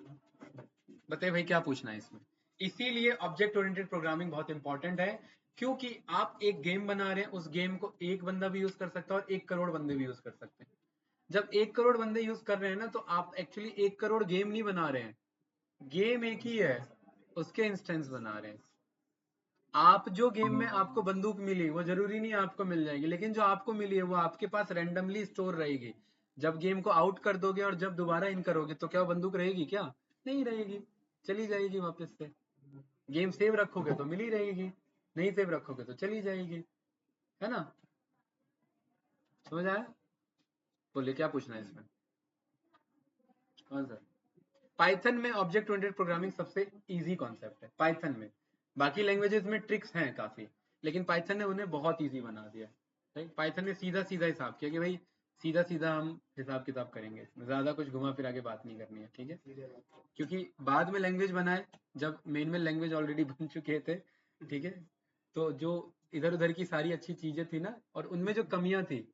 बताइए भाई क्या पूछना है इसमें? इसीलिए ऑब्जेक्ट ओरिएंटेड प्रोग्रामिंग बहुत इंपॉर्टेंट है, क्योंकि आप एक गेम बना रहे हैं, उस गेम को एक बंदा भी यूज कर सकता है और 1 करोड़ बंदे भी यूज कर सकते हैं। जब 1 करोड़ बंदे यूज कर रहे हैं ना, तो आप एक्चुअली 1 करोड़ गेम नहीं बना रहे हैं, गेम एक ही है, उसके इंस्टेंस बना रहे हैं। आप जो गेम में आपको बंदूक मिली वो जरूरी नहीं आपको मिल जाएगी, लेकिन जो आपको मिली है वो आपके पास रैंडमली स्टोर रहेगी। जब गेम को आउट कर दोगे और जब दोबारा इन करोगे तो क्या वो बंदूक रहेगी? क्या नहीं रहेगी, चली जाएगी वापस से। गेम सेव रखोगे तो मिली रहेगी, नहीं सेव रखोगे तो चली जाएगी, है ना? समझ आया? बोलिए क्या पूछना है इसमें? कौन सा? पाइथन में ऑब्जेक्ट ओरिएंटेड प्रोग्रामिंग सबसे इजी कॉन्सेप्ट है पाइथन में। बाकी लैंग्वेजेस में ट्रिक्स हैं काफी, लेकिन पाइथन ने उन्हें बहुत इजी बना दिया। राइट, पाइथन ने सीधा सीधा हिसाब किया कि भाई सीधा सीधा हम हिसाब किताब करेंगे, इसमें ज्यादा कुछ घुमा फिरा के बात नहीं करनी है, ठीक है? क्योंकि बाद में लैंग्वेज बनाए, जब मेन में लैंग्वेज ऑलरेडी बन चुके थे, ठीक है? तो जो इधर उधर की सारी अच्छी चीजें थी ना, और उनमें जो कमियां थी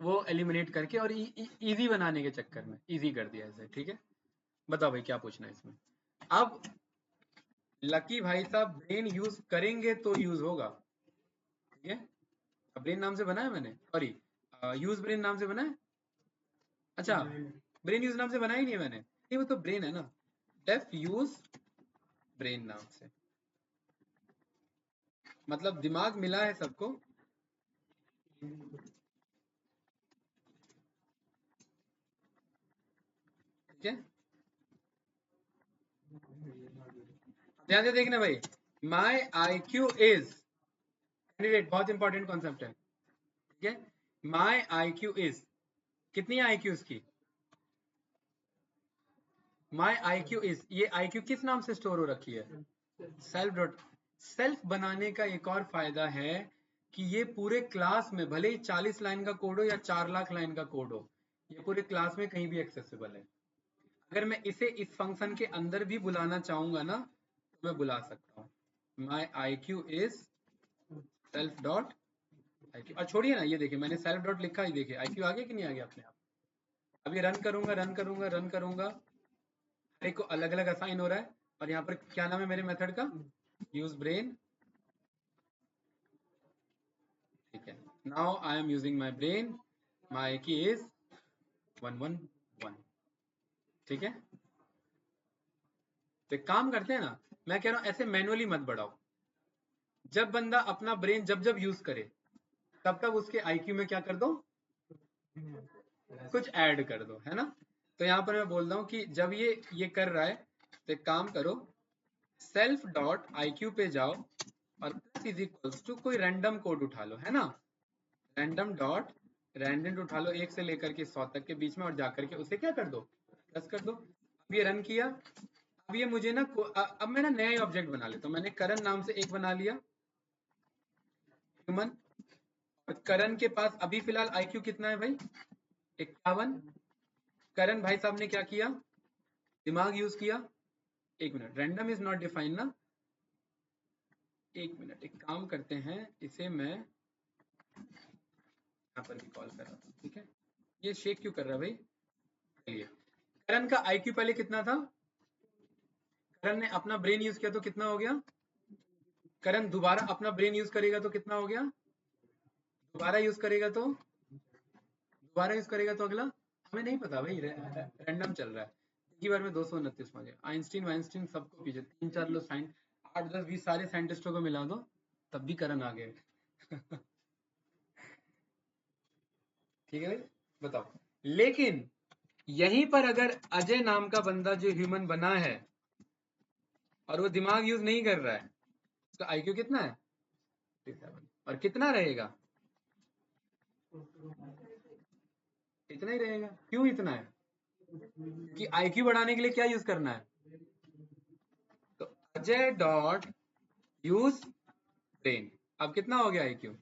वो एलिमिनेट करके और इजी बनाने के चक्कर में इजी कर दिया इसे, ठीक है? बताओ भाई क्या पूछना है इसमें? अब लकी भाई साहब ब्रेन यूज करेंगे तो यूज होगा, ठीक है? अब ब्रेन नाम से बना है मैंने, सॉरी यूज ब्रेन नाम से बना है। अच्छा, ब्रेन यूज नाम से बना ही नहीं है मैंने, नहीं वो तो ब्रेन है ना, डेफ यूज ब्रेन नाम से, मतलब दिमाग मिला है सबको। ठीक है, ध्यान से देखना भाई, माई आई क्यू इज कैंडिडेट, बहुत इंपॉर्टेंट कॉन्सेप्ट है, ठीक है? माई आई क्यू इज, कितनी आई क्यू की? माई आई क्यू इज, ये आई क्यू किस नाम से स्टोर हो रखी है? Self dot. सेल्फ बनाने का एक और फायदा है कि ये पूरे क्लास में, भले ही 40 लाइन का कोड हो या 4 लाख लाइन का कोड हो, ये पूरे क्लास में कहीं भी एक्सेसिबल है। अगर मैं इसे इस फंक्शन के अंदर भी बुलाना चाहूंगा ना, तो मैं बुला सकता हूँ, my IQ is self dot IQ. और छोड़िए ना, ये देखिए मैंने सेल्फ डॉट लिखा, ही देखिए आई क्यू आ गया कि नहीं आ गया अपने आप? अब ये रन करूंगा रन करूंगा रन करूंगा, हर एक को अलग अलग असाइन हो रहा है, और यहाँ पर क्या नाम है मेरे मेथड का? यूज ब्रेन, ठीक है? Now I am using my brain, my key is 111, ठीक है? तो एक काम करते हैं ना, मैं कह रहा हूं ऐसे मैनुअली मत बढ़ाओ, जब बंदा अपना ब्रेन जब जब यूज करे तब तब उसके आईक्यू में क्या कर दो? कुछ ऐड कर दो, है ना? तो यहाँ पर मैं बोल रहा हूँ कि जब ये कर रहा है, तो एक काम करो, सेल्फ डॉट आई क्यू पे जाओ और प्लस इज इक्वल्स टू कोई रैंडम कोड उठा लो, है ना? रैंडम डॉट रैंडम उठा लो 1 से लेकर के 100 तक के बीच में, और जाकर के उसे क्या कर दो? प्लस कर दो। अब ये रन किया, अब ये मुझे ना अब मैं ना नया ऑब्जेक्ट बना लेता हूँ। मैंने करण नाम से एक बना लिया, ह्यूमन। और करण के पास अभी फिलहाल आईक्यू कितना है भाई? 51। करण भाई साहब ने क्या किया? दिमाग यूज किया। एक minute, random is not defined ना, एक मिनट, एक काम करते हैं, इसे मैं यहाँ पर भी कॉल कर रहा था, ठीक है? ये शेक क्यों कर रहा है भाई? चलिए, करण का आईक्यू पहले कितना था? करण ने अपना ब्रेन यूज किया तो कितना हो गया? करण दोबारा अपना ब्रेन यूज करेगा तो कितना हो गया? दोबारा यूज करेगा तो, दोबारा यूज करेगा तो अगला हमें नहीं पता भाई, रैंडम चल रहा है। एक ही बार में 229 पहुंचे। आइंस्टीन वाइंस्टीन सबको पीछे, 3-4 लोग साइंस, 8-10-20 सारे साइंटिस्टों को मिला दो, तब भी करण आ गए। ठीक है भाई, बताओ। लेकिन यहीं पर अगर अजय नाम का बंदा जो ह्यूमन बना है और वो दिमाग यूज नहीं कर रहा है, उसका आईक्यू कितना है? 57। और कितना रहेगा? इतना ही रहेगा। क्यों इतना है? कि IQ बढ़ाने के लिए क्या यूज करना है? तो अजय डॉट यूज ब्रेन। अब कितना हो गया IQ?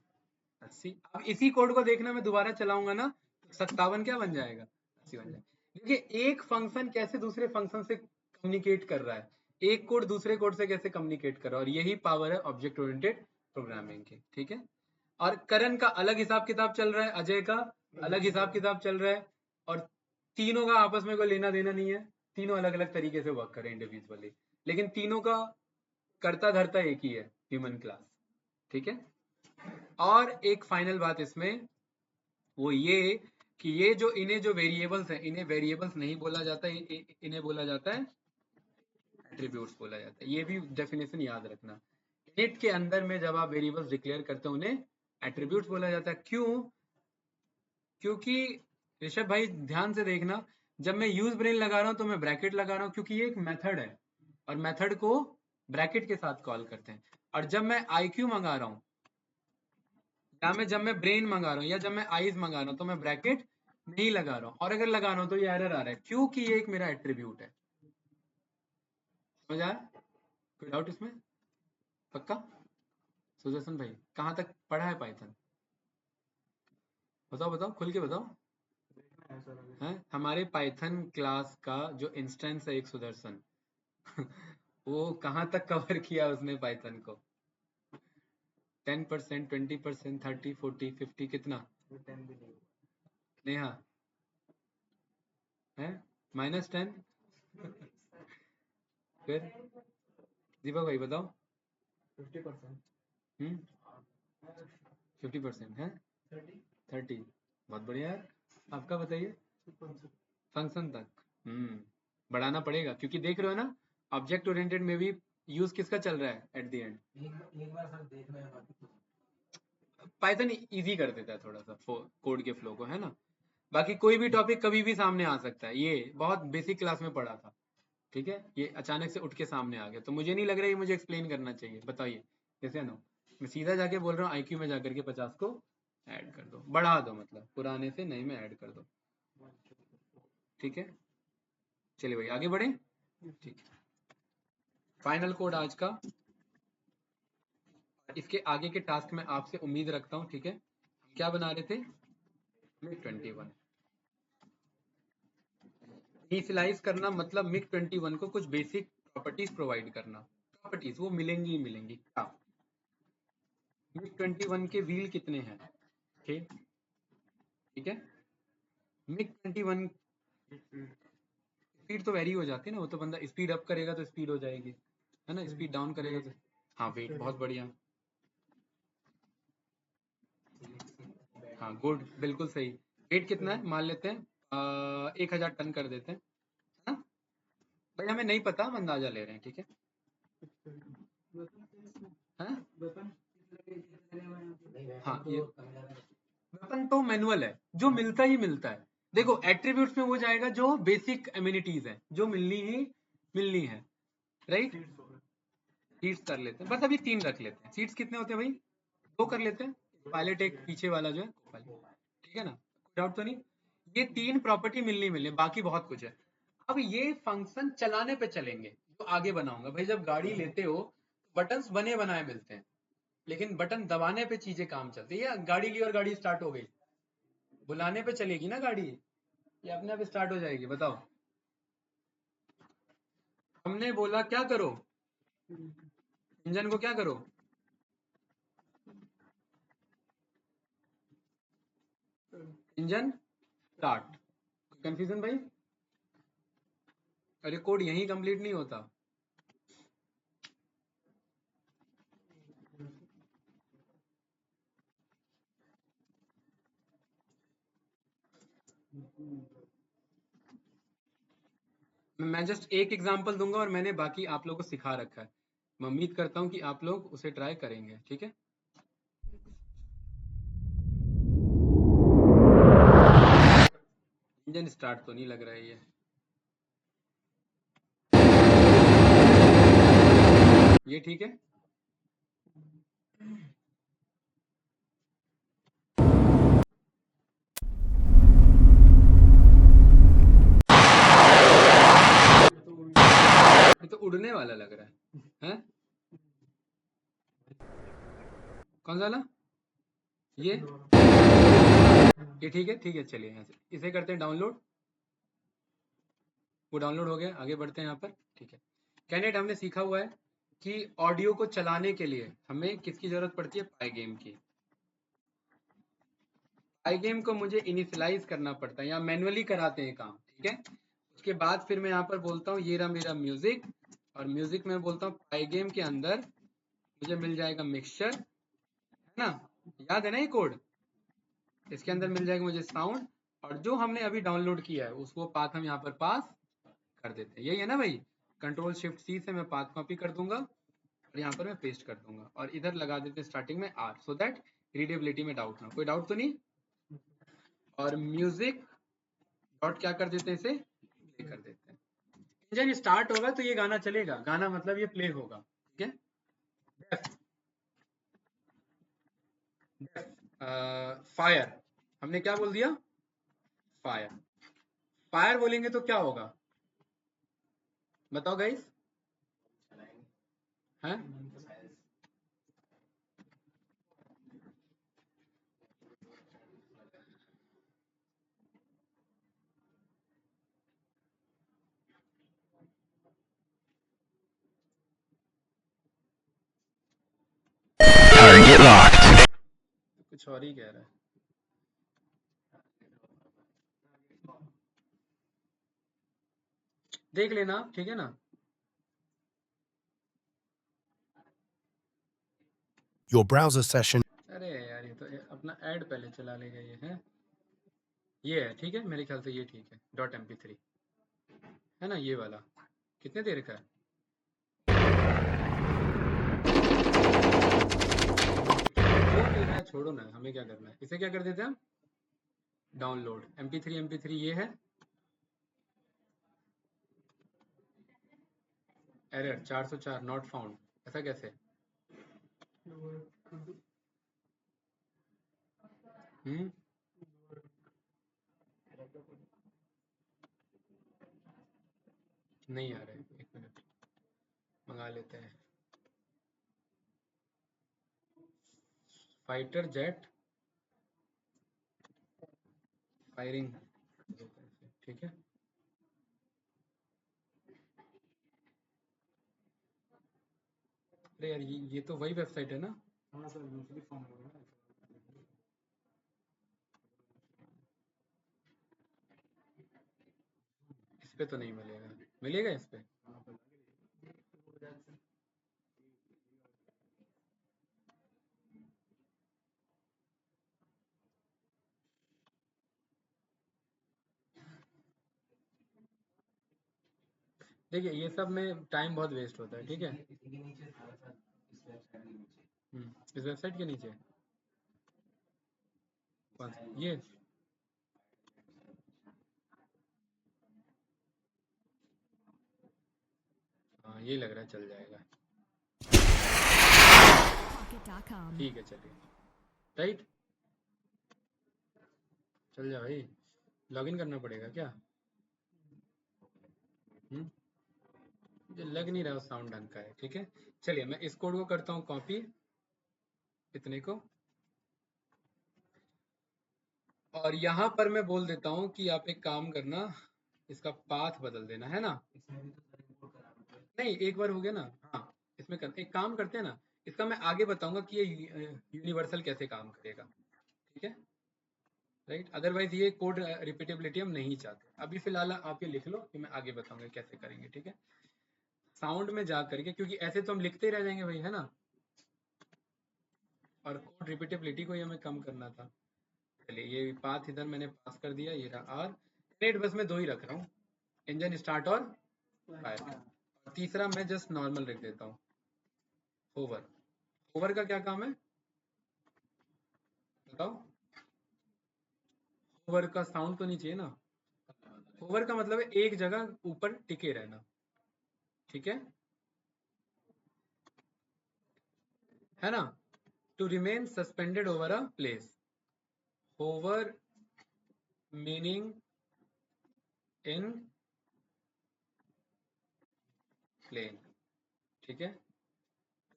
80। अब इसी कोड को देखना, मैं दोबारा चलाऊंगा ना तो 57 क्या बन जाएगा? 80 बन जाएगा। देखिए एक फंक्शन कैसे दूसरे फंक्शन से कम्युनिकेट कर रहा है, एक कोड दूसरे कोड से कैसे कम्युनिकेट कर रहा है, और यही पावर है ऑब्जेक्ट ओरिएंटेड प्रोग्रामिंग की। ठीक है, और करण का अलग हिसाब किताब चल रहा है, अजय का अलग हिसाब किताब चल रहा है, और तीनों का आपस में कोई लेना देना नहीं है। तीनों अलग अलग तरीके से वर्क करें इंडिविजुअली, लेकिन तीनों का करता धरता एक ही है, ह्यूमन क्लास। ठीक है, और एक फाइनल बात इसमें वो ये कि ये जो इन्हें जो वेरिएबल्स हैं, इन्हें वेरिएबल्स नहीं बोला जाता, इन्हें बोला जाता है एट्रीब्यूट्स बोला जाता है। ये भी डेफिनेशन याद रखना। इनिट के अंदर में जब आप वेरिएबल्स डिक्लेयर करते हो उन्हें एट्रीब्यूट्स बोला जाता है। क्यों? क्योंकि ऋषभ भाई ध्यान से देखना, जब मैं यूज ब्रेन लगा रहा हूं तो मैं ब्रैकेट लगा रहा हूं, क्योंकि ये एक मेथड है और मेथड को ब्रैकेट के साथ कॉल करते हैं। और जब मैं IQ मंगा रहा हूं, या मैं जब मैं ब्रेन मंगा रहा हूँ, या जब मैं आईज मंगा रहा हूँ, तो मैं ब्रैकेट नहीं लगा रहा हूँ, और अगर लगा रहा हूँ तो ये एरर आ रहा है, क्योंकि ये एक मेरा एट्रीब्यूट है। समझ आया? कोई डाउट इसमें? पक्का? सुदर्शन भाई कहाँ तक पढ़ा है पाइथन? बताओ बताओ, खुल के बताओ। हैं, हमारे पाइथन क्लास का जो इंस्टेंस है एक सुदर्शन वो कहाँ तक कवर किया उसने पाइथन को? 10%, 20%, 30, 40, 50, कितना? नेहा है -10। फिर दीपक भाई बताओ। 50%। 50% है 30। बहुत बढ़िया यार, आपका बताइए। फंक्शन तक बढ़ाना पड़ेगा, क्योंकि देख रहे हो ना ऑब्जेक्ट ओरिएंटेड में भी यूज किसका चल रहा है एट द एंड? एक बार सर देखना है, बाकी पाइथन इजी कर देता है थोड़ा सा कोड के फ्लो को, है ना। बाकी कोई भी टॉपिक कभी भी सामने आ सकता है, ये बहुत बेसिक क्लास में पढ़ा था। ठीक है, ये अचानक से उठ के सामने आ गया, तो मुझे नहीं लग रहा है मुझे एक्सप्लेन करना चाहिए। बताइए कैसे नो? मैं सीधा जाके बोल रहा हूँ IQ में जाकर के 50 को ऐड कर दो, बढ़ा दो, मतलब पुराने से नए में ऐड कर दो। ठीक है, चलिए भाई आगे बढ़े। ठीक है, फाइनल कोड आज का, इसके आगे के टास्क में आपसे उम्मीद रखता हूँ। ठीक है, क्या बना रहे थे? MiG-21 इनिशियलाइज करना, मतलब MiG-21 को कुछ बेसिक प्रॉपर्टीज प्रोवाइड करना। प्रॉपर्टीज वो मिलेंगी ही मिलेंगी। क्या MiG-21 के व्हील कितने हैं? ठीक है, MiG-21 स्पीड तो वेरी हो जाती है ना, वो तो बंदा स्पीड अप करेगा तो स्पीड हो जाएगी, है ना, स्पीड डाउन करेगा तो हाँ वेट, बहुत बढ़िया, हाँ गुड, बिल्कुल सही। वेट कितना है मान लेते हैं 1000 टन कर देते हैं, है ना भाई, हमें नहीं पता, हम अंदाजा ले रहे हैं। ठीक है, हाँ हाँ, ये वेपन तो मैनुअल है, जो मिलता ही मिलता है। देखो एट्रीब्यूट्स में वो जाएगा जो बेसिक एम्यूनिटीज है, जो मिलनी है, राइट। सीट्स कर लेते हैं, बस अभी 3 रख लेते हैं। सीट्स कितने होते हैं भाई? 2 कर लेते हैं, पायलट एक पीछे वाला जो है पायलट। ठीक है ना, डाउट तो नहीं? ये 3 प्रॉपर्टी मिलनी, बाकी बहुत कुछ है। अब ये फंक्शन चलाने पे चलेंगे, जो आगे बनाऊंगा। भाई जब गाड़ी लेते हो बटन्स बने बनाए मिलते हैं, लेकिन बटन दबाने पे चीजें काम चलती है। गाड़ी ली और गाड़ी स्टार्ट हो गई, बुलाने पे चलेगी ना गाड़ी, ये अपने आप स्टार्ट हो जाएगी? बताओ, हमने बोला क्या करो, इंजन को क्या करो, इंजन स्टार्ट। कंफ्यूजन भाई? अरे कोड यहीं कंप्लीट नहीं होता। मैं जस्ट एक एग्जांपल दूंगा और मैंने बाकी आप लोगों को सिखा रखा है। मैं उम्मीद करता हूं कि आप लोग उसे ट्राई करेंगे। ठीक है, इंजन स्टार्ट तो नहीं लग रहा है ये ठीक है। ये तो उड़ने वाला लग रहा है हैं? कौन सा वाला? ये ठीक है चलिए यहाँ से इसे करते हैं डाउनलोड। वो डाउनलोड हो गया, आगे बढ़ते हैं यहाँ पर। ठीक है, कैनेट हमने सीखा हुआ है कि ऑडियो को चलाने के लिए हमें किसकी जरूरत पड़ती है? पाइगेम की। पाइगेम को मुझे इनिशियलाइज करना पड़ता है या मैनुअली कराते हैं काम, ठीक है। उसके बाद फिर मैं यहाँ पर बोलता हूँ ये रहा मेरा म्यूजिक, और म्यूजिक में बोलता हूँ पाइगेम के अंदर मुझे मिल जाएगा मिक्सचर, है ना, याद है ना ये कोड। इसके अंदर मिल जाएगा मुझे साउंड, और जो हमने अभी डाउनलोड किया है उसको पाथ हम यहाँ पर पास कर देते हैं। यही है ना भाई, कंट्रोल शिफ्ट सी से मैं पाथ कॉपी कर दूंगा और यहाँ पर मैं पेस्ट कर दूंगा, और इधर लगा देते हैं स्टार्टिंग में आर, सो दैट रीडेबिलिटी में डाउट ना, कोई डाउट तो नहीं। और म्यूजिक डॉट क्या कर देते हैं, इसे प्ले कर देते हैं। इंजन स्टार्ट होगा तो ये गाना चलेगा, गाना मतलब ये प्ले होगा, ठीक है। फायर, हमने क्या बोल दिया? फायर। फायर बोलेंगे तो क्या होगा बताओ गाइस, हैं? Target locked. कुछ और ही कह रहा है। देख लेना, ठीक है ना। Your browser session. अरे यार ये तो अपना ऐड पहले चला लेगा ये, ये है, ठीक है, मेरे ख्याल से ये ठीक है। डॉट mp3 है ना, ये वाला कितने देर का है? जो मिल रहा है छोड़ो ना, हमें क्या करना है, इसे क्या कर देते हैं हम? डाउनलोड mp3 ये है। एरर 404 नॉट फाउंड, ऐसा कैसे? हम्म, नहीं आ रहा है, एक मिनट मंगा लेते हैं। फाइटर जेट फायरिंग, ठीक है। अरे यार ये तो वही वेबसाइट है ना। हाँ सर, दूसरी फॉर्म होगा ना। इस पे तो नहीं मिलेगा, मिलेगा इस पे? देखिए ये सब में टाइम बहुत वेस्ट होता है, ठीक है। इसके नीचे सारा सर, इस वेबसाइट के नीचे। इस वेबसाइट के नीचे कौन सा? ये हाँ, ये लग रहा है चल जाएगा, Pocket.com. ठीक है चलिए, राइट, चल जा भाई। लॉगिन करना पड़ेगा क्या? मुझे लग नहीं रहा साउंड ढंग का है, ठीक है। चलिए मैं इस कोड को करता हूँ कॉपी, इतने को, और यहाँ पर मैं बोल देता हूँ कि आप एक काम करना, इसका पाथ बदल देना, है ना। इसमें भी तो सर इम्पोर्ट कराना पड़ेगा। नहीं एक बार हो गया ना, हाँ इसमें कर, एक काम करते हैं ना, इसका मैं आगे बताऊंगा कि ये यूनिवर्सल कैसे काम करेगा, ठीक है, राइट। अदरवाइज ये कोड रिपीटेबिलिटी हम नहीं चाहते। अभी फिलहाल आप ये लिख लो कि मैं आगे बताऊंगा कैसे करेंगे, ठीक है। साउंड में जा करके, क्योंकि ऐसे तो हम लिखते ही रह जाएंगे भाई, है ना, और कोड रिपीटेबिलिटी को ही हमें कम करना था। चलिए ये पाथ इधर मैंने पास कर दिया, ये रहा आर। रेट बस मैं दो ही रख रहा हूँ, इंजन स्टार्ट और फायर। और तीसरा मैं जस्ट नॉर्मल रख देता हूँ, होवर। होवर का क्या काम है बताओ? होवर का साउंड तो नहीं चाहिए ना। होवर का मतलब है एक जगह ऊपर टिके रहना, ठीक है ना। To remain suspended over a place. Hover meaning in plain, ठीक है।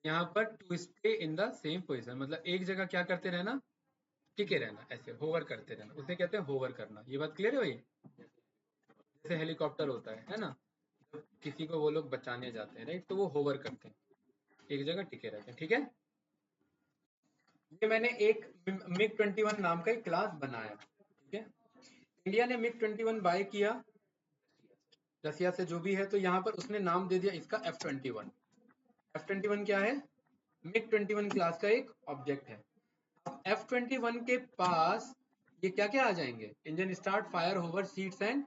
यहाँ पर to stay in the same position, मतलब एक जगह क्या करते रहना, टिके रहना, ऐसे होवर करते रहना, उसे कहते हैं होवर करना। ये बात क्लियर है भाई? जैसे हेलीकॉप्टर होता है ना, जब किसी को वो लोग बचाने जाते हैं राइट, तो वो होवर करते हैं, एक जगह टिके रहते हैं, ठीक है। ये मैंने एक मिग 21 नाम का एक क्लास बनाया, ठीक है। इंडिया ने मिग 21 बाय किया रसिया से जो भी है, तो यहाँ पर उसने नाम दे दिया इसका F-21। F-21 क्या है? मिग 21 क्लास का एक ऑब्जेक्ट है। F-21 के पास ये क्या क्या आ जाएंगे? Engine start, fire, hover, seats and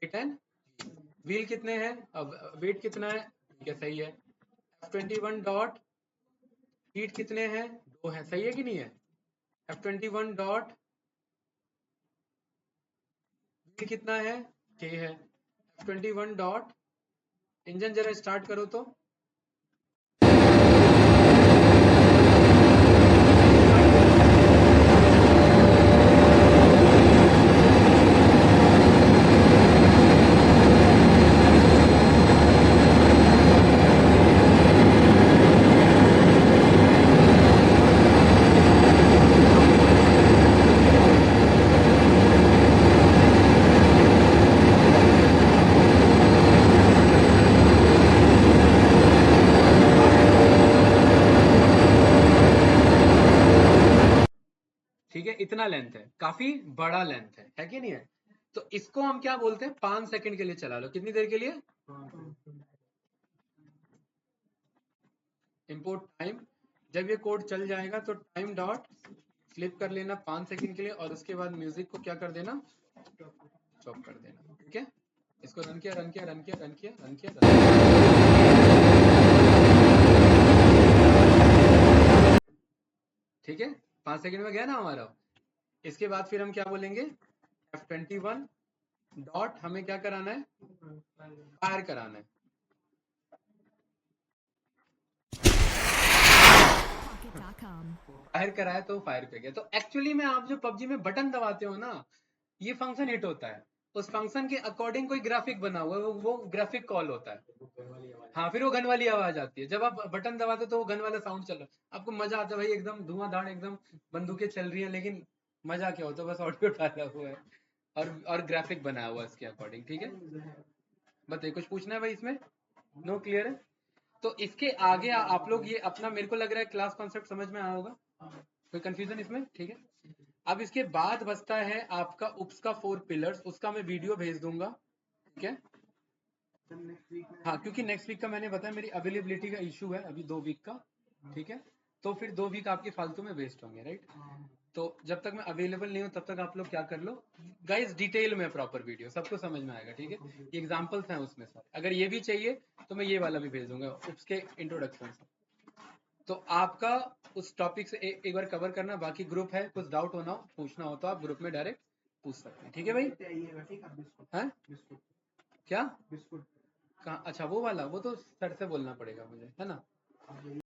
weight and wheel कितने हैं? अब वेट कितना है? ठीक है, सही है। F-21 डॉट फीट कितने हैं? 2 है, सही है कि नहीं है? F-21 डॉट व्हील कितना है? 6 है। F-21 डॉट इंजन जरा स्टार्ट करो तो, ठीक है। इतना लेंथ है, काफी बड़ा लेंथ है कि नहीं है? तो इसको हम क्या बोलते हैं? 5 सेकंड के लिए चला लो। कितनी देर के लिए? Import time. जब ये कोड चल जाएगा तो टाइम डॉट फ्लिप कर लेना 5 सेकंड के लिए, और उसके बाद म्यूजिक को क्या कर देना? स्टॉप कर देना, ठीक है। इसको रन किया, रन किया, रन किया, रन किया, रन किया, रन किया। ठीक है, 5 सेकंड में गया ना हमारा। इसके बाद फिर हम क्या बोलेंगे? F-21 डॉट हमें क्या कराना है? फायर कराना है। फायर कराया तो फायर पे गया। तो एक्चुअली में आप जो पबजी में बटन दबाते हो ना, ये फंक्शन हिट होता है, उस फंक्शन के अकॉर्डिंग कोई ग्राफिक बना हुआ है, वो ग्राफिक कॉल होता है। हाँ, फिर वो गन वाली आवाज आती है। जब आप बटन दबाते हो तो वो गन वाला साउंड चल रहा है, आपको मजा आता है भाई, एकदम धुआंधार, एकदम बंदूकें चल रही है, लेकिन मजा क्या होता है? बस ऑडियो डाला हुआ है और ग्राफिक बनाया हुआ है इसके अकॉर्डिंग, ठीक है। बताइए, कुछ पूछना है भाई इसमें? नो, क्लियर है? तो इसके आगे आप लोग ये अपना, मेरे को लग रहा है क्लास कॉन्सेप्ट समझ में आया होगा, कोई कंफ्यूजन इसमें? ठीक है। अब इसके बाद बचता है आपका उप्स का 4 पिलर्स, उसका मैं वीडियो भेज दूंगा, ठीक है। हाँ, क्योंकि नेक्स्ट वीक का मैंने बताया मेरी अवेलेबिलिटी का इशू है अभी 2 वीक का, ठीक है। तो फिर 2 वीक आपके फालतू में वेस्ट होंगे, राइट। तो जब तक मैं अवेलेबल नहीं हूँ तब तक आप लोग क्या कर लो गाइस, डिटेल में प्रॉपर वीडियो, सबको समझ में आएगा, ठीक है। एग्जाम्पल्स हैं उसमें सर, अगर ये भी चाहिए तो मैं ये वाला भी भेज दूंगा उसके इंट्रोडक्शन से। तो आपका उस टॉपिक से एक बार कवर करना, बाकी ग्रुप है, कुछ डाउट होना हो, पूछना हो तो आप ग्रुप में डायरेक्ट पूछ सकते हैं, ठीक है भाई। हैं? क्या? कहाँ? अच्छा, वो वाला, वो तो सर से बोलना पड़ेगा मुझे, है ना।